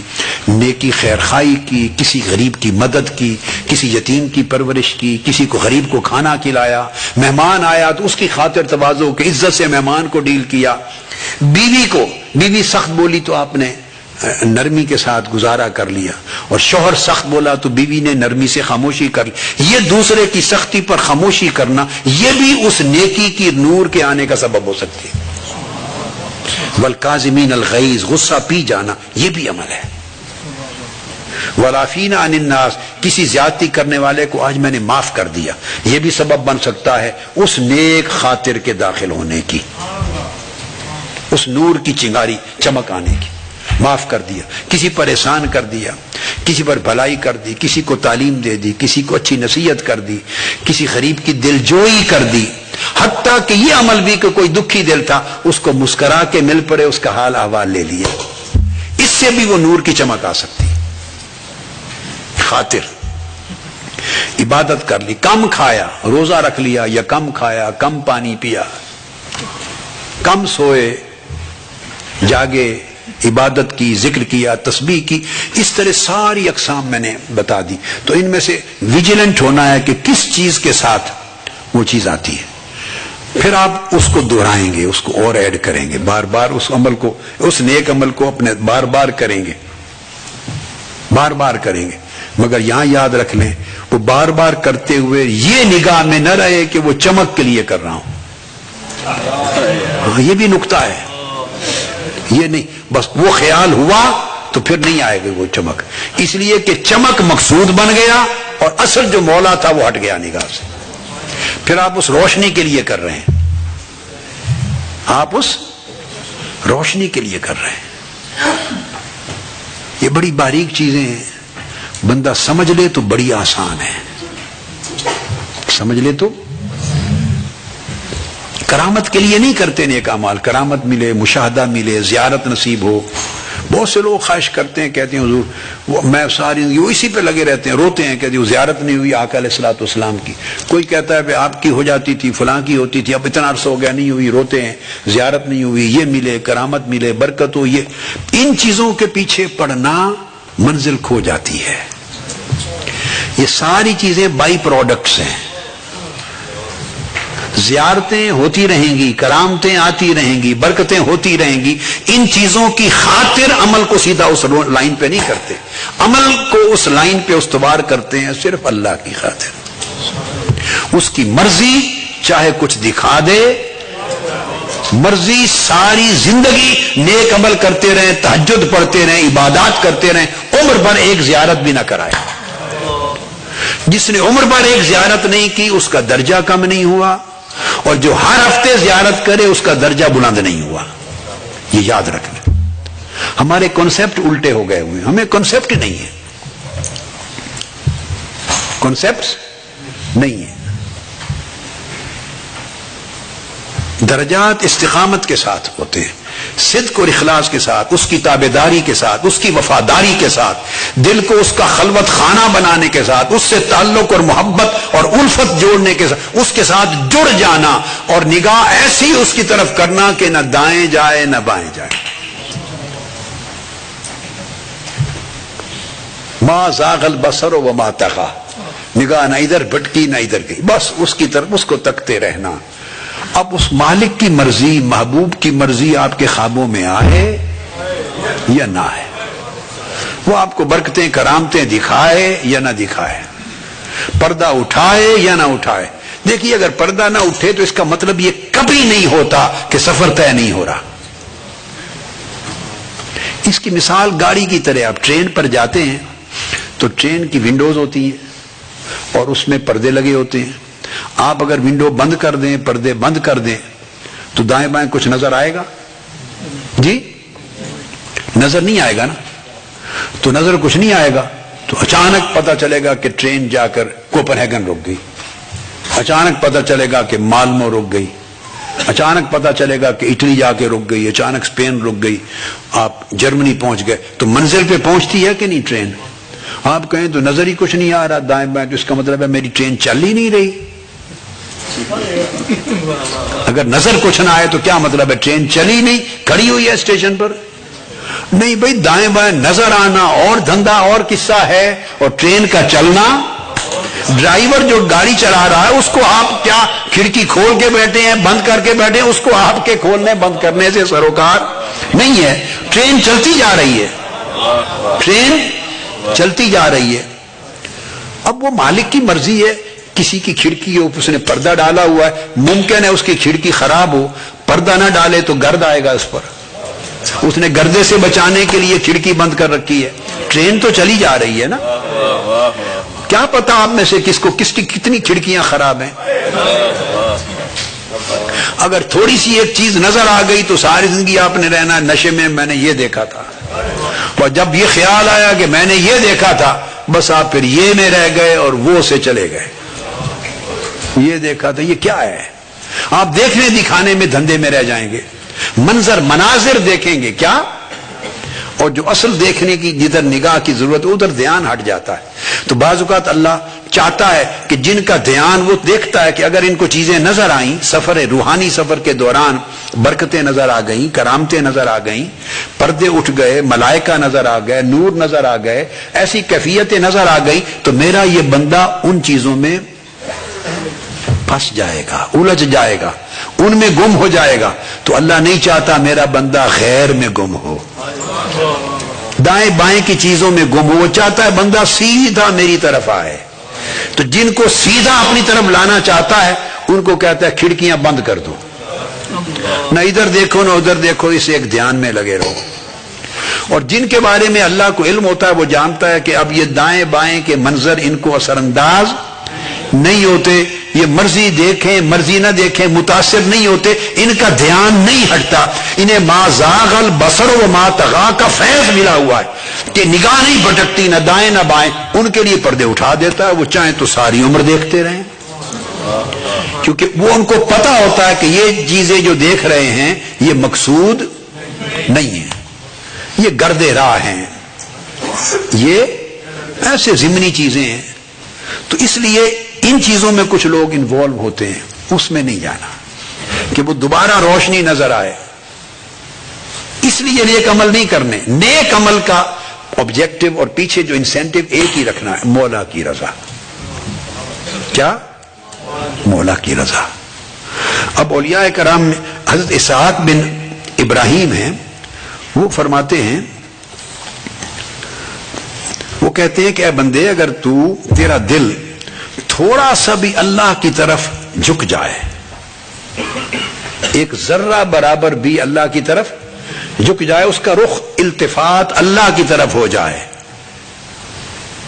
نیکی خیر خائی کی، کسی غریب کی مدد کی، کسی یتیم کی پرورش کی، کسی کو غریب کو کھانا کھلایا، مہمان آیا تو اس کی خاطر تواضع کی عزت سے مہمان کو ڈیل کیا. بیوی سخت بولی تو آپ نے نرمی کے ساتھ گزارا کر لیا، اور شوہر سخت بولا تو بیوی نے نرمی سے خاموشی کر لی. یہ دوسرے کی سختی پر خاموشی کرنا، یہ بھی اس نیکی کی نور کے آنے کا سبب ہو سکتی ہے. والکاظمین الغیظ، غصہ پی جانا، یہ بھی عمل ہے. والعافین عن الناس، کسی زیادتی کرنے والے کو آج میں نے معاف کر دیا، یہ بھی سبب بن سکتا ہے اس نیک خاطر کے داخل ہونے کی، اس نور کی چنگاری چمک آنے کی. معاف کر دیا، کسی پر احسان کر دیا، کسی پر بھلائی کر دی، کسی کو تعلیم دے دی، کسی کو اچھی نصیحت کر دی، کسی غریب کی دلجوئی کر دی. حتیٰ کہ یہ عمل بھی کہ کوئی دکھی دل تھا اس کو مسکرا کے مل پڑے، اس کا حال احوال لے لیا. اس سے بھی وہ نور کی چمک آ سکتی. خاطر عبادت کر لی، کم کھایا، روزہ رکھ لیا، یا کم کھایا، کم پانی پیا، کم سوئے، جاگے، عبادت کی، ذکر کیا، تسبیح کی، اس طرح ساری اقسام میں نے بتا دی. تو ان میں سے ویجیلنٹ ہونا ہے کہ کس چیز کے ساتھ وہ چیز آتی ہے. پھر آپ اس کو دہرائیں گے، اس کو اور ایڈ کریں گے، بار بار اس عمل کو، اس نیک عمل کو اپنے بار بار کریں گے، بار بار کریں گے. مگر یہاں یاد رکھ لیں، وہ بار بار کرتے ہوئے یہ نگاہ میں نہ رہے کہ وہ چمک کے لیے کر رہا ہوں. یہ بھی نقطہ ہے. یہ نہیں بس وہ خیال ہوا تو پھر نہیں آئے گا وہ چمک، اس لیے کہ چمک مقصود بن گیا اور اصل جو مولا تھا وہ ہٹ گیا نگاہ سے. پھر آپ اس روشنی کے لیے کر رہے ہیں، آپ اس روشنی کے لیے کر رہے ہیں. یہ بڑی باریک چیزیں ہیں، بندہ سمجھ لے تو بڑی آسان ہے. سمجھ لے تو کرامت کے لیے نہیں کرتے نیک اعمال. کرامت ملے، مشاہدہ ملے، زیارت نصیب ہو، بہت سے لوگ خواہش کرتے ہیں، کہتے ہیں حضور میں ساری زندگی وہ اسی پہ لگے رہتے ہیں، روتے ہیں، کہتے ہیں وہ زیارت نہیں ہوئی آقا علیہ الصلوۃ والسلام کی. کوئی کہتا ہے آپ کی ہو جاتی تھی، فلاں کی ہوتی تھی، اب اتنا عرصہ ہو گیا نہیں ہوئی، روتے ہیں، زیارت نہیں ہوئی، یہ ملے، کرامت ملے، برکت ہو. یہ ان چیزوں کے پیچھے پڑنا منزل کھو جاتی ہے. یہ ساری چیزیں بائی پروڈکٹس ہیں. زیارتیں ہوتی رہیں گی، کرامتیں آتی رہیں گی، برکتیں ہوتی رہیں گی. ان چیزوں کی خاطر عمل کو سیدھا اس لائن پہ نہیں کرتے، عمل کو اس لائن پہ استوار کرتے ہیں صرف اللہ کی خاطر. اس کی مرضی چاہے کچھ دکھا دے، مرضی ساری زندگی نیک عمل کرتے رہیں، تہجد پڑھتے رہیں، عبادات کرتے رہیں، عمر بھر ایک زیارت بھی نہ کرائے. جس نے عمر بھر ایک زیارت نہیں کی اس کا درجہ کم نہیں ہوا، اور جو ہر ہفتے زیارت کرے اس کا درجہ بلند نہیں ہوا. یہ یاد رکھنا. ہمارے کانسیپٹ الٹے ہو گئے ہوئے، ہمیں کانسیپٹ نہیں ہے، کانسیپٹس نہیں ہے. درجات استقامت کے ساتھ ہوتے ہیں، صدق اور اخلاص کے ساتھ، اس کی تابعداری کے ساتھ، اس کی وفاداری کے ساتھ، دل کو اس کا خلوت خانہ بنانے کے ساتھ، اس سے تعلق اور محبت اور الفت جوڑنے کے ساتھ، اس کے ساتھ جڑ جانا، اور نگاہ ایسی اس کی طرف کرنا کہ نہ دائیں جائے نہ بائیں جائے. ما زاغ البصر وما طغى، نگاہ نہ ادھر بھٹکی نہ ادھر گئی، بس اس کی طرف اس کو تکتے رہنا. اب اس مالک کی مرضی، محبوب کی مرضی آپ کے خوابوں میں آئے یا نہ آئے، وہ آپ کو برکتیں کرامتیں دکھائے یا نہ دکھائے، پردہ اٹھائے یا نہ اٹھائے. دیکھیے اگر پردہ نہ اٹھے تو اس کا مطلب یہ کبھی نہیں ہوتا کہ سفر طے نہیں ہو رہا. اس کی مثال گاڑی کی طرح، آپ ٹرین پر جاتے ہیں تو ٹرین کی ونڈوز ہوتی ہیں اور اس میں پردے لگے ہوتے ہیں. آپ اگر ونڈو بند کر دیں، پردے بند کر دیں تو دائیں بائیں کچھ نظر آئے گا؟ جی نظر نہیں آئے گا نا. تو نظر کچھ نہیں آئے گا تو اچانک پتہ چلے گا کہ ٹرین جا کر کوپن ہیگن رک گئی، اچانک پتہ چلے گا کہ مالمو رک گئی، اچانک پتہ چلے گا کہ اٹلی جا کے رک گئی، اچانک اسپین رک گئی، آپ جرمنی پہنچ گئے. تو منزل پہ پہنچتی ہے کہ نہیں ٹرین؟ آپ کہیں تو نظر ہی کچھ نہیں آ رہا دائیں بائیں، تو اس کا مطلب ہے میری ٹرین چل ہی نہیں رہی. اگر نظر کچھ نہ آئے تو کیا مطلب ہے؟ ٹرین چلی نہیں، کھڑی ہوئی ہے اسٹیشن پر. نہیں بھائی، دائیں بائیں نظر آنا اور دھندا اور قصہ ہے، اور ٹرین کا چلنا. ڈرائیور جو گاڑی چلا رہا ہے اس کو آپ کیا کھڑکی کھول کے بیٹھے ہیں، بند کر کے بیٹھے ہیں؟ اس کو آپ کے کھولنے بند کرنے سے سروکار نہیں ہے. ٹرین چلتی جا رہی ہے، ٹرین چلتی جا رہی ہے. اب وہ مالک کی مرضی ہے، کسی کی کھڑکی ہو اس نے پردہ ڈالا ہوا ہے، ممکن ہے اس کی کھڑکی خراب ہو، پردہ نہ ڈالے تو گرد آئے گا اس پر، اس نے گردے سے بچانے کے لیے کھڑکی بند کر رکھی ہے. ٹرین تو چلی جا رہی ہے نا. کیا پتا آپ میں سے کس کو کس کی کتنی کھڑکیاں خراب ہیں. اگر تھوڑی سی ایک چیز نظر آ گئی تو ساری زندگی آپ نے رہنا نشے میں نے یہ دیکھا تھا، اور جب یہ خیال آیا کہ میں نے یہ دیکھا تھا بس آپ پھر یہ میں رہ گئے اور وہ سے چلے گئے. یہ دیکھا تھا، یہ کیا ہے؟ آپ دیکھنے دکھانے میں دھندے میں رہ جائیں گے، منظر مناظر دیکھیں گے کیا، اور جو اصل دیکھنے کی جدھر نگاہ کی ضرورت ہے ادھر دھیان ہٹ جاتا ہے. تو بعض اوقات اللہ چاہتا ہے کہ جن کا دھیان وہ دیکھتا ہے کہ اگر ان کو چیزیں نظر آئیں، سفر روحانی سفر کے دوران برکتیں نظر آ گئیں، کرامتیں نظر آ گئیں، پردے اٹھ گئے، ملائکہ نظر آ گئے، نور نظر آ گئے، ایسی کیفیتیں نظر آ گئی، تو میرا یہ بندہ ان چیزوں میں پھنس جائے گا، الجھ جائے گا، ان میں گم ہو جائے گا. تو اللہ نہیں چاہتا میرا بندہ غیر میں گم ہو، دائیں بائیں کی چیزوں میں گم ہو. وہ چاہتا ہے بندہ سیدھا میری طرف آئے. تو جن کو سیدھا اپنی طرف لانا چاہتا ہے ان کو کہتا ہے کھڑکیاں بند کر دو، نہ ادھر دیکھو نہ ادھر دیکھو، اسے ایک دھیان میں لگے رہو. اور جن کے بارے میں اللہ کو علم ہوتا ہے وہ جانتا ہے کہ اب یہ دائیں بائیں کے منظر ان کو اثر انداز نہیں ہوتے، یہ مرضی دیکھیں مرضی نہ دیکھیں متاثر نہیں ہوتے، ان کا دھیان نہیں ہٹتا. انہیں ما زاغ البصر و ما طغى کا فیض ملا ہوا ہے کہ نگاہ نہیں بھٹکتی، نہ دائیں نہ بائیں. ان کے لیے پردے اٹھا دیتا ہے، وہ چاہیں تو ساری عمر دیکھتے رہیں، کیونکہ وہ ان کو پتا ہوتا ہے کہ یہ چیزیں جو دیکھ رہے ہیں یہ مقصود نہیں ہے، یہ گرد راہ ہیں، یہ ایسے ضمنی چیزیں ہیں. تو اس لیے ان چیزوں میں کچھ لوگ انوالو ہوتے ہیں، اس میں نہیں جانا کہ وہ دوبارہ روشنی نظر آئے. اس لیے نیک عمل نہیں کرنے. نیک عمل کا آبجیکٹو اور پیچھے جو انسینٹو ایک ہی رکھنا ہے، مولا کی رضا. کیا؟ مولا کی رضا. اب اولیاء کرام میں حضرت اسحاق بن ابراہیم ہیں، وہ فرماتے ہیں، وہ کہتے ہیں کہ اے بندے، اگر تیرا دل تھوڑا سا بھی اللہ کی طرف جھک جائے، ایک ذرہ برابر بھی اللہ کی طرف جھک جائے، اس کا رخ التفات اللہ کی طرف ہو جائے،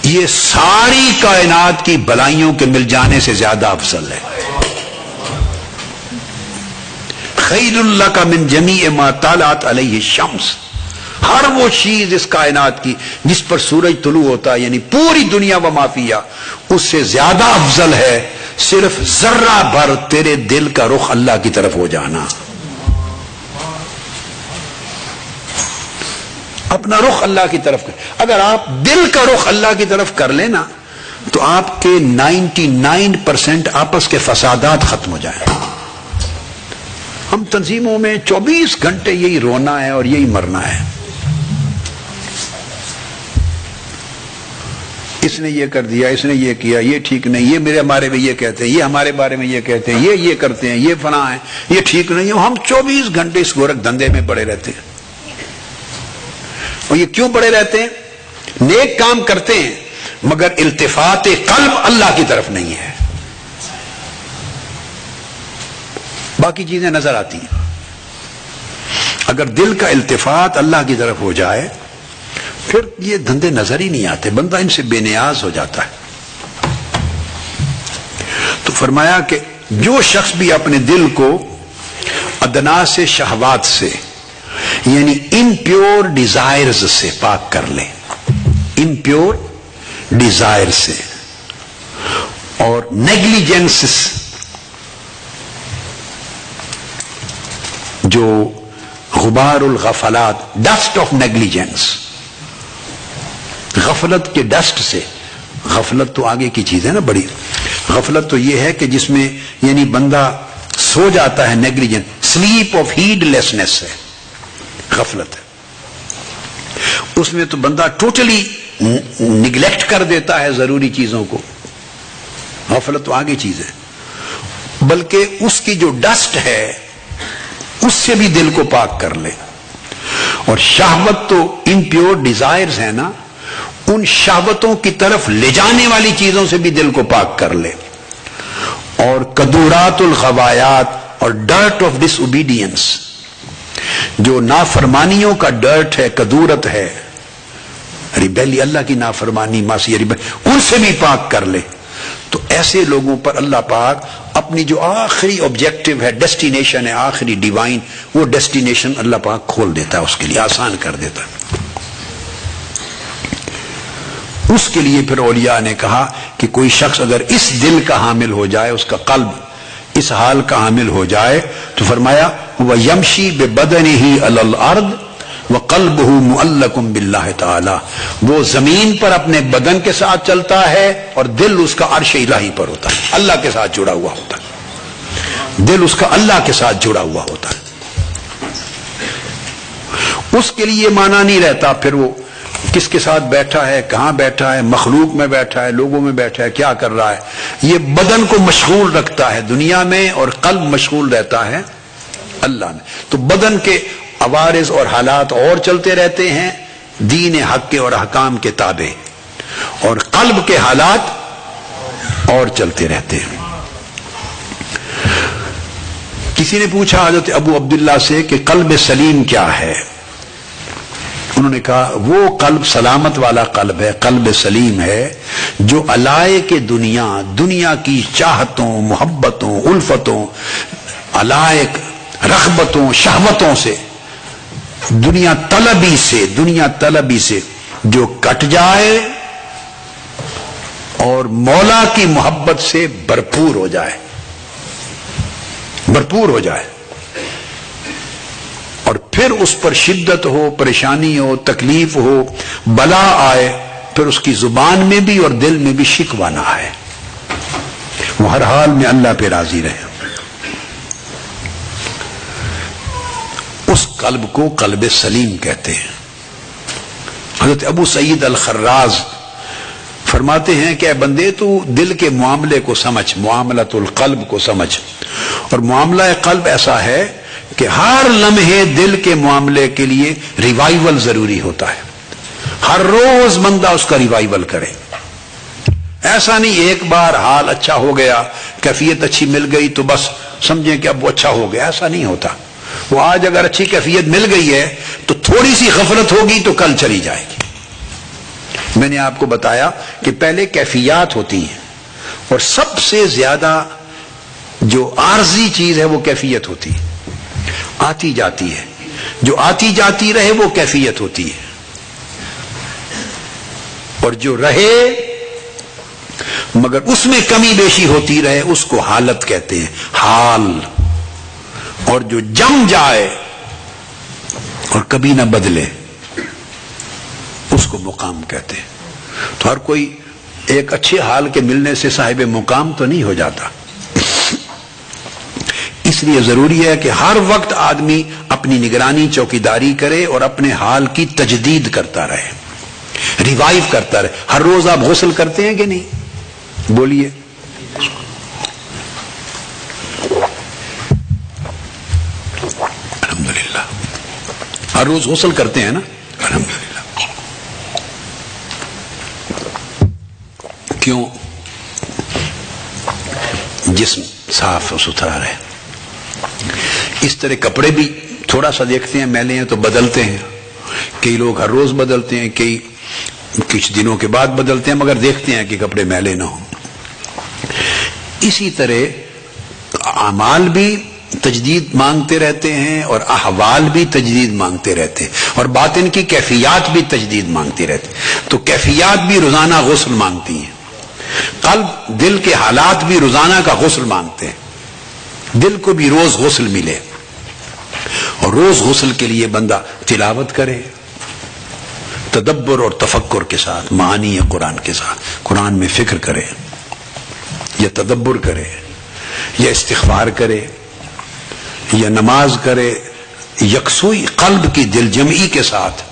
یہ ساری کائنات کی بلائیوں کے مل جانے سے زیادہ افضل ہے. خیر اللہ کا من جمیع ما طالعت علیہ الشمس، ہر وہ چیز اس کائنات کی جس پر سورج طلوع ہوتا ہے، یعنی پوری دنیا و ما فیہا، اس سے زیادہ افضل ہے صرف ذرہ بھر تیرے دل کا رخ اللہ کی طرف ہو جانا. اپنا رخ اللہ کی طرف کر. اگر آپ دل کا رخ اللہ کی طرف کر لینا تو آپ کے 99% آپس کے فسادات ختم ہو جائیں. ہم تنظیموں میں 24 گھنٹے یہی رونا ہے اور یہی مرنا ہے. اس نے یہ کر دیا، اس نے یہ کیا، یہ ٹھیک نہیں، یہ میرے بارے میں یہ کہتے ہیں، یہ ہمارے بارے میں یہ کہتے ہیں، یہ کرتے ہیں، یہ فلاں ہے، یہ ٹھیک نہیں ہے. ہم 24 گھنٹے اس گورکھ دھندے میں پڑے رہتے ہیں. اور یہ کیوں پڑے رہتے ہیں؟ نیک کام کرتے ہیں مگر التفات قلب اللہ کی طرف نہیں ہے. باقی چیزیں نظر آتی ہیں. اگر دل کا التفات اللہ کی طرف ہو جائے پھر یہ دھندے نظر ہی نہیں آتے، بندہ ان سے بے نیاز ہو جاتا ہے. تو فرمایا کہ جو شخص بھی اپنے دل کو ادنا سے شہوات سے، یعنی امپیور ڈیزائرز سے پاک کر لے، امپیور ڈیزائر سے اور نیگلیجنس، جو غبار الغفلات، ڈسٹ آف نیگلیجنس، غفلت کے ڈسٹ سے. غفلت تو آگے کی چیز ہے نا بڑی. غفلت تو یہ ہے کہ جس میں یعنی بندہ سو جاتا ہے، negligence, sleep of heedlessness ہے غفلت. اس میں تو بندہ ٹوٹلی نگلیکٹ کر دیتا ہے ضروری چیزوں کو. غفلت تو آگے چیز ہے، بلکہ اس کی جو ڈسٹ ہے اس سے بھی دل کو پاک کر لے. اور شہوت تو امپیور ڈیزائرز ہے نا، ان شہوتوں کی طرف لے جانے والی چیزوں سے بھی دل کو پاک کر لے. اور کدورات الغوایات اور ڈرٹ آف ڈس اوبیڈینس، جو نافرمانیوں کا ڈرٹ ہے، کدورت ہے، ریبیلی، اللہ کی نافرمانی، معصیت، ان سے بھی پاک کر لے. تو ایسے لوگوں پر اللہ پاک اپنی جو آخری آبجیکٹو ہے، ڈیسٹینیشن ہے آخری ڈیوائن، وہ ڈیسٹینیشن اللہ پاک کھول دیتا ہے، اس کے لیے آسان کر دیتا ہے. اس کے لیے پھر اولیاء نے کہا کہ کوئی شخص اگر اس دل کا حامل ہو جائے، اس کا قلب اس حال کا حامل ہو جائے، تو فرمایا وَيَمْشِي بِبَدَنِهِ عَلَى الْأَرْضِ وَقَلْبُهُ مُعَلَّقٌ بِاللَّهِ تَعَالَى، وہ زمین پر اپنے بدن کے ساتھ چلتا ہے اور دل اس کا عرش الہی پر ہوتا ہے، اللہ کے ساتھ جڑا ہوا ہوتا ہے. دل اس کا اللہ کے ساتھ جڑا ہوا ہوتا ہے. اس کے لیے مانا نہیں رہتا پھر وہ کس کے ساتھ بیٹھا ہے، کہاں بیٹھا ہے، مخلوق میں بیٹھا ہے، لوگوں میں بیٹھا ہے، کیا کر رہا ہے. یہ بدن کو مشغول رکھتا ہے دنیا میں اور قلب مشغول رہتا ہے اللہ میں. تو بدن کے عوارض اور حالات اور چلتے رہتے ہیں دین حق کے اور احکام کے تابع، اور قلب کے حالات اور چلتے رہتے ہیں. کسی نے پوچھا حضرت ابو عبداللہ سے کہ قلب سلیم کیا ہے؟ انہوں نے کہا وہ قلب سلامت والا قلب ہے، قلب سلیم ہے جو علائق دنیا کی چاہتوں، محبتوں، الفتوں، علائق، رغبتوں، شہوتوں سے، دنیا طلبی سے جو کٹ جائے اور مولا کی محبت سے بھرپور ہو جائے، اور پھر اس پر شدت ہو، پریشانی ہو، تکلیف ہو، بلا آئے، پھر اس کی زبان میں بھی اور دل میں بھی شکوہ نہ آئے، وہ ہر حال میں اللہ پہ راضی رہے۔ اس قلب کو قلب سلیم کہتے ہیں۔ حضرت ابو سعید الخراز فرماتے ہیں کہ اے بندے تو دل کے معاملے کو سمجھ، معاملۃ القلب کو سمجھ، اور معاملہ قلب ایسا ہے کہ ہر لمحے دل کے معاملے کے لیے ریوائول ضروری ہوتا ہے، ہر روز بندہ اس کا ریوائول کرے۔ ایسا نہیں ایک بار حال اچھا ہو گیا، کیفیت اچھی مل گئی تو بس سمجھیں کہ اب وہ اچھا ہو گیا، ایسا نہیں ہوتا۔ وہ آج اگر اچھی کیفیت مل گئی ہے تو تھوڑی سی غفلت ہوگی تو کل چلی جائے گی۔ میں نے آپ کو بتایا کہ پہلے کیفیات ہوتی ہیں، اور سب سے زیادہ جو عارضی چیز ہے وہ کیفیت ہوتی ہے، آتی جاتی ہے، جو آتی جاتی رہے وہ کیفیت ہوتی ہے، اور جو رہے مگر اس میں کمی بیشی ہوتی رہے اس کو حالت کہتے ہیں، حال۔ اور جو جم جائے اور کبھی نہ بدلے اس کو مقام کہتے ہیں۔ تو ہر کوئی ایک اچھے حال کے ملنے سے صاحب مقام تو نہیں ہو جاتا، اس لیے ضروری ہے کہ ہر وقت آدمی اپنی نگرانی چوکیداری کرے اور اپنے حال کی تجدید کرتا رہے، ریوائیو کرتا رہے۔ ہر روز آپ غسل کرتے ہیں کہ نہیں؟ بولیے۔ الحمدللہ ہر روز غسل کرتے ہیں نا؟ الحمدللہ۔ کیوں؟ جسم صاف اور ستھرا رہے۔ اس طرح کپڑے بھی تھوڑا سا دیکھتے ہیں میلے ہیں تو بدلتے ہیں، کئی لوگ ہر روز بدلتے ہیں، کئی کچھ دنوں کے بعد بدلتے ہیں، مگر دیکھتے ہیں کہ کپڑے میلے نہ ہوں۔ اسی طرح اعمال بھی تجدید مانگتے رہتے ہیں اور احوال بھی تجدید مانگتے رہتے ہیں، اور باطن کی کیفیات بھی تجدید مانگتی رہتے ہیں۔ تو کیفیات بھی روزانہ غسل مانگتی ہیں، قلب دل کے حالات بھی روزانہ کا غسل مانگتے ہیں، دل کو بھی روز غسل ملے، اور روز غسل کے لیے بندہ تلاوت کرے، تدبر اور تفکر کے ساتھ، معانی قرآن کے ساتھ، قرآن میں فکر کرے، یا تدبر کرے، یا استغفار کرے، یا نماز کرے، یکسوئی قلب کی دل جمعی کے ساتھ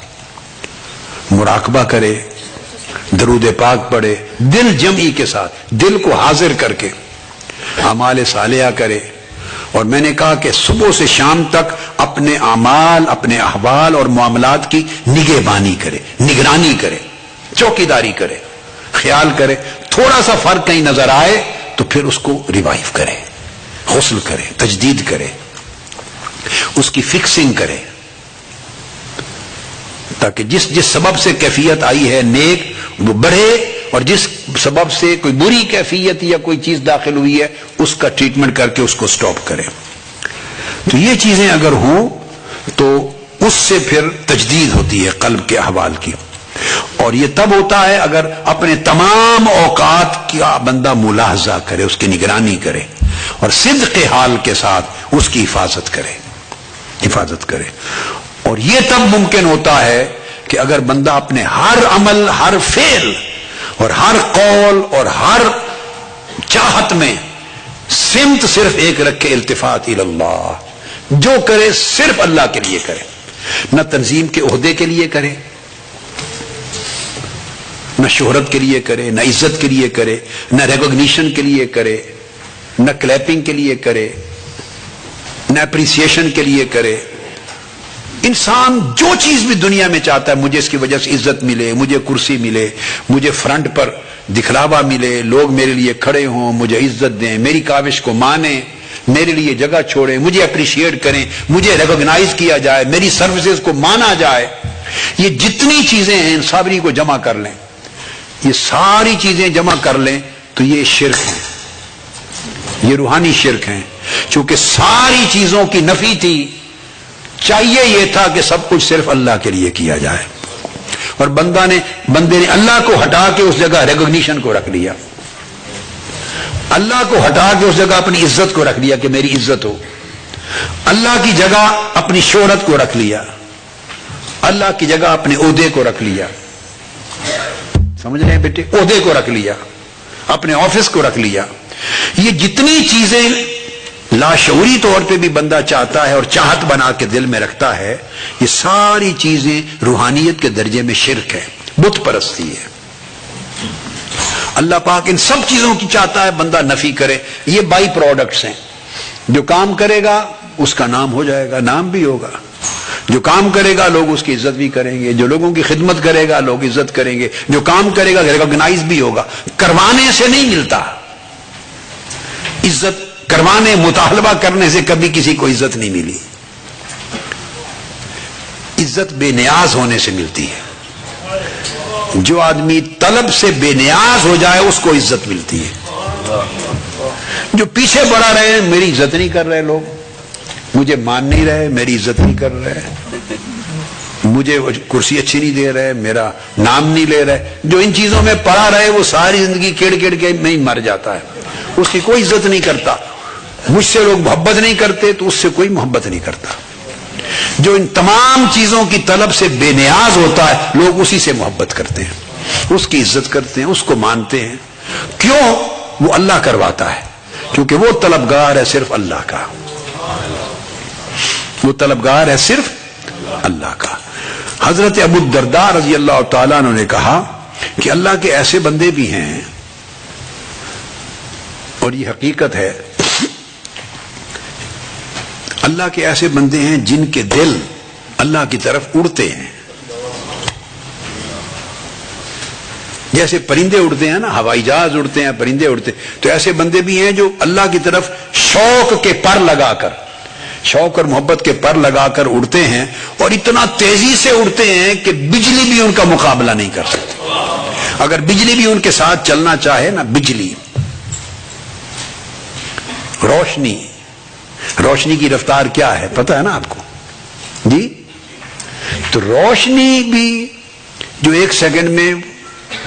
مراقبہ کرے، درود پاک پڑھے، دل جمعی کے ساتھ، دل کو حاضر کر کے اعمال صالحہ کرے۔ اور میں نے کہا کہ صبح سے شام تک اپنے اعمال، اپنے احوال اور معاملات کی نگہبانی کرے، نگرانی کرے، چوکیداری کرے، خیال کرے، تھوڑا سا فرق کہیں نظر آئے تو پھر اس کو ریوائیو کرے، غسل کرے، تجدید کرے، اس کی فکسنگ کرے، تاکہ جس جس سبب سے کیفیت آئی ہے نیک وہ بڑھے، اور جس سبب سے کوئی بری کیفیت یا کوئی چیز داخل ہوئی ہے اس کا ٹریٹمنٹ کر کے اس کو سٹاپ کرے۔ تو یہ چیزیں اگر ہوں تو اس سے پھر تجدید ہوتی ہے قلب کے احوال کی، اور یہ تب ہوتا ہے اگر اپنے تمام اوقات کا بندہ ملاحظہ کرے، اس کی نگرانی کرے، اور صدق حال کے ساتھ اس کی حفاظت کرے۔ اور یہ تب ممکن ہوتا ہے کہ اگر بندہ اپنے ہر عمل، ہر فعل اور ہر قول اور ہر چاہت میں سمت صرف ایک رکھے، التفات اللہ، جو کرے صرف اللہ کے لیے کرے، نہ تنظیم کے عہدے کے لیے کرے، نہ شہرت کے لیے کرے، نہ عزت کے لیے کرے، نہ ریکگنیشن کے لیے کرے، نہ کلیپنگ کے لیے کرے، نہ اپریسیشن کے لیے کرے۔ انسان جو چیز بھی دنیا میں چاہتا ہے، مجھے اس کی وجہ سے عزت ملے، مجھے کرسی ملے، مجھے فرنٹ پر دکھلاوا ملے، لوگ میرے لیے کھڑے ہوں، مجھے عزت دیں، میری کاوش کو مانیں، میرے لیے جگہ چھوڑیں، مجھے اپریشیٹ کریں، مجھے ریکگنائز کیا جائے، میری سروسز کو مانا جائے۔ یہ جتنی چیزیں ہیں ان ساری کو جمع کر لیں، یہ ساری چیزیں جمع کر لیں تو یہ شرک ہے، یہ روحانی شرک ہیں۔ چونکہ ساری چیزوں کی نفی تھی، چاہیے یہ تھا کہ سب کچھ صرف اللہ کے لیے کیا جائے، اور بندے نے اللہ کو ہٹا کے اس جگہ ریکگنیشن کو رکھ لیا، اللہ کو ہٹا کے اس جگہ اپنی عزت کو رکھ لیا کہ میری عزت ہو، اللہ کی جگہ اپنی شہرت کو رکھ لیا، اللہ کی جگہ اپنے عہدے کو رکھ لیا، سمجھ رہے ہیں بیٹے؟ عہدے کو رکھ لیا، اپنے آفس کو رکھ لیا. یہ جتنی چیزیں لاشعوری طور پہ بھی بندہ چاہتا ہے اور چاہت بنا کے دل میں رکھتا ہے، یہ ساری چیزیں روحانیت کے درجے میں شرک ہے، بت پرستی ہے. اللہ پاک ان سب چیزوں کی چاہتا ہے بندہ نفی کرے. یہ بائی پروڈکٹس ہیں. جو کام کرے گا اس کا نام ہو جائے گا، نام بھی ہوگا. جو کام کرے گا لوگ اس کی عزت بھی کریں گے، جو لوگوں کی خدمت کرے گا لوگ عزت کریں گے، جو کام کرے گا ریکگنائز بھی ہوگا. کروانے سے نہیں ملتا عزت، کروانے مطالبہ کرنے سے کبھی کسی کو عزت نہیں ملی. عزت بے نیاز ہونے سے ملتی ہے. جو آدمی طلب سے بے نیاز ہو جائے اس کو عزت ملتی ہے. جو پیچھے بڑھا رہے میری عزت نہیں کر رہے لوگ، مجھے مان نہیں رہے، میری عزت نہیں کر رہے، مجھے کرسی اچھی نہیں دے رہے، میرا نام نہیں لے رہے، جو ان چیزوں میں پڑا رہے وہ ساری زندگی کیڑ کیڑ کے میں ہی مر جاتا ہے. اس کی کوئی عزت نہیں کرتا. مجھ سے لوگ محبت نہیں کرتے تو اس سے کوئی محبت نہیں کرتا. جو ان تمام چیزوں کی طلب سے بے نیاز ہوتا ہے لوگ اسی سے محبت کرتے ہیں، اس کی عزت کرتے ہیں، اس کو مانتے ہیں. کیوں؟ وہ اللہ کرواتا ہے، کیونکہ وہ طلبگار ہے صرف اللہ کا. وہ طلبگار ہے صرف اللہ کا. حضرت ابو الدرداء رضی اللہ تعالیٰ عنہ نے کہا کہ اللہ کے ایسے بندے بھی ہیں، اور یہ حقیقت ہے، اللہ کے ایسے بندے ہیں جن کے دل اللہ کی طرف اڑتے ہیں. جیسے پرندے اڑتے ہیں نا، ہوائی جہاز اڑتے ہیں، پرندے اڑتے ہیں، تو ایسے بندے بھی ہیں جو اللہ کی طرف شوق کے پر لگا کر، شوق اور محبت کے پر لگا کر اڑتے ہیں، اور اتنا تیزی سے اڑتے ہیں کہ بجلی بھی ان کا مقابلہ نہیں کر سکتی. اگر بجلی بھی ان کے ساتھ چلنا چاہے نا، بجلی، روشنی کی رفتار کیا ہے پتہ ہے نا آپ کو جی؟ تو روشنی بھی جو 1 سیکنڈ میں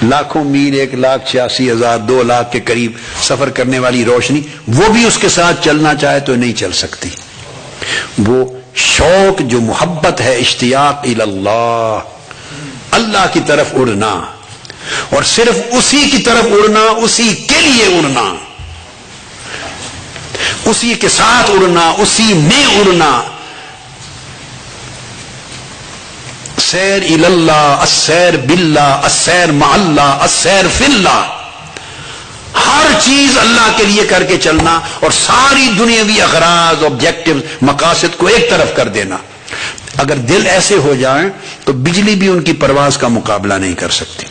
لاکھوں میل، 1,86,000 2 لاکھ کے قریب سفر کرنے والی روشنی، وہ بھی اس کے ساتھ چلنا چاہے تو نہیں چل سکتی. وہ شوق جو محبت ہے، اشتیاق اللہ، اللہ کی طرف اڑنا، اور صرف اسی کی طرف اڑنا، اسی کے لیے اڑنا، اسی کے ساتھ اڑنا، اسی میں اڑنا. سیر الی اللہ، السیر باللہ، السیر مع اللہ، السیر فی اللہ. ہر چیز اللہ کے لیے کر کے چلنا، اور ساری دنیاوی اغراض، آبجیکٹو، مقاصد کو ایک طرف کر دینا. اگر دل ایسے ہو جائیں تو بجلی بھی ان کی پرواز کا مقابلہ نہیں کر سکتی.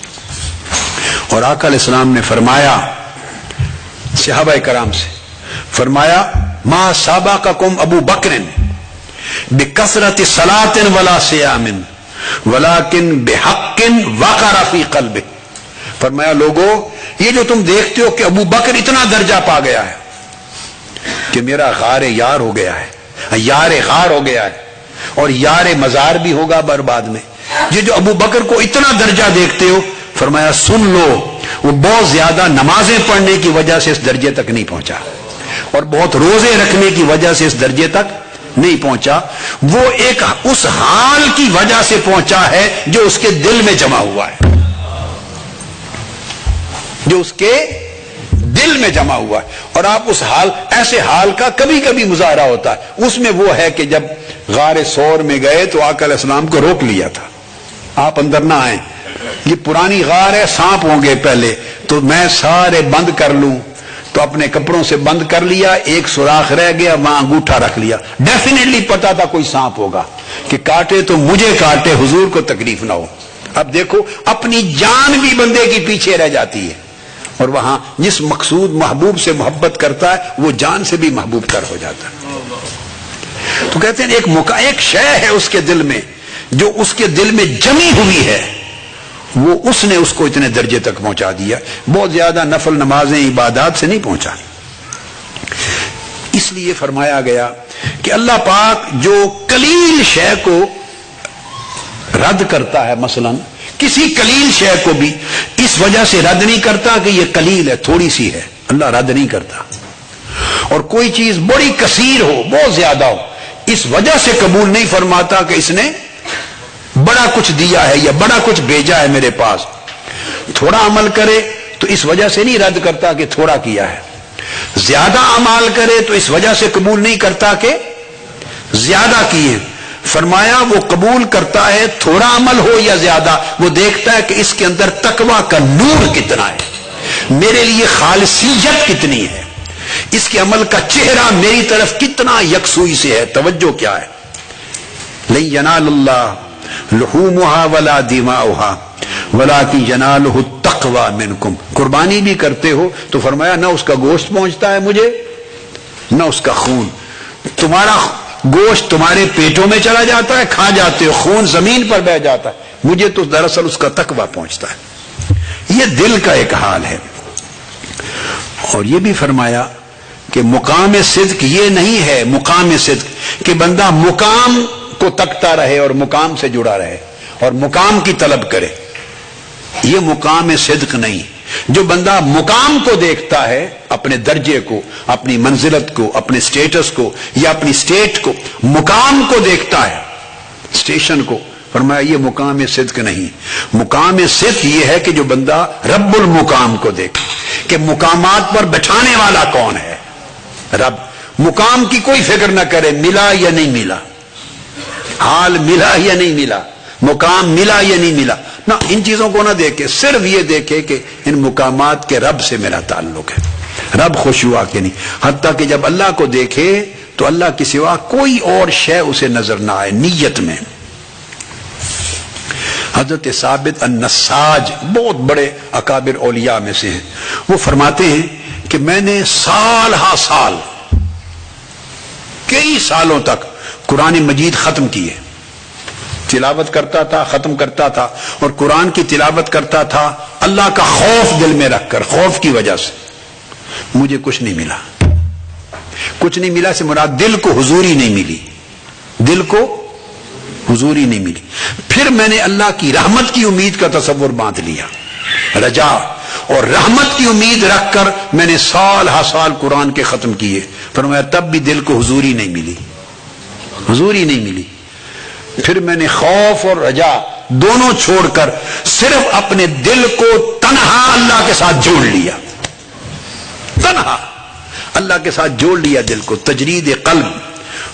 اور آقا علیہ السلام نے فرمایا صحابہ کرام سے، فرمایا ما سابقکم ابو بکر بکثرت صلاۃ ولا صیام ولکن بحق وقر فی قلبہ. فرمایا لوگوں، یہ جو تم دیکھتے ہو کہ ابو بکر اتنا درجہ پا گیا ہے کہ میرا غار یار ہو گیا ہے، یار غار ہو گیا ہے، اور یار مزار بھی ہوگا برباد میں. یہ جو ابو بکر کو اتنا درجہ دیکھتے ہو، فرمایا سن لو، وہ بہت زیادہ نمازیں پڑھنے کی وجہ سے اس درجے تک نہیں پہنچا، اور بہت روزے رکھنے کی وجہ سے اس درجے تک نہیں پہنچا. وہ ایک اس حال کی وجہ سے پہنچا ہے جو اس کے دل میں جمع ہوا ہے، جو اس کے دل میں جمع ہوا ہے. اور آپ اس حال، ایسے حال کا کبھی کبھی مظاہرہ ہوتا ہے. اس میں وہ ہے کہ جب غار سور میں گئے تو آقا علیہ السلام کو روک لیا تھا، آپ اندر نہ آئیں، یہ پرانی غار ہے، سانپ ہوں گے پہلے، تو میں سارے بند کر لوں. تو اپنے کپڑوں سے بند کر لیا، ایک سوراخ رہ گیا، وہاں انگوٹھا رکھ لیا. ڈیفینیٹلی پتا تھا کوئی سانپ ہوگا، کہ کاٹے تو مجھے کاٹے، حضور کو تکلیف نہ ہو. اب دیکھو، اپنی جان بھی بندے کی پیچھے رہ جاتی ہے، اور وہاں جس مقصود محبوب سے محبت کرتا ہے وہ جان سے بھی محبوب تر ہو جاتا ہے. تو کہتے ہیں ایک شے ہے اس کے دل میں، جو اس کے دل میں جمی ہوئی ہے، وہ اس نے اس کو اتنے درجے تک پہنچا دیا. بہت زیادہ نفل نمازیں، عبادات سے نہیں پہنچا. اس لیے فرمایا گیا کہ اللہ پاک جو قلیل شے کو رد کرتا ہے، مثلا کسی قلیل شے کو بھی اس وجہ سے رد نہیں کرتا کہ یہ قلیل ہے، تھوڑی سی ہے، اللہ رد نہیں کرتا. اور کوئی چیز بڑی کثیر ہو، بہت زیادہ ہو، اس وجہ سے قبول نہیں فرماتا کہ اس نے بڑا کچھ دیا ہے یا بڑا کچھ بھیجا ہے میرے پاس. تھوڑا عمل کرے تو اس وجہ سے نہیں رد کرتا کہ تھوڑا کیا ہے. زیادہ اعمال کرے تو اس وجہ سے قبول نہیں کرتا کہ زیادہ کیے. فرمایا وہ قبول کرتا ہے تھوڑا عمل ہو یا زیادہ, وہ دیکھتا ہے کہ اس کے اندر تقویٰ کا نور کتنا ہے, میرے لیے خالصیت کتنی ہے, اس کے عمل کا چہرہ میری طرف کتنا یکسوئی سے ہے. توجہ کیا ہے؟ لن ینال اللہ لحومها ولا دماؤها ولکن ینالہ التقوی منکم. قربانی بھی کرتے ہو تو فرمایا نہ اس کا گوشت پہنچتا ہے مجھے نہ اس کا خون. تمہارا گوشت تمہارے پیٹوں میں چلا جاتا ہے, کھا جاتے ہو, خون زمین پر بہ جاتا ہے, مجھے تو دراصل اس کا تقوی پہنچتا ہے. یہ دل کا ایک حال ہے. اور یہ بھی فرمایا کہ مقام صدق یہ نہیں ہے, مقام صدق کہ بندہ مقام کو تکتا رہے اور مقام سے جڑا رہے اور مقام کی طلب کرے. یہ مقام صدق نہیں. جو بندہ مقام کو دیکھتا ہے, اپنے درجے کو, اپنی منزلت کو, اپنے سٹیٹس کو یا اپنی سٹیٹ کو, مقام کو دیکھتا ہے, سٹیشن کو, فرمایا یہ مقام صدق نہیں. مقام صدق یہ ہے کہ جو بندہ رب المقام کو دیکھے کہ مقامات پر بٹھانے والا کون ہے, رب. مقام کی کوئی فکر نہ کرے ملا یا نہیں ملا, حال ملا یا نہیں ملا, مقام ملا یا نہیں ملا, نہ ان چیزوں کو نہ دیکھے, صرف یہ دیکھے کہ ان مقامات کے رب سے میرا تعلق ہے, رب خوش ہوا کہ نہیں. حتیٰ کہ جب اللہ کو دیکھے تو اللہ کی سوا کوئی اور شے اسے نظر نہ آئے نیت میں. حضرت ثابت النساج بہت بڑے اکابر اولیاء میں سے ہیں, وہ فرماتے ہیں کہ میں نے سال ہا سال کئی سالوں تک قرآن مجید ختم کیے, تلاوت کرتا تھا, ختم کرتا تھا, اور قرآن کی تلاوت کرتا تھا اللہ کا خوف دل میں رکھ کر. خوف کی وجہ سے مجھے کچھ نہیں ملا. کچھ نہیں ملا سے مراد دل کو حضوری نہیں ملی, دل کو حضوری نہیں ملی. پھر میں نے اللہ کی رحمت کی امید کا تصور باندھ لیا, رجا اور رحمت کی امید رکھ کر میں نے سال ہا سال قرآن کے ختم کیے. فرمایا تب بھی دل کو حضوری نہیں ملی, حضوری نہیں ملی. پھر میں نے خوف اور رجا دونوں چھوڑ کر صرف اپنے دل کو تنہا اللہ کے ساتھ جوڑ لیا, تنہا اللہ کے ساتھ جوڑ لیا دل کو, تجرید قلب.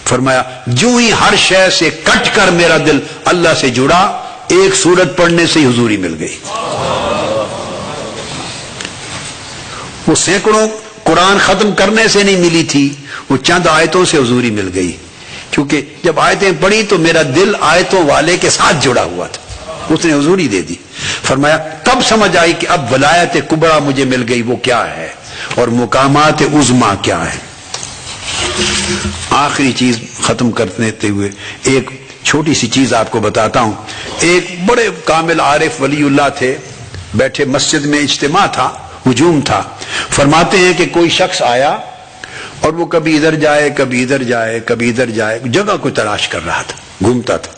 فرمایا جو ہی ہر شے سے کٹ کر میرا دل اللہ سے جڑا, ایک سورت پڑھنے سے ہی حضوری مل گئی. وہ سینکڑوں قرآن ختم کرنے سے نہیں ملی تھی, وہ چند آیتوں سے حضوری مل گئی. کیونکہ جب آیتیں پڑھی تو میرا دل آیتوں والے کے ساتھ جڑا ہوا تھا, اس نے حضوری دے دی. فرمایا تب سمجھ آئی کہ اب ولایت کبریٰ مجھے مل گئی, وہ کیا ہے, اور مقامات عظمیٰ کیا ہے. آخری چیز ختم کرتے ہوئے ایک چھوٹی سی چیز آپ کو بتاتا ہوں. ایک بڑے کامل عارف ولی اللہ تھے, بیٹھے مسجد میں اجتماع تھا, ہجوم تھا. فرماتے ہیں کہ کوئی شخص آیا اور وہ کبھی ادھر جائے کبھی ادھر جائے کبھی ادھر جائے, جگہ کو تلاش کر رہا تھا, گھومتا تھا.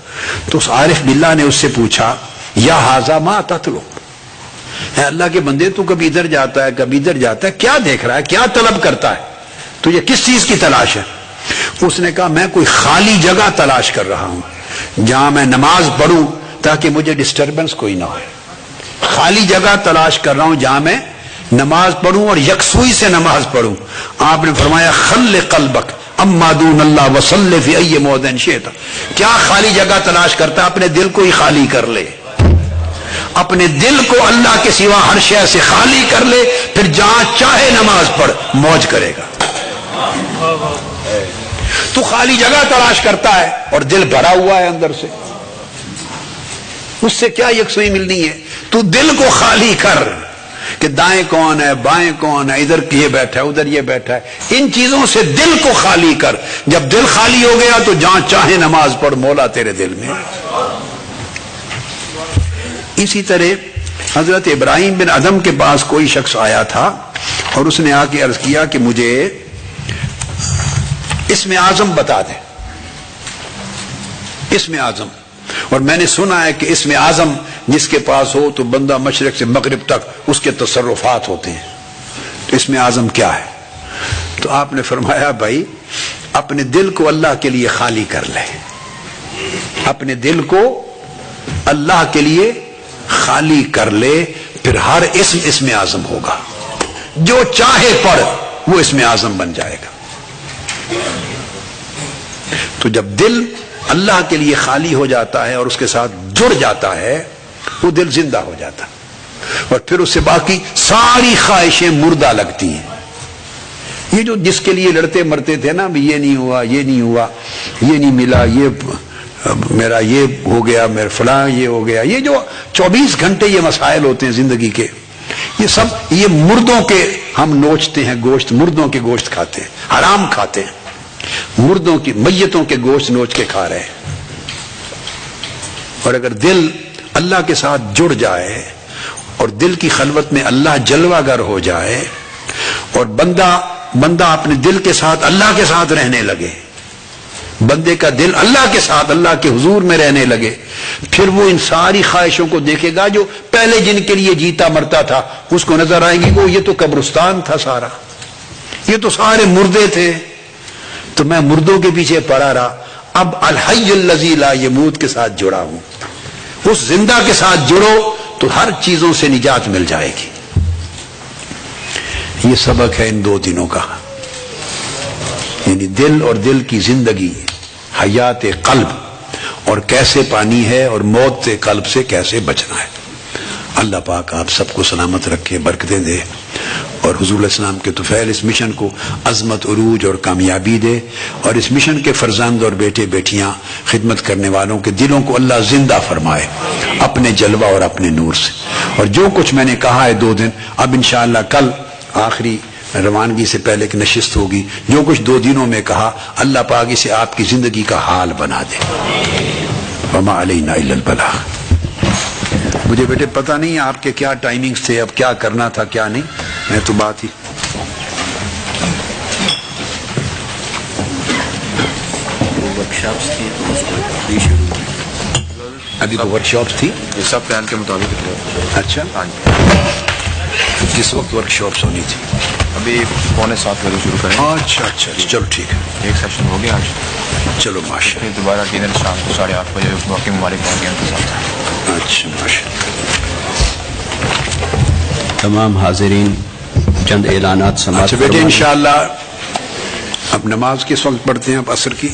تو اس عارف باللہ نے اس سے پوچھا یا ھذا ما تطلب, اے اللہ کے بندے تو کبھی ادھر جاتا ہے کبھی ادھر جاتا ہے, کیا دیکھ رہا ہے, کیا طلب کرتا ہے, تجھے کس چیز کی تلاش ہے؟ اس نے کہا میں کوئی خالی جگہ تلاش کر رہا ہوں جہاں میں نماز پڑھوں تاکہ مجھے ڈسٹربنس کوئی نہ ہو. خالی جگہ تلاش کر رہا ہوں جہاں میں نماز پڑھوں اور یکسوئی سے نماز پڑھوں. آپ نے فرمایا خل قلبک اما دون اللہ وصلی فی ای موضع شئت. کیا خالی جگہ تلاش کرتا ہے؟ اپنے دل کو ہی خالی کر لے, اپنے دل کو اللہ کے سوا ہر شے سے خالی کر لے, پھر جہاں چاہے نماز پڑھ, موج کرے گا. تو خالی جگہ تلاش کرتا ہے اور دل بھرا ہوا ہے اندر سے, اس سے کیا یکسوئی ملنی ہے؟ تو دل کو خالی کر کہ دائیں کون ہے بائیں کون ہے, ادھر یہ بیٹھا ہے ادھر یہ بیٹھا ہے, ان چیزوں سے دل کو خالی کر. جب دل خالی ہو گیا تو جہاں چاہے نماز پڑھ, مولا تیرے دل میں. اسی طرح حضرت ابراہیم بن ادم کے پاس کوئی شخص آیا تھا اور اس نے آ کے عرض کیا کہ مجھے اسم اعظم بتا دے, اسم اعظم. اور میں نے سنا ہے کہ اسم اعظم جس کے پاس ہو تو بندہ مشرق سے مغرب تک اس کے تصرفات ہوتے ہیں. تو اسم اعظم کیا ہے؟ تو آپ نے فرمایا بھائی اپنے دل کو اللہ کے لیے خالی کر لے، اپنے دل کو اللہ کے لیے خالی کر لے، پھر ہر اسم اعظم ہوگا، جو چاہے پڑھ وہ اسم اعظم بن جائے گا۔ تو جب دل اللہ کے لیے خالی ہو جاتا ہے اور اس کے ساتھ جڑ جاتا ہے، وہ دل زندہ ہو جاتا ہے، اور پھر اس سے باقی ساری خواہشیں مردہ لگتی ہیں۔ یہ جو جس کے لیے لڑتے مرتے تھے نا، یہ نہیں ہوا، یہ نہیں ہوا، یہ نہیں ملا، یہ میرا یہ ہو گیا، میرا فلاں یہ ہو گیا، یہ جو 24 گھنٹے یہ مسائل ہوتے ہیں زندگی کے، یہ سب یہ مردوں کے ہم نوچتے ہیں گوشت، مردوں کے گوشت کھاتے ہیں، حرام کھاتے ہیں، مردوں کی میتوں کے گوشت نوچ کے کھا رہے ہیں۔ اور اگر دل اللہ کے ساتھ جڑ جائے اور دل کی خلوت میں اللہ جلوہ گر ہو جائے اور بندہ اپنے دل کے ساتھ اللہ کے ساتھ رہنے لگے، بندے کا دل اللہ کے ساتھ اللہ کے حضور میں رہنے لگے، پھر وہ ان ساری خواہشوں کو دیکھے گا جو پہلے جن کے لیے جیتا مرتا تھا، اس کو نظر آئے گی وہ یہ تو قبرستان تھا سارا، یہ تو سارے مردے تھے، تو میں مردوں کے پیچھے پڑا رہا، اب الحی الذی لا یموت کے ساتھ جڑا ہوں، اس زندہ کے ساتھ جڑو تو ہر چیزوں سے نجات مل جائے گی۔ یہ سبق ہے ان 2 دنوں کا، یعنی دل اور دل کی زندگی، حیات قلب، اور کیسے پانی ہے اور موت قلب سے کیسے بچنا ہے۔ اللہ پاک آپ سب کو سلامت رکھے، برکتیں دے، اور حضور علیہ السلام کے طفیل اس مشن کو عظمت، عروج اور کامیابی دے، اور اس مشن کے فرزند اور بیٹے بیٹیاں، خدمت کرنے والوں کے دلوں کو اللہ زندہ فرمائے اپنے جلوہ اور اپنے نور سے۔ اور جو کچھ میں نے کہا ہے 2 دن، اب انشاءاللہ کل آخری روانگی سے پہلے ایک نشست ہوگی، جو کچھ 2 دنوں میں کہا اللہ پاک اسے آپ کی زندگی کا حال بنا دے۔ وما علینا الا البلاغ۔ مجھے بیٹے پتہ نہیں آپ کے کیا ٹائمنگز تھے، اب کیا کرنا تھا کیا نہیں، میں تو بات ہی ابھی تو ورک شاپس تھی، یہ سب پلان کے مطابق۔ اچھا، کس وقت ورک شاپس ہونی تھی؟ ابھی 6:45 بجے شروع کریں۔ اچھا اچھا، چلو ٹھیک ہے، ایک سیشن ہو گیا آج، چلو ماشاء پھر دوبارہ ڈنر شام کو 8:30 بجے باقی ممالک پہنچ گئے ان کے ساتھ۔ اللہ، اچھا ماشاء تمام حاضرین چند اعلانات سماعت اچھا بیٹے، فرمائیں۔ انشاءاللہ اب نماز کس وقت پڑھتے ہیں آپ؟ عصر کی؟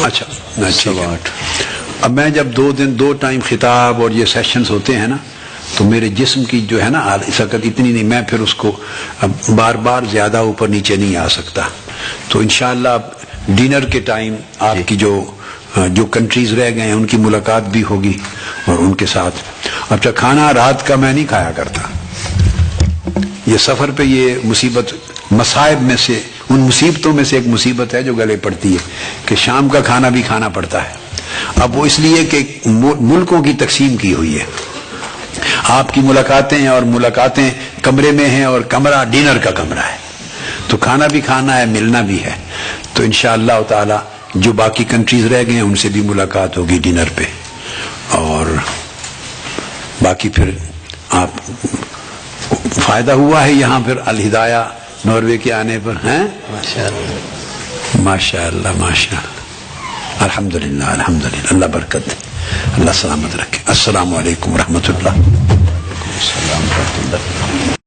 اچھا، ٹھیک ہے۔ اب میں جب 2 دن 2 ٹائم خطاب اور یہ سیشنز ہوتے ہیں نا، تو میرے جسم کی جو ہے نا سکت اتنی نہیں، میں پھر اس کو بار بار زیادہ اوپر نیچے نہیں آ سکتا، تو انشاءاللہ ڈنر کے ٹائم آپ کی جو کنٹریز رہ گئے ہیں ان کی ملاقات بھی ہوگی اور ان کے ساتھ۔ اب کھانا رات کا میں نہیں کھایا کرتا، یہ سفر پہ یہ مصیبت مصائب میں سے، ان مصیبتوں میں سے ایک مصیبت ہے جو گلے پڑتی ہے کہ شام کا کھانا بھی کھانا پڑتا ہے۔ اب وہ اس لیے کہ ملکوں کی تقسیم کی ہوئی ہے، آپ کی ملاقاتیں اور ملاقاتیں کمرے میں ہیں اور کمرہ ڈنر کا کمرہ ہے، تو کھانا بھی کھانا ہے، ملنا بھی ہے، تو انشاءاللہ تعالی جو باقی کنٹریز رہ گئے ہیں ان سے بھی ملاقات ہوگی ڈنر پہ، اور باقی پھر آپ فائدہ ہوا ہے یہاں پھر الہدایہ ناروے کے آنے پر ہیں؟ ماشاءاللہ ماشاءاللہ ماشاءاللہ، الحمدللہ الحمدللہ، اللہ برکت دے، اللہ سلامت رکھے۔ السلام علیکم ورحمۃ اللہ۔